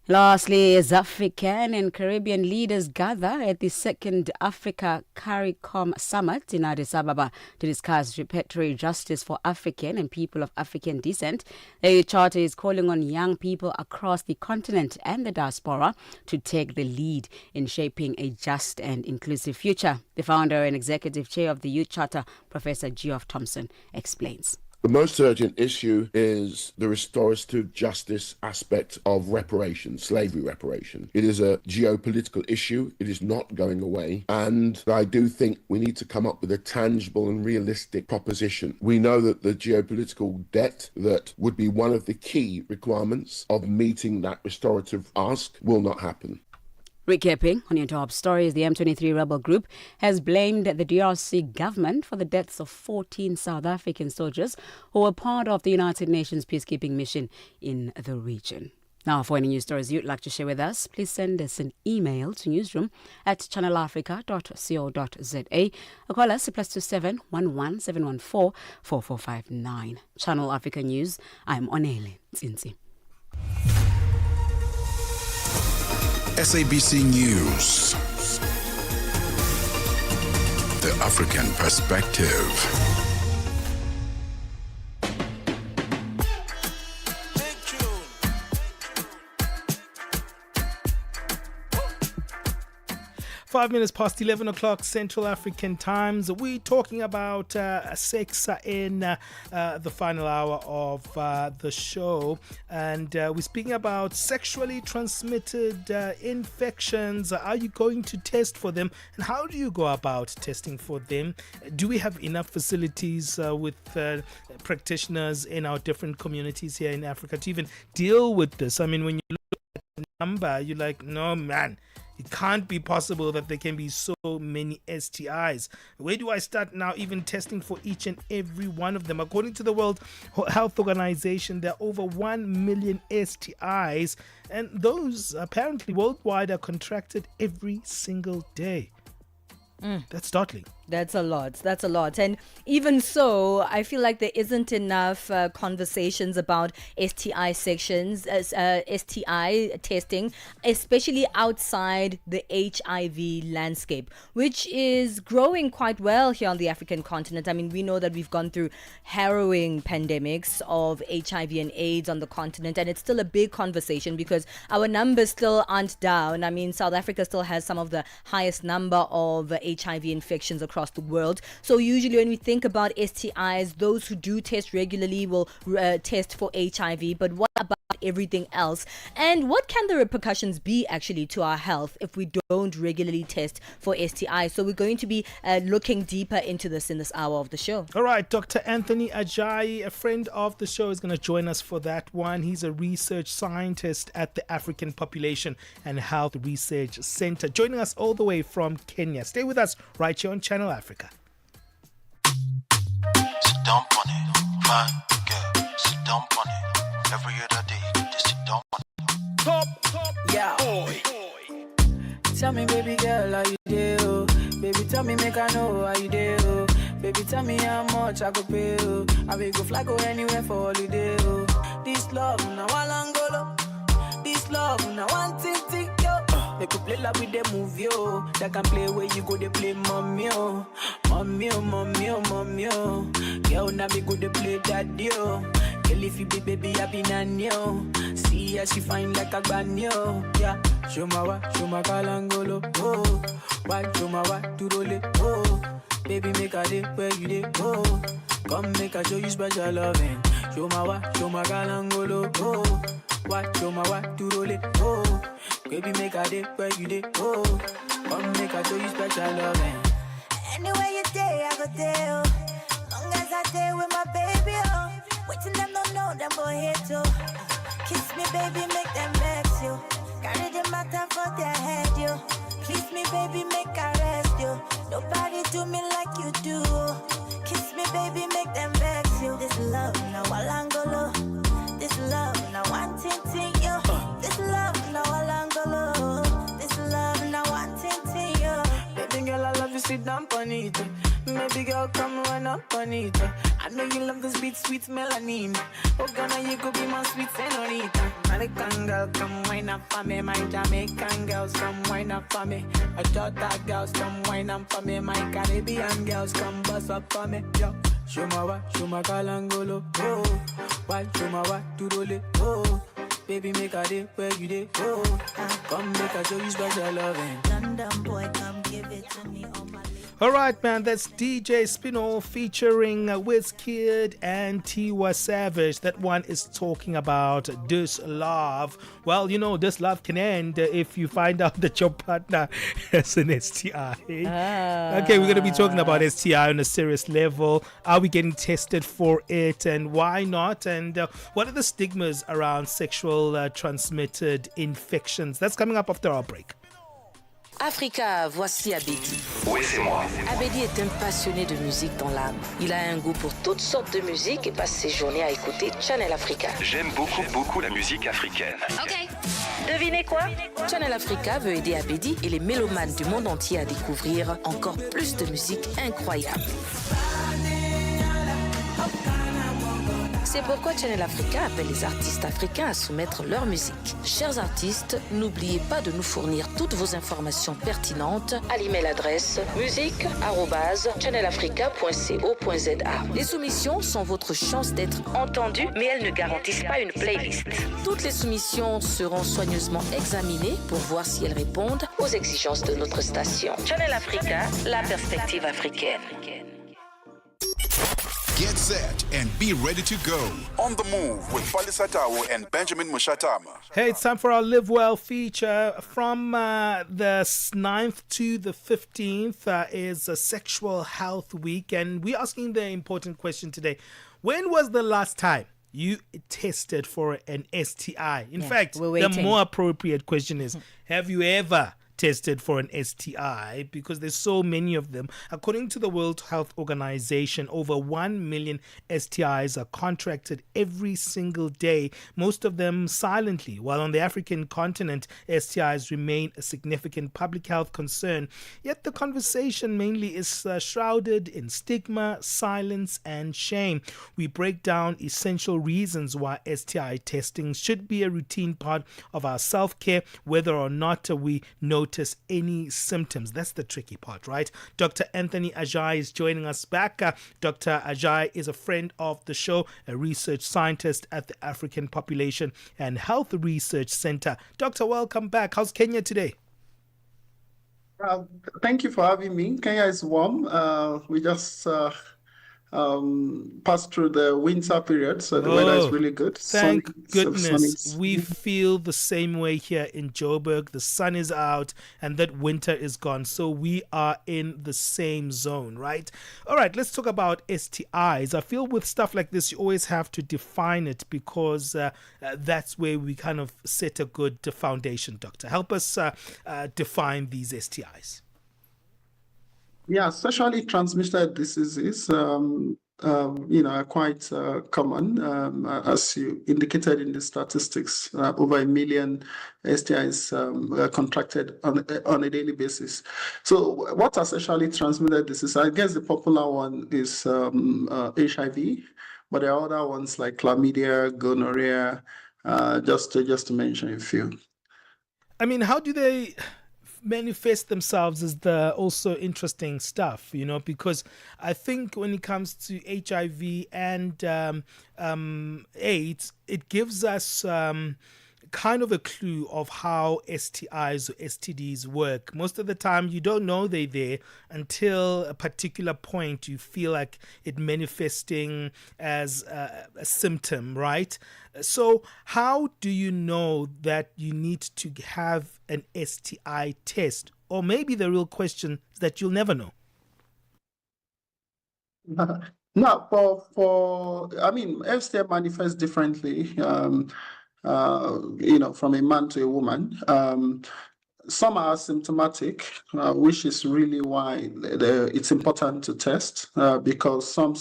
Speaker 10: Lastly, as African and Caribbean leaders gather at the second Africa CARICOM Summit in Addis Ababa to discuss repatriatory justice for African and people of African descent, the Charter is calling on young people across the continent and the diaspora to take the lead in shaping a just and inclusive future. The founder and executive chair of the Youth Charter, Professor Geoff Thompson, explains.
Speaker 9: The most urgent issue is the restorative justice aspect of reparation, slavery reparation. It is a geopolitical issue. It is not going away. And I do think we need to come up with a tangible and realistic proposition. We know that the geopolitical debt that would be one of the key requirements of meeting that restorative ask will not happen.
Speaker 10: Recapping on your top stories, the M23 rebel group has blamed the DRC government for the deaths of 14 South African soldiers who were part of the United Nations peacekeeping mission in the region. Now, for any news stories you'd like to share with us, please send us an email to newsroom@channelafrica.co.za or call us +27 11 714 4459. Channel Africa News, I'm Onele Tsinzi.
Speaker 4: SABC News. The African Perspective.
Speaker 5: 5 minutes past 11 o'clock Central African Times. We're talking about sex in the final hour of the show. And we're speaking about sexually transmitted infections. Are you going to test for them? And how do you go about testing for them? Do we have enough facilities with practitioners in our different communities here in Africa to even deal with this? I mean, when you look at the number, you're like, no, man. It can't be possible that there can be so many STIs. Where do I start now even testing for each and every one of them? According to the World Health Organization, there are over 1 million STIs, and those apparently worldwide are contracted every single day. That's startling.
Speaker 6: That's a lot. And even so, I feel like there isn't enough conversations about STI STI testing, especially outside the HIV landscape, which is growing quite well here on the African continent. I mean, we know that we've gone through harrowing pandemics of HIV and AIDS on the continent, and it's still a big conversation because our numbers still aren't down. I mean, South Africa still has some of the highest number of HIV infections across the world. So usually when we think about STIs, those who do test regularly will test for HIV. But what about everything else? And what can the repercussions be actually to our health if we don't regularly test for STIs? So we're going to be looking deeper into this in this hour of the show.
Speaker 5: All right, Dr. Anthony Ajayi, a friend of the show, is going to join us for that one. He's a research scientist at the African Population and Health Research Center, joining us all the way from Kenya. Stay with us right here on Channel Africa.
Speaker 11: Sit down on it, fine girl. Sit down on it. Every other day, just sit down on it.
Speaker 3: Top, yeah. Tell me, baby girl, how you do? Oh? Baby, tell me, make I know how you do. Oh? Baby, tell me how much I could pay. Oh? I will go fly, go anywhere for holiday. Oh? This love, now I Angolo. This love, now one tick, yo. They could play like with the movie, oh. They can play where you go, they play mommy, oh. Mommy, oh, mommy, oh, mommy, oh. Girl, now me go, they play daddy, oh. Girl, if you be baby, I be nanny, oh. See how she fine like a banyo, yeah. Show my kalangolo, oh. Why, show my to roll it, oh. Baby, make a day where you dey, oh. Come make I show you special loving. Show my galangolo, oh. What, show my what to roll it, oh. Baby, make a day where you day, oh. Come make I show you special loving.
Speaker 8: Anywhere you day, I go there, oh. Long as I day with my baby, oh. Waiting them don't know, them go hate too. Kiss me, baby, make them vex you. Carry the matter for their head, you. Kiss me, baby, make I rest you. Nobody do me like you do. Kiss me, baby, make them vex you. This love, now Walangolo. This love, now one ting yo. This love, now Walangolo. This love, now one ting yo.
Speaker 3: Baby girl, I love you, sit down on it. Baby girl, come run up on it. I know you love this beat, sweet melanin. Oh, Ghana, you could be my sweet senorita. American girl, come wine up for me. My Jamaican girls, come wine up for me. My Jota girls, come wine up for me. My Caribbean girls, come bust up for me. Yo, show my galangolo, oh. Why, show my what to roll it, oh. Baby, make a day where you day, oh. Come make a show you special loving.
Speaker 8: London boy, come give it to me on my lips.
Speaker 5: All right, man, that's DJ Spinall featuring Wizkid and Tiwa Savage. That one is talking about this love. Well, you know, this love can end if you find out that your partner has an STI. Okay, we're going to be talking about STI on a serious level. Are we getting tested for it, and why not? And what are the stigmas around sexual transmitted infections? That's coming up after our break.
Speaker 12: Africa, voici Abedi.
Speaker 13: Oui, c'est moi.
Speaker 12: Abedi est un passionné de musique dans l'âme. Il a un goût pour toutes sortes de musique et passe ses journées à écouter Channel Africa.
Speaker 13: J'aime beaucoup la musique africaine.
Speaker 12: Ok. Devinez quoi? Channel Africa veut aider Abedi et les mélomanes du monde entier à découvrir encore plus de musique incroyable. C'est pourquoi Channel Africa appelle les artistes africains à soumettre leur musique. Chers artistes, n'oubliez pas de nous fournir toutes vos informations pertinentes à l'email adresse musique@channelafrica.co.za. Les soumissions sont votre chance d'être entendues, mais elles ne garantissent pas une playlist. Toutes les soumissions seront soigneusement examinées pour voir si elles répondent aux exigences de notre station. Channel Africa, la perspective africaine.
Speaker 1: Get set and be ready to go. On the move with Palesa and Benjamin Moshatama.
Speaker 5: Hey, it's time for our Live Well feature. From the 9th to the 15th is a Sexual Health Week, and we're asking the important question today. When was the last time you tested for an STI? In fact, the more appropriate question is, have you ever tested for an STI? Because there's so many of them. According to the World Health Organization, over 1 million STIs are contracted every single day, most of them silently. While on the African continent, STIs remain a significant public health concern, yet the conversation mainly is shrouded in stigma, silence, and shame. We break down essential reasons why STI testing should be a routine part of our self-care, whether or not we notice any symptoms. That's the tricky part, right? Dr. Anthony Ajay is joining us back. Dr. Ajay is a friend of the show, a research scientist at the African Population and Health Research Center. Doctor, welcome back. How's Kenya today?
Speaker 24: Thank you for having me. Kenya is warm. We just passed through the winter period, so the weather is really good.
Speaker 5: Thank goodness. We feel the same way here in Joburg. The sun is out and that winter is gone. So we are in the same zone, right? All right, let's talk about STIs. I feel with stuff like this, you always have to define it because that's where we kind of set a good foundation, Doctor. Help us define these STIs.
Speaker 24: Yeah, sexually transmitted diseases, are quite common. As you indicated in the statistics, over 1 million STIs are contracted on a daily basis. So what are sexually transmitted diseases? I guess the popular one is HIV, but there are other ones like chlamydia, gonorrhea, just to mention a few.
Speaker 5: I mean, how do they manifest themselves is the also interesting stuff, because I think when it comes to HIV and AIDS, it gives us kind of a clue of how STIs or STDs work. Most of the time, you don't know they're there until a particular point you feel like it manifesting as a symptom, right? So how do you know that you need to have an STI test? Or maybe the real question is that you'll never know.
Speaker 24: No, I mean, STI manifests differently, from a man to a woman. Some are symptomatic, which is really why it's important to test, because some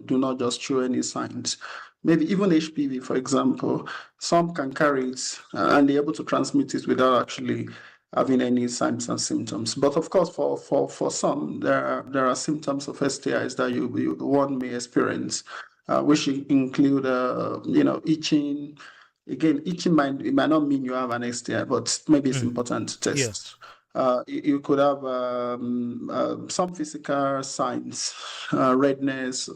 Speaker 24: do not just show any signs. Maybe even HPV, for example, some can carry it and be able to transmit it without actually having any signs and symptoms. But of course, for some, there are symptoms of STIs that one may experience, which include itching. Again, itching might not mean you have an STI, but maybe it's important to test.
Speaker 5: Yes.
Speaker 24: You could have some physical signs, redness,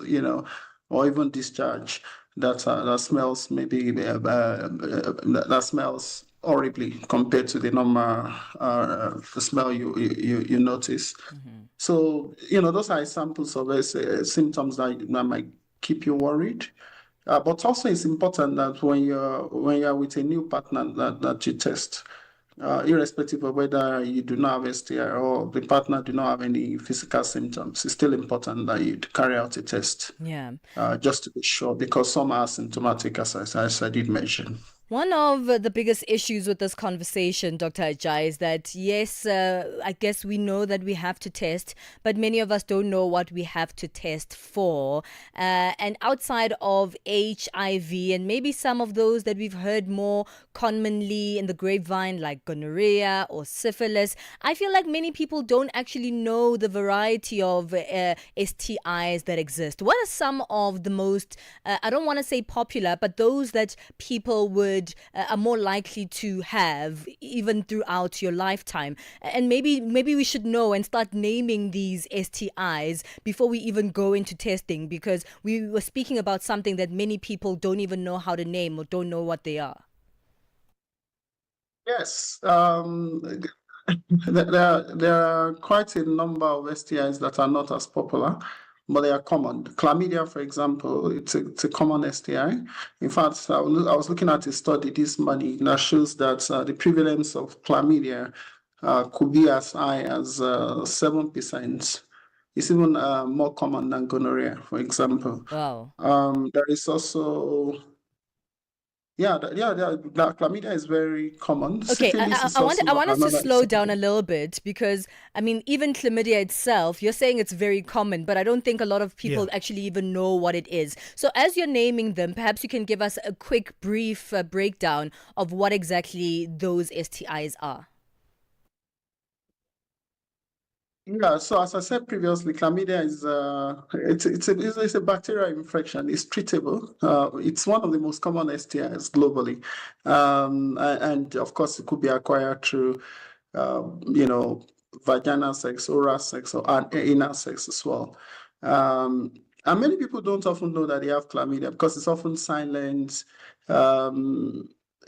Speaker 24: or even discharge that smells that smells horribly compared to the normal the smell you notice. So those are examples of symptoms that might keep you worried. But also it's important that when you're with a new partner that you test, irrespective of whether you do not have STI or the partner do not have any physical symptoms, it's still important that you carry out a test.
Speaker 6: Yeah.
Speaker 24: Just to be sure, because some are symptomatic, as I did mention.
Speaker 6: One of the biggest issues with this conversation, Dr. Ajay, is that, yes, I guess we know that we have to test, but many of us don't know what we have to test for. And outside of HIV and maybe some of those that we've heard more commonly in the grapevine, like gonorrhea or syphilis, I feel like many people don't actually know the variety of STIs that exist. What are some of the most, I don't want to say popular, but those that people are more likely to have even throughout your lifetime? And maybe we should know and start naming these STIs before we even go into testing, because we were speaking about something that many people don't even know how to name or don't know what they are.
Speaker 24: Yes. There are quite a number of STIs that are not as popular, but they are common. Chlamydia, for example, it's a common STI. In fact, I was looking at a study this morning that shows that the prevalence of chlamydia could be as high as 7%. It's even more common than gonorrhea, for example.
Speaker 6: Wow.
Speaker 24: There is also that chlamydia is very common.
Speaker 6: Okay,
Speaker 24: Syphilis is
Speaker 6: I
Speaker 24: also
Speaker 6: want us to
Speaker 24: another
Speaker 6: slow down a little bit, because, I mean, even chlamydia itself, you're saying it's very common, but I don't think a lot of people actually even know what it is. So as you're naming them, perhaps you can give us a quick, brief breakdown of what exactly those STIs are.
Speaker 24: Yeah, so as I said previously, chlamydia is it's a bacterial infection. It's treatable. It's one of the most common STIs globally, and of course, it could be acquired through, vaginal sex, oral sex, or anal sex as well. And many people don't often know that they have chlamydia because it's often silent.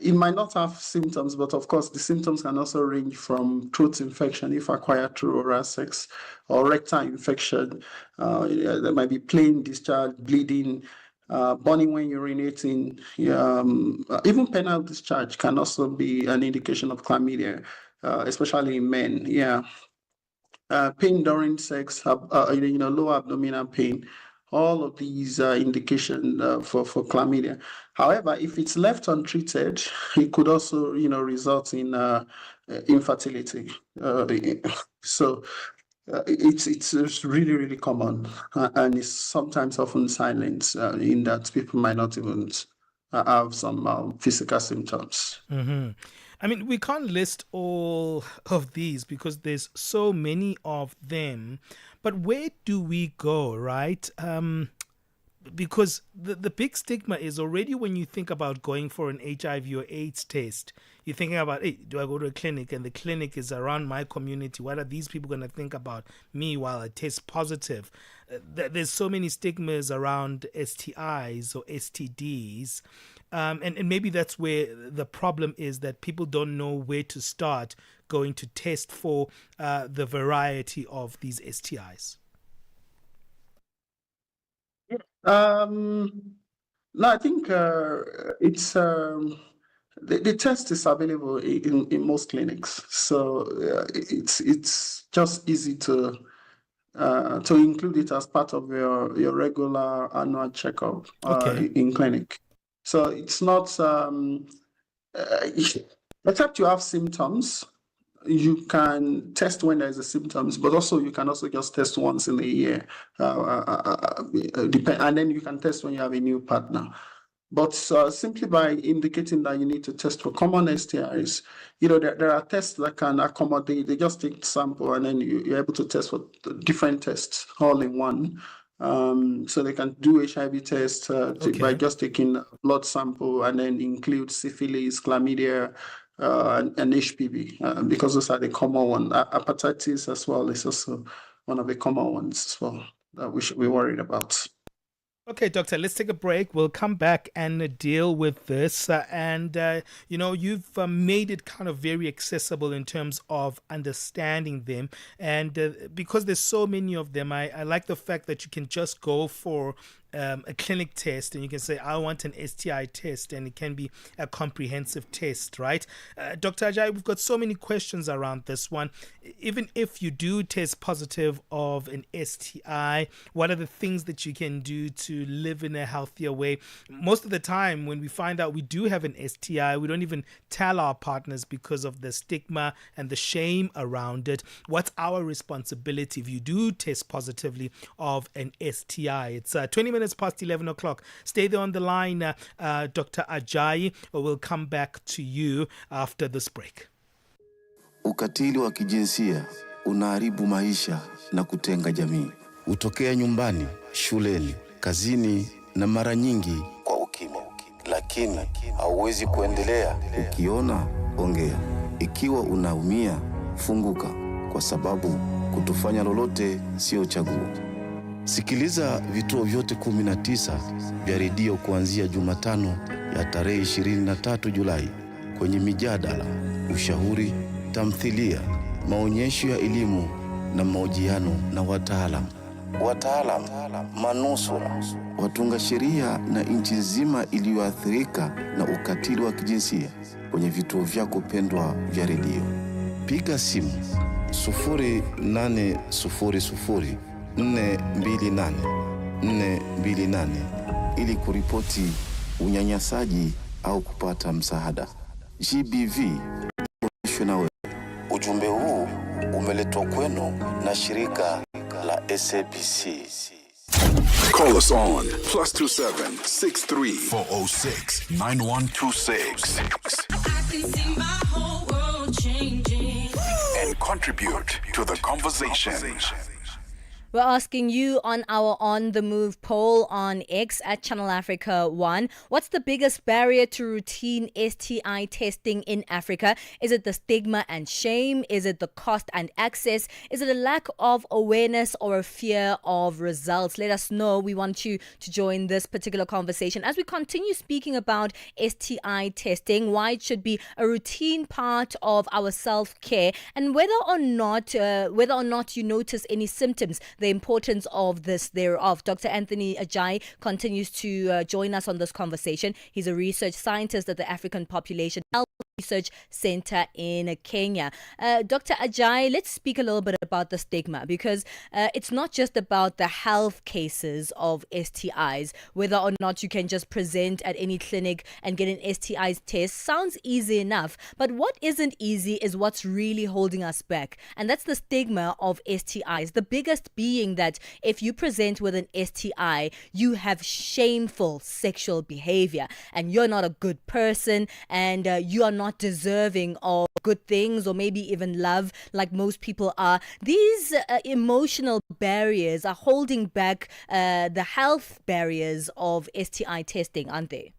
Speaker 24: It might not have symptoms, but of course, the symptoms can also range from throat infection if acquired through oral sex, or rectal infection. There might be plain discharge, bleeding, burning when urinating. Even penile discharge can also be an indication of chlamydia, especially in men. Yeah. Pain during sex, lower abdominal pain. All of these are indication for chlamydia. However, if it's left untreated, it could also, result in infertility. So it's really, really common, and it's sometimes often silent in that people might not even have some physical symptoms.
Speaker 5: Mm-hmm. I mean, we can't list all of these because there's so many of them. But where do we go, right? Because the big stigma is already when you think about going for an HIV or AIDS test, you're thinking about, hey, do I go to a clinic and the clinic is around my community? What are these people going to think about me while I test positive? There's so many stigmas around STIs or STDs. and maybe that's where the problem is, that people don't know where to start going to test for the variety of these STIs.
Speaker 24: No, I think it's the test is available in most clinics, so it's just easy to include it as part of your regular annual checkup in clinic. So it's not except you have symptoms. You can test when there's a symptoms, but also you can also just test once in a year, and then you can test when you have a new partner. But simply by indicating that you need to test for common STIs, there are tests that can accommodate. They just take sample and then you're able to test for different tests all in one. So they can do HIV test by just taking blood sample and then include syphilis, chlamydia, and HPV, because those are the common ones. Hepatitis as well is also one of the common ones as well that we should be worried about.
Speaker 5: Okay, Doctor, let's take a break. We'll come back and deal with this. You've made it kind of very accessible in terms of understanding them. And because there's so many of them, I like the fact that you can just go for a clinic test and you can say, I want an STI test, and it can be a comprehensive test, right? Dr. Ajay, we've got so many questions around this one. Even if you do test positive of an STI, what are the things that you can do to live in a healthier way? Most of the time when we find out we do have an STI, we don't even tell our partners because of the stigma and the shame around it. What's our responsibility if you do test positively of an STI? It's 20 minutes past 11 o'clock. Stay there on the line, Dr. Ajayi, or we'll come back to you after this break.
Speaker 14: Ukatili wa kijinsia unaharibu maisha na kutenga jamii. Hutokea nyumbani, shuleni, kazini na mara nyingi kwa ukimya. Lakini hauwezi kuendelea. Ukiona, ongea. Ikiwa unaumia, funguka, kwa sababu kutofanya lolote sio chaguo. Sikiliza vituo vyote 19 vya redio kuanzia Jumatano ya tarehe 23 Julai kwenye mijadala, ushauri, tamthilia, maonyesho ya elimu na mahojiano na wataalamu, manusura, watunga sheria na nchi nzima iliyoathirika na ukatili wa kijinsia kwenye vituo vyako pendwa vya redio. Piga simu 0800 428 ili kuripoti unyanyasaji au kupata msaada. GBV nawe. Ujumbe huu umeletwa kwenu na shirika la SABC.
Speaker 1: Call us on +27 63 406 9126 and contribute to the conversation.
Speaker 6: We're asking you on our On the Move poll on X at Channel Africa 1. What's the biggest barrier to routine STI testing in Africa? Is it the stigma and shame? Is it the cost and access? Is it a lack of awareness or a fear of results? Let us know. We want you to join this particular conversation as we continue speaking about STI testing, why it should be a routine part of our self-care, and whether or not you notice any symptoms, the importance of this thereof. Dr. Anthony Ajayi continues to join us on this conversation. He's a research scientist at the African Population Health Research Center in Kenya. Dr. Ajayi, let's speak a little bit about the stigma, because it's not just about the health cases of STIs, whether or not you can just present at any clinic and get an STI test. Sounds easy enough, but what isn't easy is what's really holding us back, and that's the stigma of STIs. The biggest being that if you present with an STI, you have shameful sexual behavior and you're not a good person, and you are not deserving of good things or maybe even love like most people are. These emotional barriers are holding back the health barriers of STI testing, aren't they?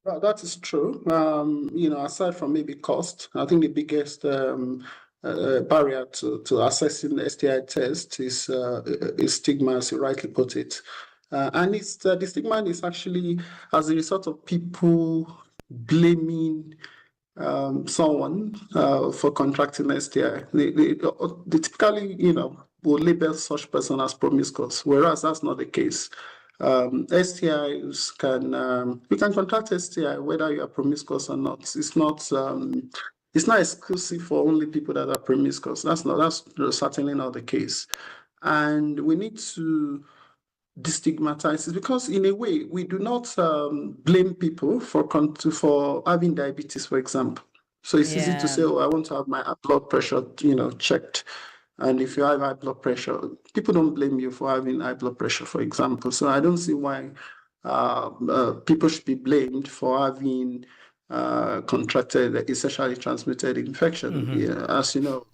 Speaker 24: Well, that is true. Aside from maybe cost, I think the biggest barrier to accessing the STI test is stigma, as you rightly put it. And the stigma is actually as a result of people blaming someone for contracting STI. They typically, will label such person as promiscuous, whereas that's not the case. STIs you can contract STI whether you are promiscuous or not. It's not exclusive for only people that are promiscuous. That's certainly not the case. And we need to destigmatize it because in a way we do not blame people for having diabetes, for example. So it's easy to say, oh, I want to have my blood pressure checked, and if you have high blood pressure, people don't blame you for having high blood pressure, for example. So I don't see why people should be blamed for having contracted a sexually transmitted infection. As you know,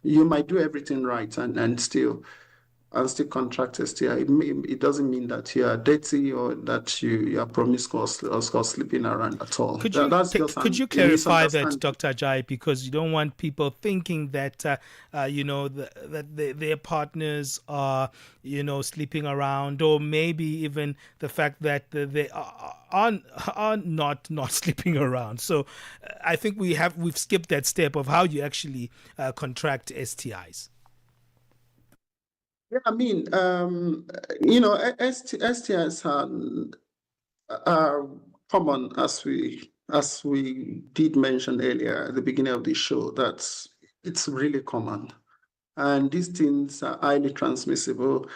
Speaker 24: you might do everything right and still contract STI. It doesn't mean that you are dirty or that you are promiscuous or sleeping around at all.
Speaker 5: Could you clarify that, Dr. Ajayi, because you don't want people thinking that that their partners are sleeping around, or maybe even the fact that they are not sleeping around. So I think we've skipped that step of how you actually contract STIs.
Speaker 24: Yeah, I mean, STIs are common, as we did mention earlier at the beginning of the show. That it's really common, and these things are highly transmissible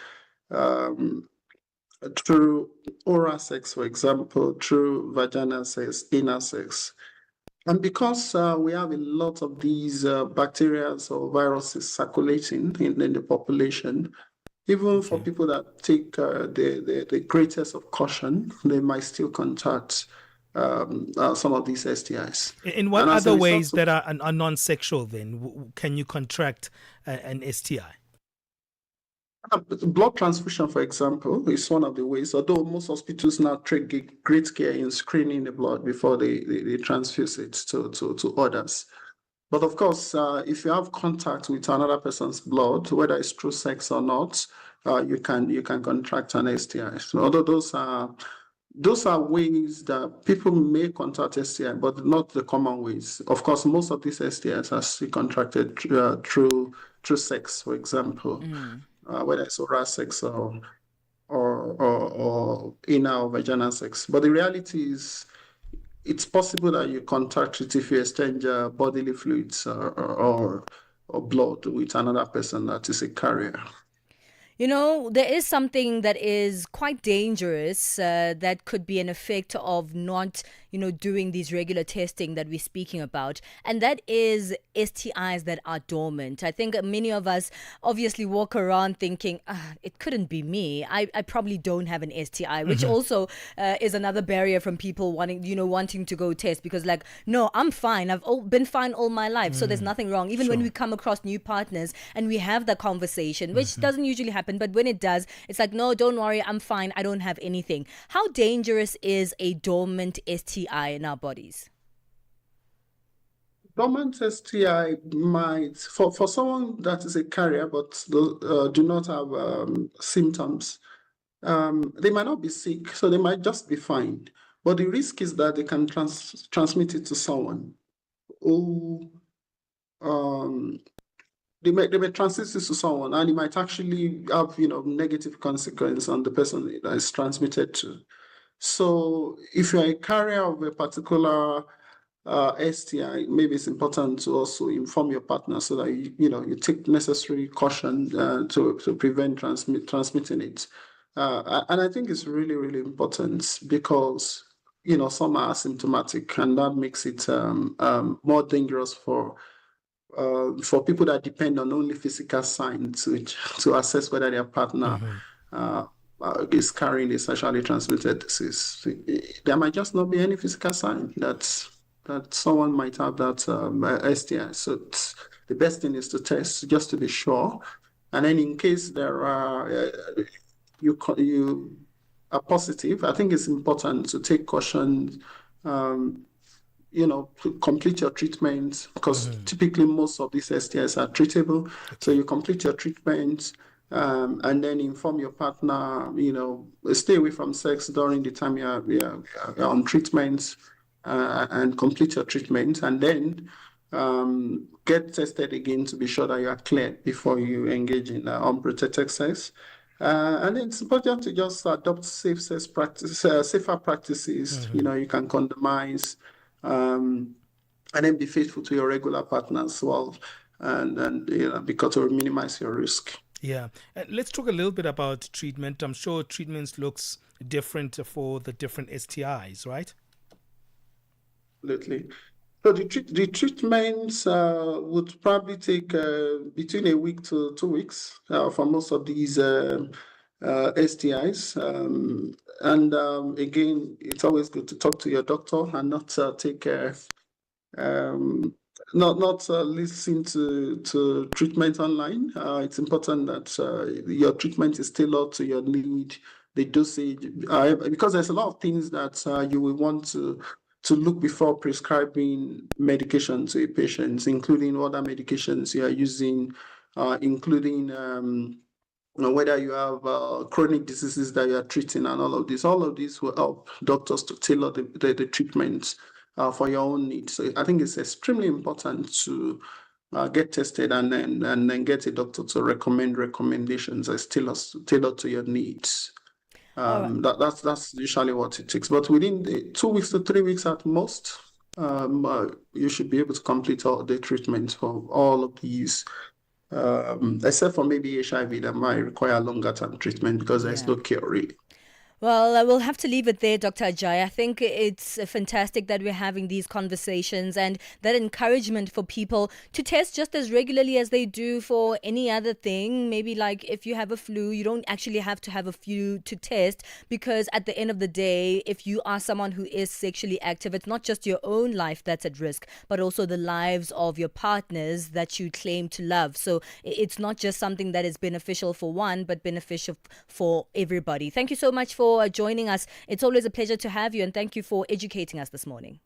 Speaker 24: through oral sex, for example, through vaginal sex, anal sex. And because we have a lot of these bacteria or viruses circulating in the population, even for people that take the greatest of caution, they might still contract some of these STIs.
Speaker 5: In what other ways that are non-sexual then can you contract an STI?
Speaker 24: Blood transfusion, for example, is one of the ways, although most hospitals now take great care in screening the blood before they transfuse it to others. But of course, if you have contact with another person's blood, whether it's through sex or not, you can contract an STI. So although those are ways that people may contract STI, but not the common ways. Of course, most of these STIs are still contracted through sex, for example, whether it's oral sex or anal or vaginal sex. But the reality is, it's possible that you contract it if you exchange bodily fluids or blood with another person that is a carrier.
Speaker 6: There is something that is quite dangerous that could be an effect of not, doing these regular testing that we're speaking about. And that is STIs that are dormant. I think many of us obviously walk around thinking, it couldn't be me. I probably don't have an STI, which also is another barrier from people wanting to go test, because no, I'm fine. I've been fine all my life. So there's nothing wrong. Even when we come across new partners and we have that conversation, which doesn't usually happen, but when it does, it's like, no, don't worry, I'm fine, I don't have anything. How dangerous is a dormant STI in our bodies?
Speaker 24: Dormant STI might, for someone that is a carrier but do not have symptoms, they might not be sick, so they might just be fine. But the risk is that they can transmit it to someone who they may transmit this to someone, and it might actually have negative consequence on the person that is transmitted to. So if you're a carrier of a particular STI, maybe it's important to also inform your partner so that you take necessary caution to prevent transmitting it. And I think it's really, really important because some are asymptomatic, and that makes it more dangerous for people that depend on only physical signs to assess whether their partner is carrying a sexually transmitted disease. There might just not be any physical sign that someone might have that STI. So the best thing is to test just to be sure. And then in case there are you are positive, I think it's important to take caution. To complete your treatment, because typically most of these STIs are treatable. So you complete your treatment, and then inform your partner, stay away from sex during the time you're on treatment, and complete your treatment, and then get tested again to be sure that you are clear before you engage in unprotected sex. And it's important to just adopt safer practices. You can condomize, and then be faithful to your regular partner as well, and because to minimize your risk.
Speaker 5: Yeah. Let's talk a little bit about treatment. I'm sure treatments looks different for the different STIs, right?
Speaker 24: Absolutely. So the treatments would probably take between a week to 2 weeks for most of these STIs. And again, it's always good to talk to your doctor and not take not listen to treatment online. It's important that your treatment is tailored to your need, the dosage, because there's a lot of things that you will want to look before prescribing medication to a patient, including other medications you are using, including whether you have chronic diseases that you are treating, and all of this. All of this will help doctors to tailor the treatment for your own needs. So I think it's extremely important to get tested and then get a doctor to recommend recommendations as tailored to your needs. That's usually what it takes. But within the 2 weeks to 3 weeks at most, you should be able to complete all the treatment for all of these, except for maybe HIV that might require longer term treatment because there's no cure really.
Speaker 6: Well, I will have to leave it there, Dr. Ajay. I think it's fantastic that we're having these conversations and that encouragement for people to test just as regularly as they do for any other thing. Maybe like if you have a flu, you don't actually have to have a flu to test, because at the end of the day, if you are someone who is sexually active, it's not just your own life that's at risk, but also the lives of your partners that you claim to love. So it's not just something that is beneficial for one, but beneficial for everybody. Thank you so much for joining us. It's always a pleasure to have you, and thank you for educating us this morning.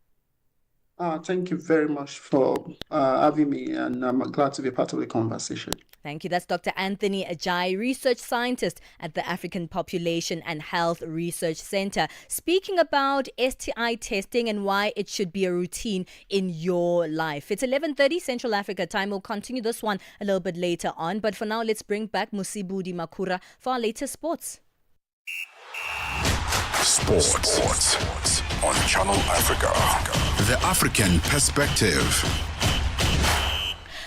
Speaker 24: Thank you very much for having me, and I'm glad to be part of the conversation.
Speaker 6: Thank you. That's Dr. Anthony Ajay, research scientist at the African Population and Health Research Center, speaking about STI testing and why it should be a routine in your life. It's 11:30 Central Africa time. We'll continue this one a little bit later on, but for now, let's bring back Musibudi Makura for our latest sports.
Speaker 4: Sports on Channel Africa. The African Perspective.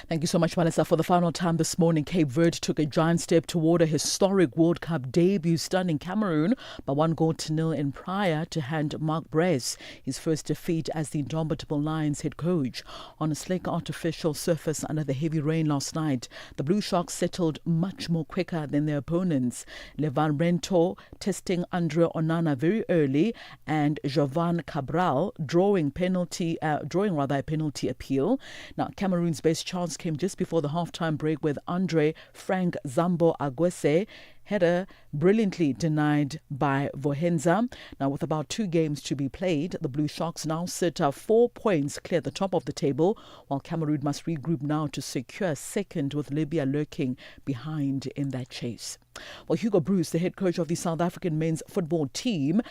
Speaker 15: Thank you so much, Palesa. For the final time this morning, Cape Verde took a giant step toward a historic World Cup debut, stunning Cameroon by 1-0 in prior to hand Marc Bress his first defeat as the indomitable Lions head coach. On a slick artificial surface under the heavy rain last night, the Blue Sharks settled much more quicker than their opponents. Levan Rento testing Andre Onana very early, and Jovan Cabral drawing a penalty appeal. Now, Cameroon's best chance came just before the halftime break with Andre Frank Zambo Aguese header brilliantly denied by Vohenza. Now, with about 2 games to be played, the Blue Sharks now sit 4 points clear at the top of the table, while Cameroon must regroup now to secure second, with Libya lurking behind in that chase. Well, Hugo Bruce, the head coach of the South African men's football team,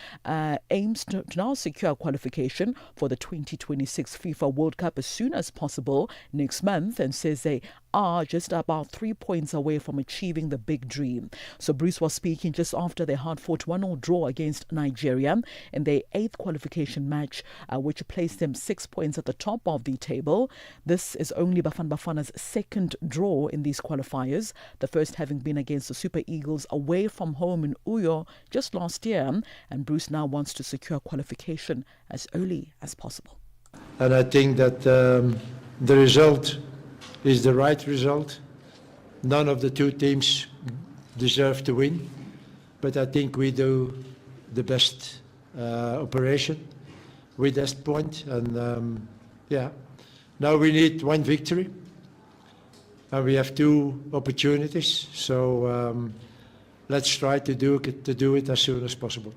Speaker 15: aims to now secure qualification for the 2026 FIFA World Cup as soon as possible next month, and says they are just about 3 points away from achieving the big dream. So Bruce was speaking just after their hard-fought 1-0 draw against Nigeria in their 8th qualification match, which placed them 6 points at the top of the table. This is only Bafana Bafana's second draw in these qualifiers, the first having been against the Super Eagles away from home in Uyo just last year, and Bruce now wants to secure qualification as early as possible.
Speaker 16: And I think that the result is the right result. None of the two teams deserve to win, but I think we do the best operation with this point. And now we need 1 victory, and we have 2 opportunities. So let's try to do it as soon as possible.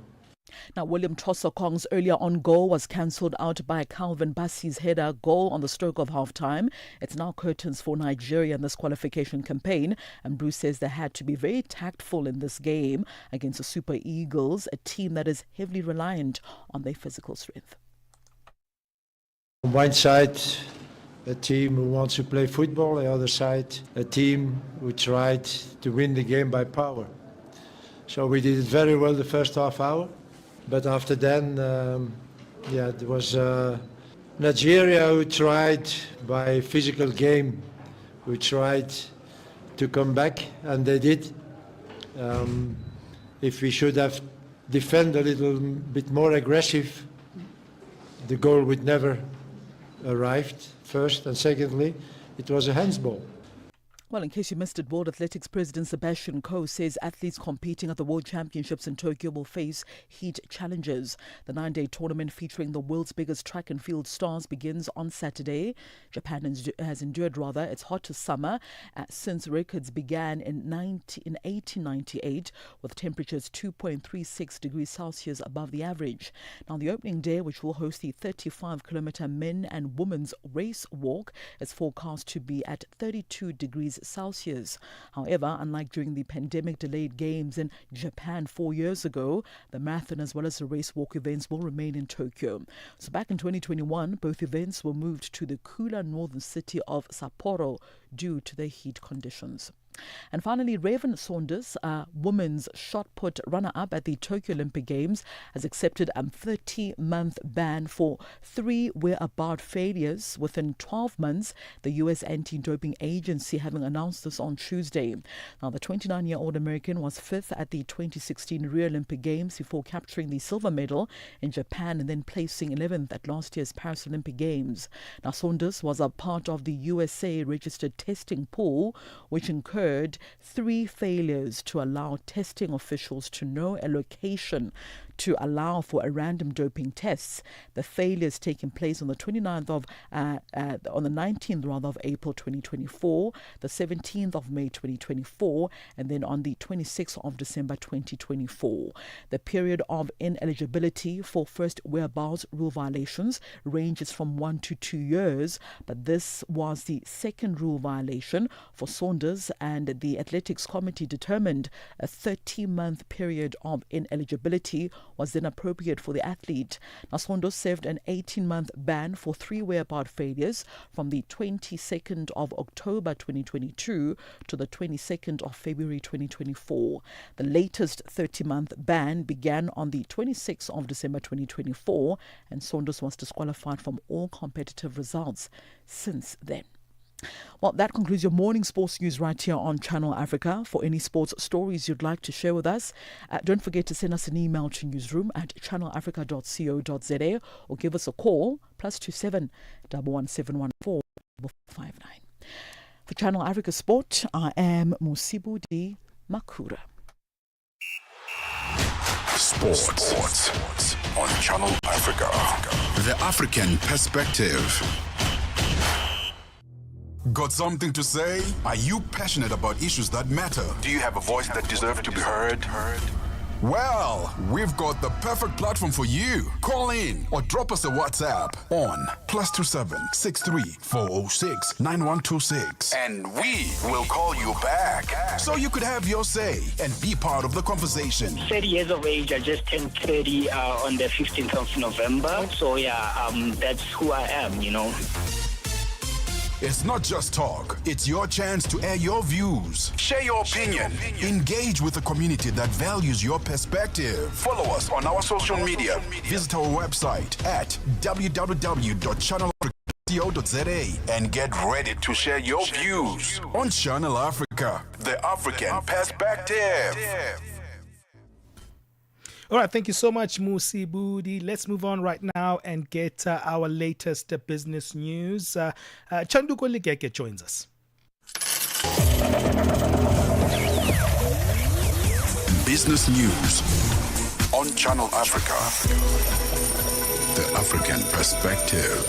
Speaker 15: Now, William Trossard-Kong's earlier on goal was cancelled out by Calvin Bassey's header goal on the stroke of half-time. It's now curtains for Nigeria in this qualification campaign, and Bruce says they had to be very tactful in this game against the Super Eagles, a team that is heavily reliant on their physical strength.
Speaker 16: On one side, a team who wants to play football, the other side, a team who tried to win the game by power. So we did it very well the first half hour, but after then, there was Nigeria who tried by physical game, who tried to come back, and they did. If we should have defended a little bit more aggressive, the goal would never arrived, first, and secondly, it was a handsball.
Speaker 15: Well, in case you missed it, World Athletics President Sebastian Coe says athletes competing at the World Championships in Tokyo will face heat challenges. The 9-day tournament featuring the world's biggest track and field stars begins on Saturday. Japan has endured its hottest summer since records began in 1898, with temperatures 2.36 degrees Celsius above the average. Now, the opening day, which will host the 35-kilometer men and women's race walk, is forecast to be at 32 degrees Celsius. However, unlike during the pandemic-delayed games in Japan 4 years ago, the marathon as well as the race walk events will remain in Tokyo. So back in 2021, both events were moved to the cooler northern city of Sapporo due to the heat conditions. And finally, Raven Saunders, a women's shot put runner-up at the Tokyo Olympic Games, has accepted a 30-month ban for 3 whereabout failures within 12 months, the U.S. anti-doping agency having announced this on Tuesday. Now, the 29-year-old American was 5th at the 2016 Rio Olympic Games before capturing the silver medal in Japan and then placing 11th at last year's Paris Olympic Games. Now, Saunders was a part of the USA registered testing pool, which incurred 3 failures to allow testing officials to know a location to allow for a random doping tests. The failures taking place on the 19th of April 2024, the 17th of May 2024, and then on the 26th of December 2024. The period of ineligibility for first whereabouts rule violations ranges from 1 to 2 years, but this was the second rule violation for Saunders, and the Athletics Committee determined a 30-month period of ineligibility was then appropriate for the athlete. Now, Saunders served an 18-month ban for 3 whereabout failures from the 22nd of October 2022 to the 22nd of February 2024. The latest 30-month ban began on the 26th of December 2024, and Saunders was disqualified from all competitive results since then. Well, that concludes your morning sports news right here on Channel Africa. For any sports stories you'd like to share with us, don't forget to send us an email to newsroom@channelafrica.co.za or give us a call +27 11714 459. For Channel Africa Sport, I am Musibudi Makura.
Speaker 4: Sports on Channel Africa. The African perspective. Got something to say? Are you passionate about issues that matter?
Speaker 1: Do you have a voice that deserves to be heard?
Speaker 4: Well, we've got the perfect platform for you. Call in or drop us a WhatsApp on +27 63 406 9126.
Speaker 1: And we will call you back.
Speaker 4: So you could have your say and be part of the conversation.
Speaker 17: 30 years of age. I just turned 30 on the 15th of November. So that's who I am,
Speaker 4: It's not just talk. It's your chance to air your views.
Speaker 1: Share your opinion.
Speaker 4: Engage with a community that values your perspective.
Speaker 1: Follow us on our social media.
Speaker 4: Visit our website at www.channelafrica.co.za
Speaker 1: and get ready to share your views
Speaker 4: on Channel Africa,
Speaker 1: the African perspective.
Speaker 5: All right, thank you so much, Musi Budi. Let's move on right now and get our latest business news. Chanduko Ligeke joins us.
Speaker 4: Business news on Channel Africa, the African perspective.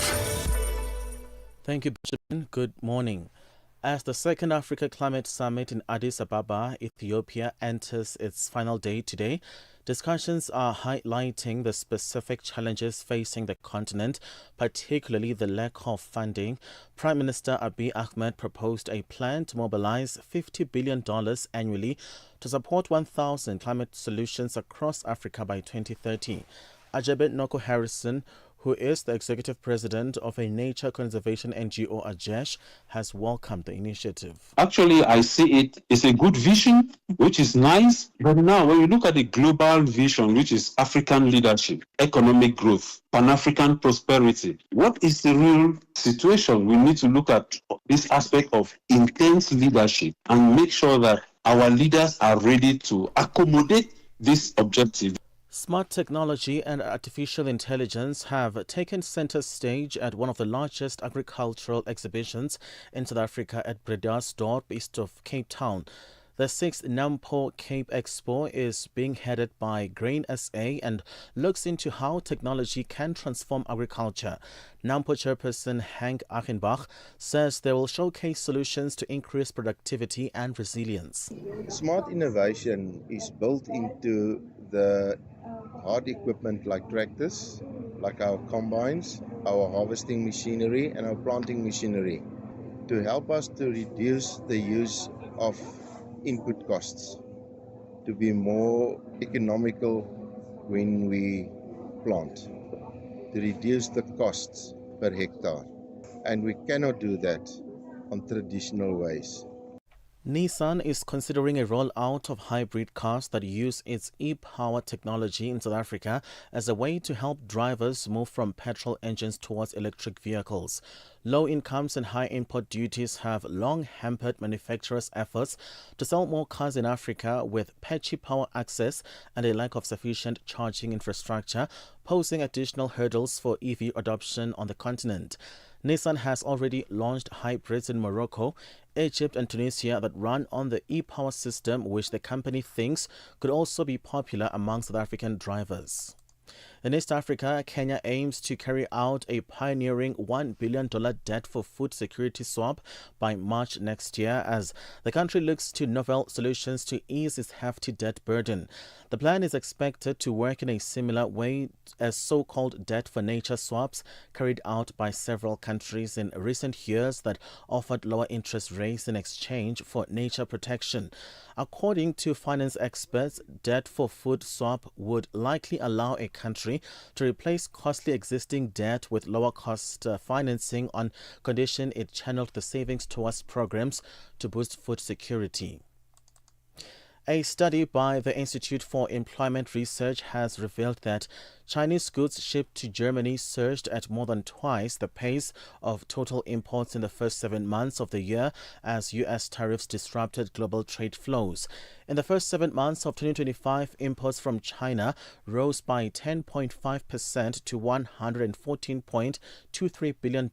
Speaker 18: Thank you, Benjamin. Good morning. As the second Africa Climate Summit in Addis Ababa, Ethiopia, enters its final day today, Discussions are highlighting the specific challenges facing the continent, particularly the lack of funding. Prime Minister Abiy Ahmed proposed a plan to mobilize $50 billion annually to support 1,000 climate solutions across Africa by 2030. Ajebe Noko Harrison, who is the executive president of a nature conservation NGO, Ajesh, has welcomed the initiative.
Speaker 2: Actually, I see it is a good vision, which is nice. But now, when you look at the global vision, which is African leadership, economic growth, Pan-African prosperity, what is the real situation? We need to look at this aspect of intense leadership and make sure that our leaders are ready to accommodate this objective.
Speaker 18: Smart technology and artificial intelligence have taken center stage at one of the largest agricultural exhibitions in South Africa at Bredasdorp, east of Cape Town. The 6th Nampo Cape Expo is being headed by Grain SA and looks into how technology can transform agriculture. Nampo chairperson Hank Achenbach says they will showcase solutions to increase productivity and resilience.
Speaker 7: Smart innovation is built into the hard equipment like tractors, like our combines, our harvesting machinery and our planting machinery to help us to reduce the use of input costs, to be more economical when we plant, to reduce the costs per hectare. And we cannot do that on traditional ways.
Speaker 18: Nissan is considering a rollout of hybrid cars that use its e-power technology in South Africa as a way to help drivers move from petrol engines towards electric vehicles. Low incomes and high import duties have long hampered manufacturers' efforts to sell more cars in Africa, with patchy power access and a lack of sufficient charging infrastructure posing additional hurdles for EV adoption on the continent. Nissan has already launched hybrids in Morocco, Egypt and Tunisia that run on the e-power system, which the company thinks could also be popular among South African drivers. In East Africa, Kenya aims to carry out a pioneering $1 billion debt for food security swap by March next year as the country looks to novel solutions to ease its hefty debt burden. The plan is expected to work in a similar way as so-called debt for nature swaps carried out by several countries in recent years that offered lower interest rates in exchange for nature protection. According to finance experts, debt for food swap would likely allow a country to replace costly existing debt with lower cost financing on condition it channeled the savings towards programs to boost food security. A study by the Institute for Employment Research has revealed that Chinese goods shipped to Germany surged at more than twice the pace of total imports in the first 7 months of the year as U.S. tariffs disrupted global trade flows. In the first 7 months of 2025, imports from China rose by 10.5% to $114.23 billion,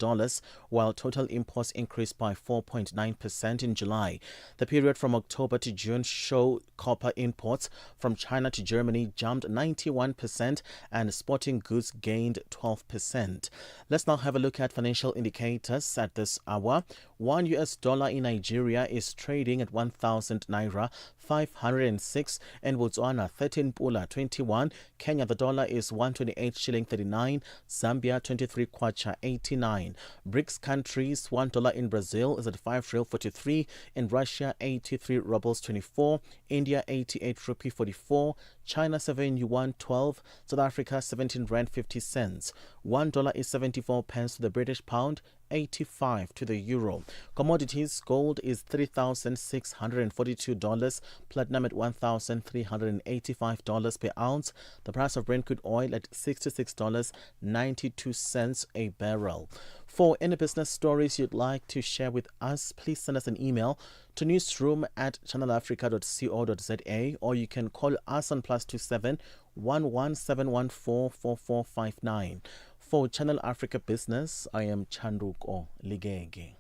Speaker 18: while total imports increased by 4.9% in July. The period from October to June showed copper imports from China to Germany jumped 91% and sporting goods gained 12%. Let's now have a look at financial indicators at this hour. $1 in Nigeria is trading at 1,000 naira 506, and Botswana 13 pula 21. Kenya, the dollar is 128 shilling 39. Zambia 23 kwacha 89. BRICS countries, $1 in Brazil is at 5 real 43. In Russia 83 rubles 24. India 88 rupee 44. China 7 yuan 12. South Africa 17 rand 50 cents. $1 is 74 pence to the British pound, 85 to the euro. Commodities: gold is $3,642, platinum at $1,385 per ounce. The price of Brent crude oil at $66.92 a barrel. For any business stories you'd like to share with us, please send us an email to newsroom@channelafrica.co.za, or you can call us on +27 11714 4459. For Channel Africa Business, I am Chanduko Ligege.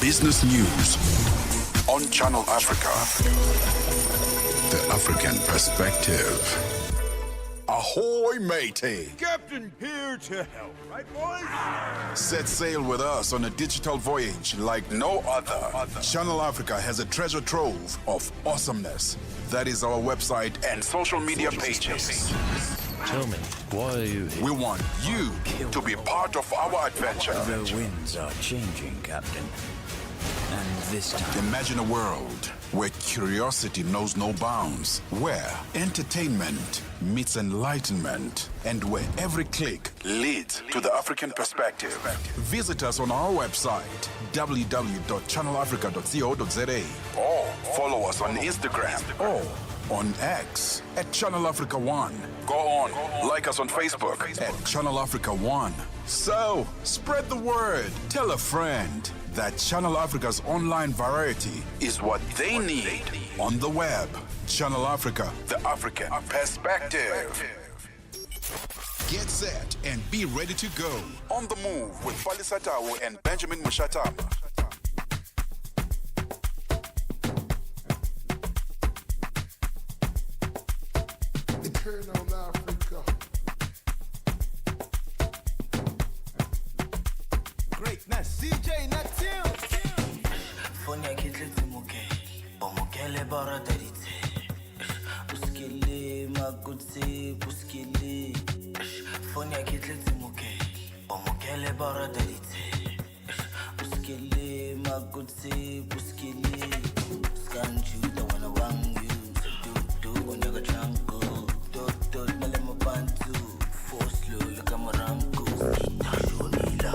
Speaker 4: Business news on Channel Africa. The African perspective.
Speaker 1: A whole boy matey.
Speaker 19: Captain here to help, right, boys?
Speaker 1: Set sail with us on a digital voyage like no other. Channel Africa has a treasure trove of awesomeness. That is our website and social media pages.
Speaker 20: Tell me, why are you here?
Speaker 1: We want you to be part of our adventure.
Speaker 21: The winds are changing, Captain. And this time...
Speaker 1: Imagine a world where curiosity knows no bounds, where entertainment meets enlightenment, and where every click leads to the African perspective. Visit us on our website, www.channelafrica.co.za, or follow us on Instagram or on X at Channel Africa 1. Go on, like us on Facebook at Channel Africa 1. So, spread the word. Tell a friend that Channel Africa's online variety is what they need on the web. Channel Africa, the African perspective. Get set and be ready to go. On the move with Palesa and Benjamin Moshatama.
Speaker 9: Eternal Africa.
Speaker 19: Greatness. DJ Natil.
Speaker 3: Fonya kitleti muke, omukele bara darite. Uskili magutsi, uskili. Fonya kitleti muke, omukele bara darite. Uskili magutsi, uskili. Skanju the one around you, so do when you got trango. Do mele mabantu, force slow look at marangu. Tashonila,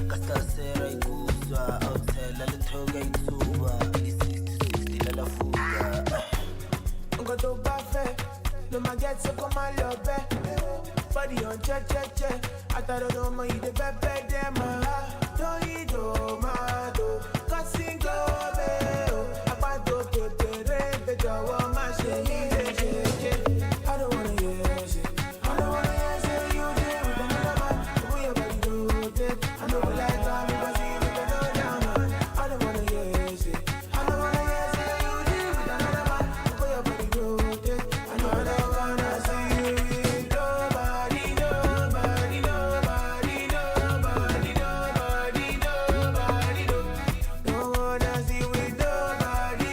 Speaker 3: kasta sera ikuzwa, outside la litoga ituba, isi la fuga.
Speaker 22: Ngoto bafe, no ma get so come my love. Body on che. I thought no ma ide pepe de ma. Don't eat ma do, casting go be. Apato pepe pe jawa ma she. I don't wanna hear shit. I don't wanna hear say you did with another man. The way your body do it, I know you like that because you with another man. I don't wanna hear shit. I don't wanna hear say you did with another man. The way your body do it, I know I don't wanna see you with nobody. Don't wanna see with nobody.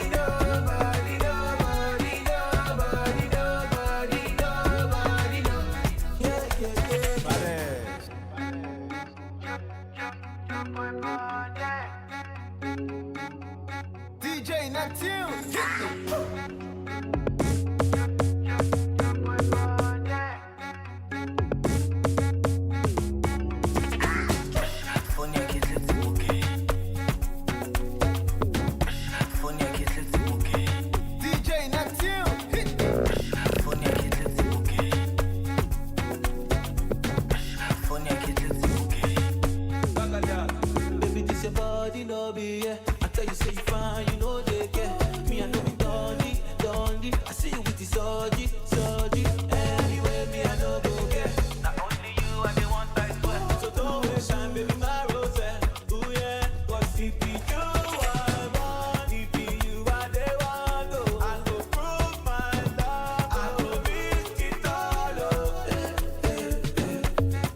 Speaker 19: DJ Natil.
Speaker 3: Fonya kitleti muke. Fonya kitleti muke.
Speaker 19: DJ Natil.
Speaker 3: Fonya kitleti muke. Fonya kitleti muke.
Speaker 22: Baby, this your body, no be yeah. I tell you, say you fine, you know they care. Me, I know me dundee. I see you with the soji. Anyway, me, I know go get. Not only you, I the one I swear. So don't waste time, baby, my rose. Ooh yeah, 'cause if you I want, if you are the one, I go prove my love. I go risk it all.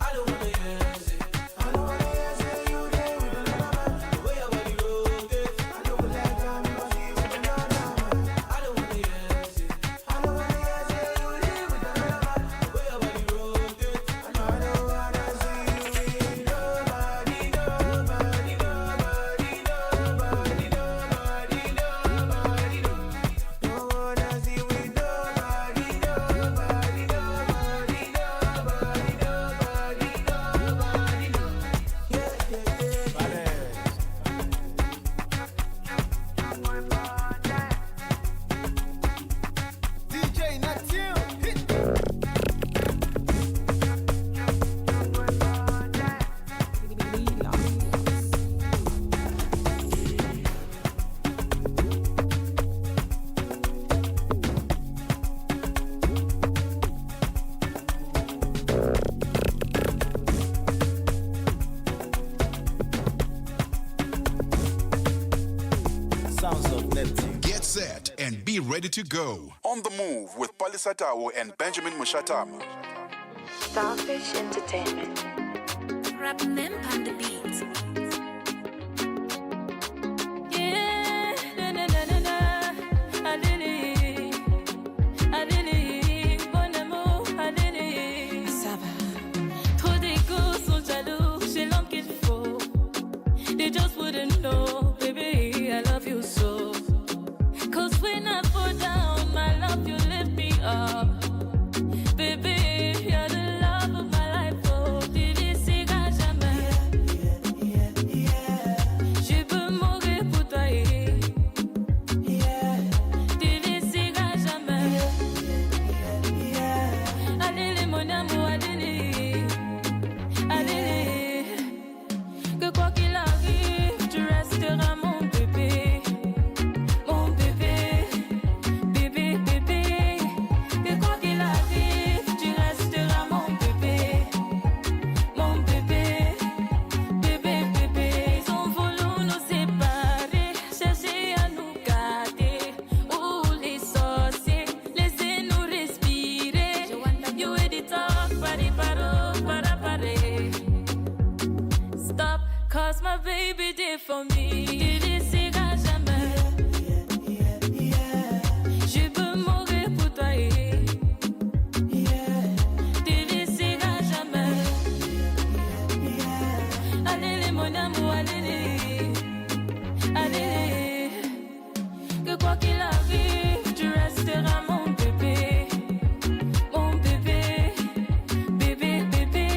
Speaker 22: I don't wanna hear say, I don't wanna hear say you there with another man. The way your body rotate, I know you like that because you with another man. I don't wanna hear say, I don't wanna hear say you there with another man. The way your body rotate, I know I don't wanna see you with nobody. Don't wanna see with nobody.
Speaker 19: DJ Natil.
Speaker 21: Sounds of Neptune.
Speaker 1: Get set and be ready to go. On the move with Palesa and Benjamin Moshatama.
Speaker 12: Starfish Entertainment.
Speaker 8: Rapping them on the beat.
Speaker 10: They just wouldn't know, baby, I love you so. Cause when I fall down, my love, you lift me up. Baby, you're the love of my life, oh. Didi siga jamais. Je peux mourir pour toi, Didi siga jamais. Allez, mon amour, allez. Que quoi qu'il arrive, tu resteras mon bébé. Mon bébé, bébé, bébé. Que quoi qu'il arrive, tu resteras mon bébé. Mon bébé, bébé, bébé. Ils ont voulu nous séparer, chercher à nous garder. Oh, les sorciers, laissez-nous respirer. You et des talk, pari, paro, para, pare. Stop, cause my baby did for me. Il essaiera jamais. Je peux mourir pour toi. Il essaiera jamais. Allez, mon amour, allez. Allez. Que quoi qu'il arrive, tu resteras mon bébé. Mon bébé. Bébé, bébé.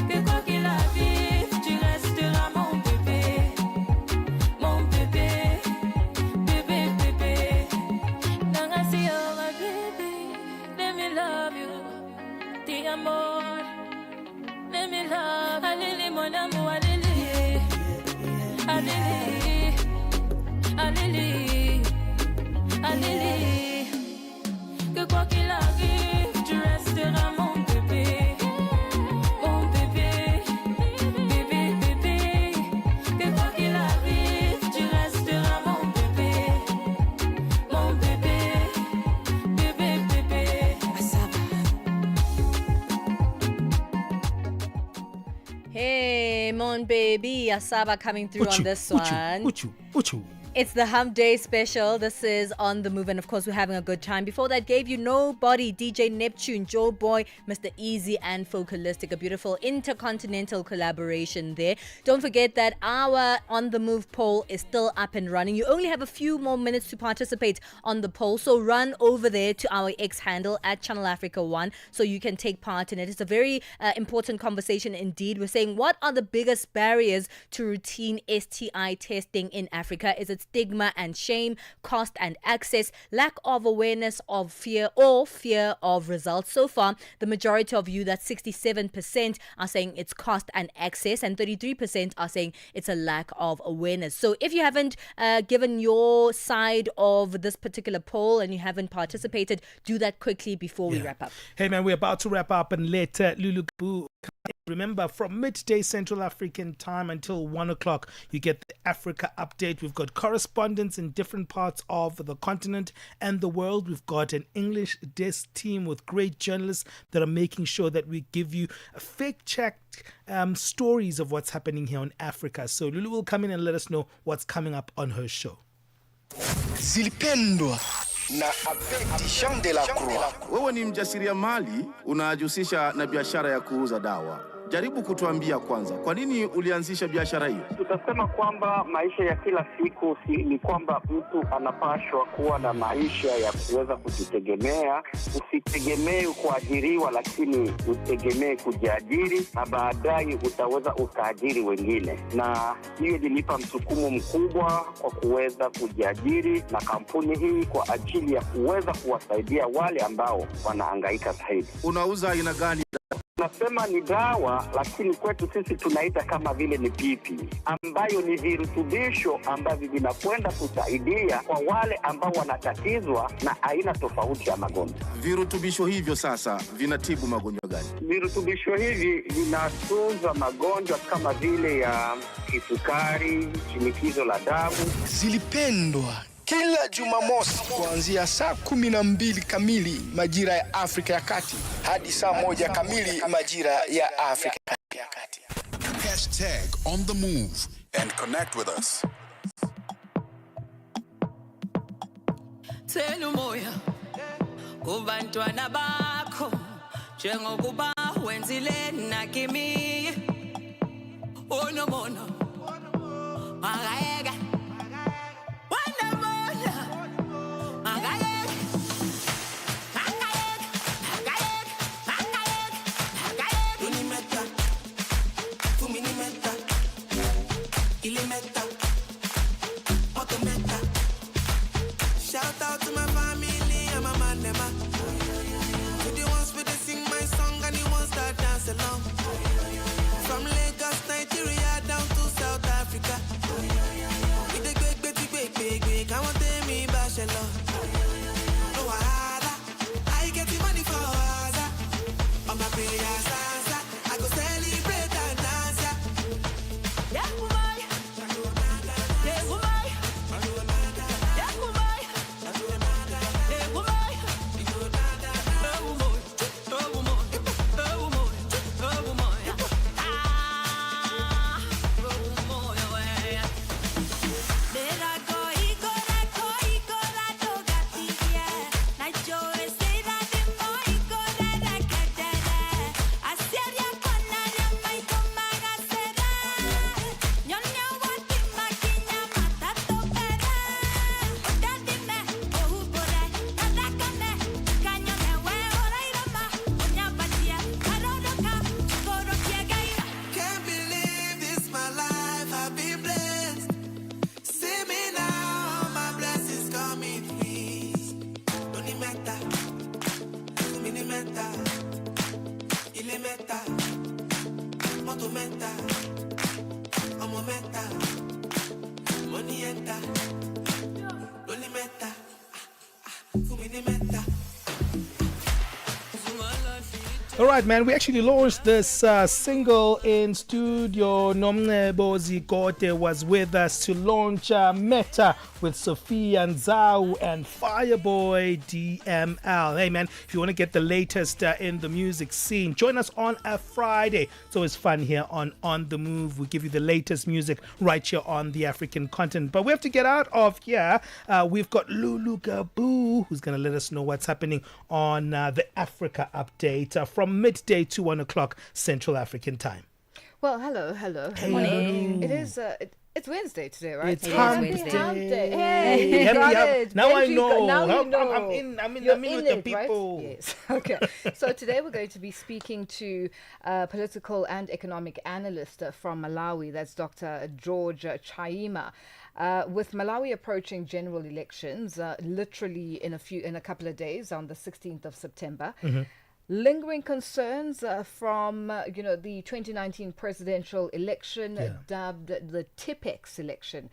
Speaker 10: Que quoi qu'il arrive, tu resteras mon bébé. Mon bébé. Bébé, bébé. Nangasi, oh my baby. Let me love you. Ti amor. Let me love. Allez, mon amour, allez. Allez. Allez. Allez. Que quoi qu'il arrive, tu resteras mon bébé. Mon bébé. Bébé, bébé. Que quoi qu'il arrive, tu resteras mon bébé. Mon bébé. Bébé, bébé.
Speaker 6: Hey, mon baby, Asaba coming through on this one.
Speaker 5: Uchu.
Speaker 6: It's the Hump Day special. This is On the Move, and of course, we're having a good time. Before that, gave you Nobody, DJ Neptune, Joe Boy, Mr. Easy, and Focalistic. A beautiful intercontinental collaboration there. Don't forget that our On the Move poll is still up and running. You only have a few more minutes to participate on the poll, so run over there to our X handle at Channel Africa 1 so you can take part in it. It's a very important conversation indeed. We're saying, what are the biggest barriers to routine STI testing in Africa? Is it stigma and shame, cost and access, lack of awareness of fear, or fear of results? So far, the majority of you, that 67%, are saying it's cost and access, and 33% are saying it's a lack of awareness. So if you haven't given your side of this particular poll and you haven't participated, do that quickly before we wrap up.
Speaker 5: Hey man, we're about to wrap up, and later Lulu Boo. Remember, from midday Central African time until 1 o'clock, you get the Africa update. We've got correspondents in different parts of the continent and the world. We've got an English desk team with great journalists that are making sure that we give you a fact-checked stories of what's happening here in Africa. So Lulu will come in and let us know what's coming up on her show.
Speaker 11: Zilipendwa na Abedi Jean de la Croix.
Speaker 14: Wewe ni mjasiriamali unajihusisha na biashara ya kuuza dawa. Jaribu kutuambia kwanza, kwa nini ulianzisha biashara hiyo?
Speaker 23: Tutasema kwamba maisha ya kila siku ni kwamba mtu anapashwa kuwa na maisha ya kuweza kujitegemea. Usitegemee kuajiriwa, lakini utegemee kujiajiri, na baadaye utaweza ukaajiri wengine. Na hiyo ilinipa msukumo mkubwa kwa kuweza kujiajiri na kampuni hii kwa ajili ya kuweza kuwasaidia wale ambao wanahangaika zaidi.
Speaker 14: Unauza aina gani?
Speaker 23: Nasema ni dawa, lakini kwetu sisi tunaita kama vile ni pipi, ambayo ni virutubisho ambavyo vinakwenda kusaidia kwa wale ambao wanatatizwa na aina tofauti ya magonjwa.
Speaker 14: Virutubisho hivyo sasa vinatibu magonjwa gani?
Speaker 23: Virutubisho hivi vinatunza magonjwa kama vile ya kisukari, shinikizo la damu.
Speaker 11: Zilipendwa kila Jumamosi kuanzia saa 12 kamili majira ya Afrika ya Kati hadi saa 1 kamili majira ya Afrika ya Kati.
Speaker 4: Hashtag on the move and connect with us.
Speaker 10: Tell umoya kubantwana bakho njengokuba wenzile nakimi onomono akayeka wanamoya akayeka
Speaker 3: Unimeta, fuminimeta, ilimeta, motometa. Shout out to my family and my man them. To the ones where they sing my song and the ones that dance along. From Lagos, Nigeria down to South Africa. With the big, I want them in bachelor. No wahala, I get the money for wahala. On my prayer salsa, I go celebrate and dance.
Speaker 10: yeah umay yeah umay yeah umay yeah umay
Speaker 3: Can't believe this my life, I've been blessed. See me now, my blessings coming please. Don't it matter, to me it matter. Il meta, moto meta, amo meta, money enter. Don't it matter, to me it matter.
Speaker 5: All right, man. We actually launched this single in studio. Nomnebo Zikote was with us to launch Meta with Sophia Nzau and Fireboy DML. Hey, man, if you want to get the latest in the music scene, join us on a Friday. It's always fun here on The Move. We give you the latest music right here on the African continent. But we have to get out of here. We've got Lulu Gabu, who's going to let us know what's happening on the Africa update from midday to 1 o'clock Central African time.
Speaker 13: Well, hello.
Speaker 5: Hey.
Speaker 13: Morning. It is. It's Wednesday today, right?
Speaker 5: It's hump
Speaker 13: Wednesday.
Speaker 5: day.
Speaker 13: Hump day. Hey,
Speaker 5: Happy
Speaker 13: got
Speaker 5: hump.
Speaker 13: it.
Speaker 5: Now I
Speaker 13: Benji,
Speaker 5: know.
Speaker 13: now you
Speaker 5: I'm
Speaker 13: know.
Speaker 5: in with
Speaker 13: You're
Speaker 5: the people.
Speaker 13: Right? Yes. Okay. So today we're going to be speaking to political and economic analyst from Malawi. That's Dr. George Chaima. With Malawi approaching general elections, literally in a couple of days, on the 16th of September.
Speaker 5: Mm-hmm.
Speaker 13: Lingering concerns from the 2019 presidential election, dubbed the Tipex election.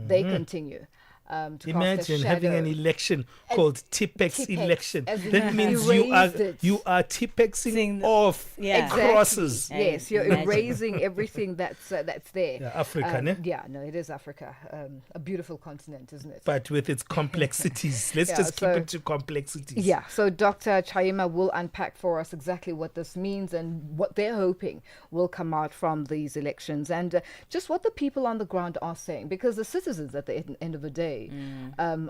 Speaker 13: They continue to
Speaker 5: Imagine
Speaker 13: cast a
Speaker 5: having an
Speaker 13: shadow.
Speaker 5: election called Tipex election.
Speaker 13: as in
Speaker 5: That means
Speaker 13: erased
Speaker 5: you are Tipexing off crosses.
Speaker 13: Yes, you're
Speaker 6: Imagine.
Speaker 13: erasing everything that's there.
Speaker 5: Yeah, Africa, ne?
Speaker 13: Yeah, no, it is Africa. A beautiful continent, isn't it?
Speaker 5: But with its complexities. Let's
Speaker 13: Yeah,
Speaker 5: just keep
Speaker 13: so-
Speaker 5: it to complexities.
Speaker 13: Yeah, so Dr. Chaima will unpack for us exactly what this means and what they're hoping will come out from these elections, and just what the people on the ground are saying, because the citizens at the end of the day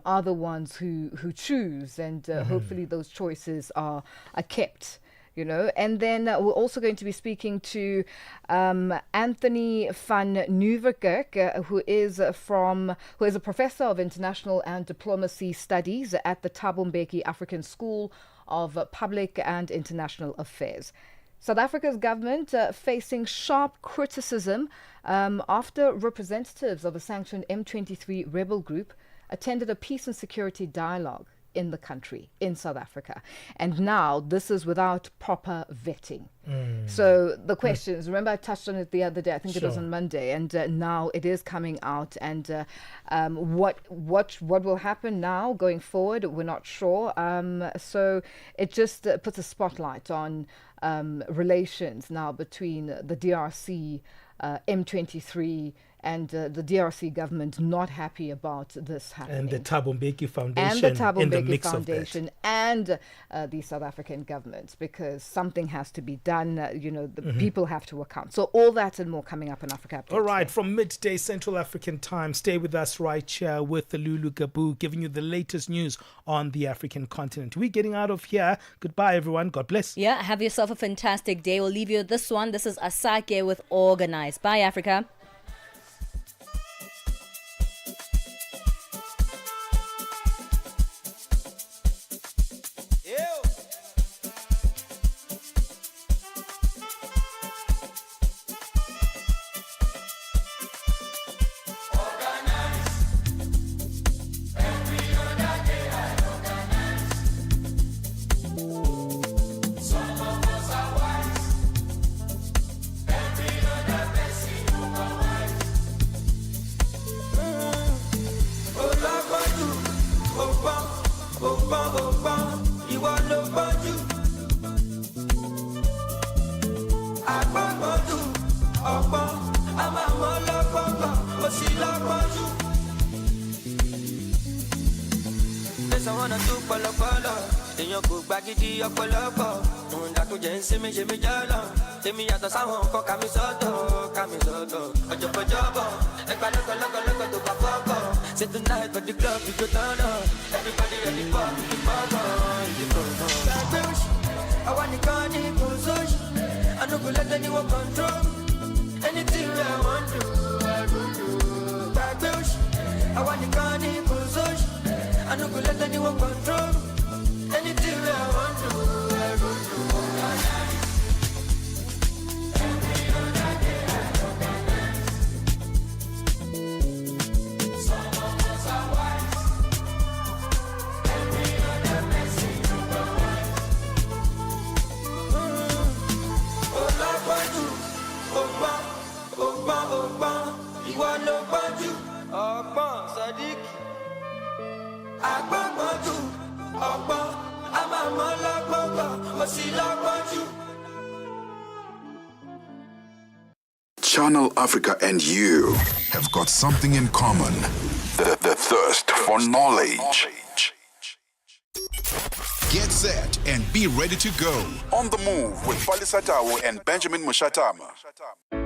Speaker 13: are the ones who choose, and hopefully those choices are kept. And then we're also going to be speaking to Anthony van Nieuwerkerk, who is a professor of international and diplomacy studies at the Thabo Mbeki African School of Public and International Affairs. South Africa's government facing sharp criticism after representatives of a sanctioned M23 rebel group attended a peace and security dialogue in the country, in South Africa. And now this is without proper vetting. So the questions, remember I touched on it the other day, I think it was
Speaker 5: Sure.
Speaker 13: on Monday, and now it is coming out. And what will happen now going forward, we're not sure. So it just puts a spotlight on relations now between the DRC, M23, and the DRC government not happy about this happening.
Speaker 5: And the Thabo Mbeki Foundation
Speaker 13: And the Thabo
Speaker 5: in the
Speaker 13: Mbeki
Speaker 5: mix
Speaker 13: Foundation and the South African government, because something has to be done. The people have to account. So all that and more coming up in Africa Update.
Speaker 5: All right, from midday Central African time, stay with us right here with the Lulu Gabu, giving you the latest news on the African continent. We're getting out of here. Goodbye, everyone. God bless.
Speaker 6: Yeah, have yourself a fantastic day. We'll leave you with this one. This is Asake with Organize. Bye, Africa.
Speaker 3: Say tonight at the club we go turn up. Everybody ready for the I want the carny push. I no go let anyone control. Anything I want to, I go do. I want the carny push. I no go let anyone control. Anything I want to, I go do.
Speaker 4: Channel Africa and you have got something in common. The thirst for knowledge. Get set and be ready to go. On the move with Palesa and Benjamin Moshatama.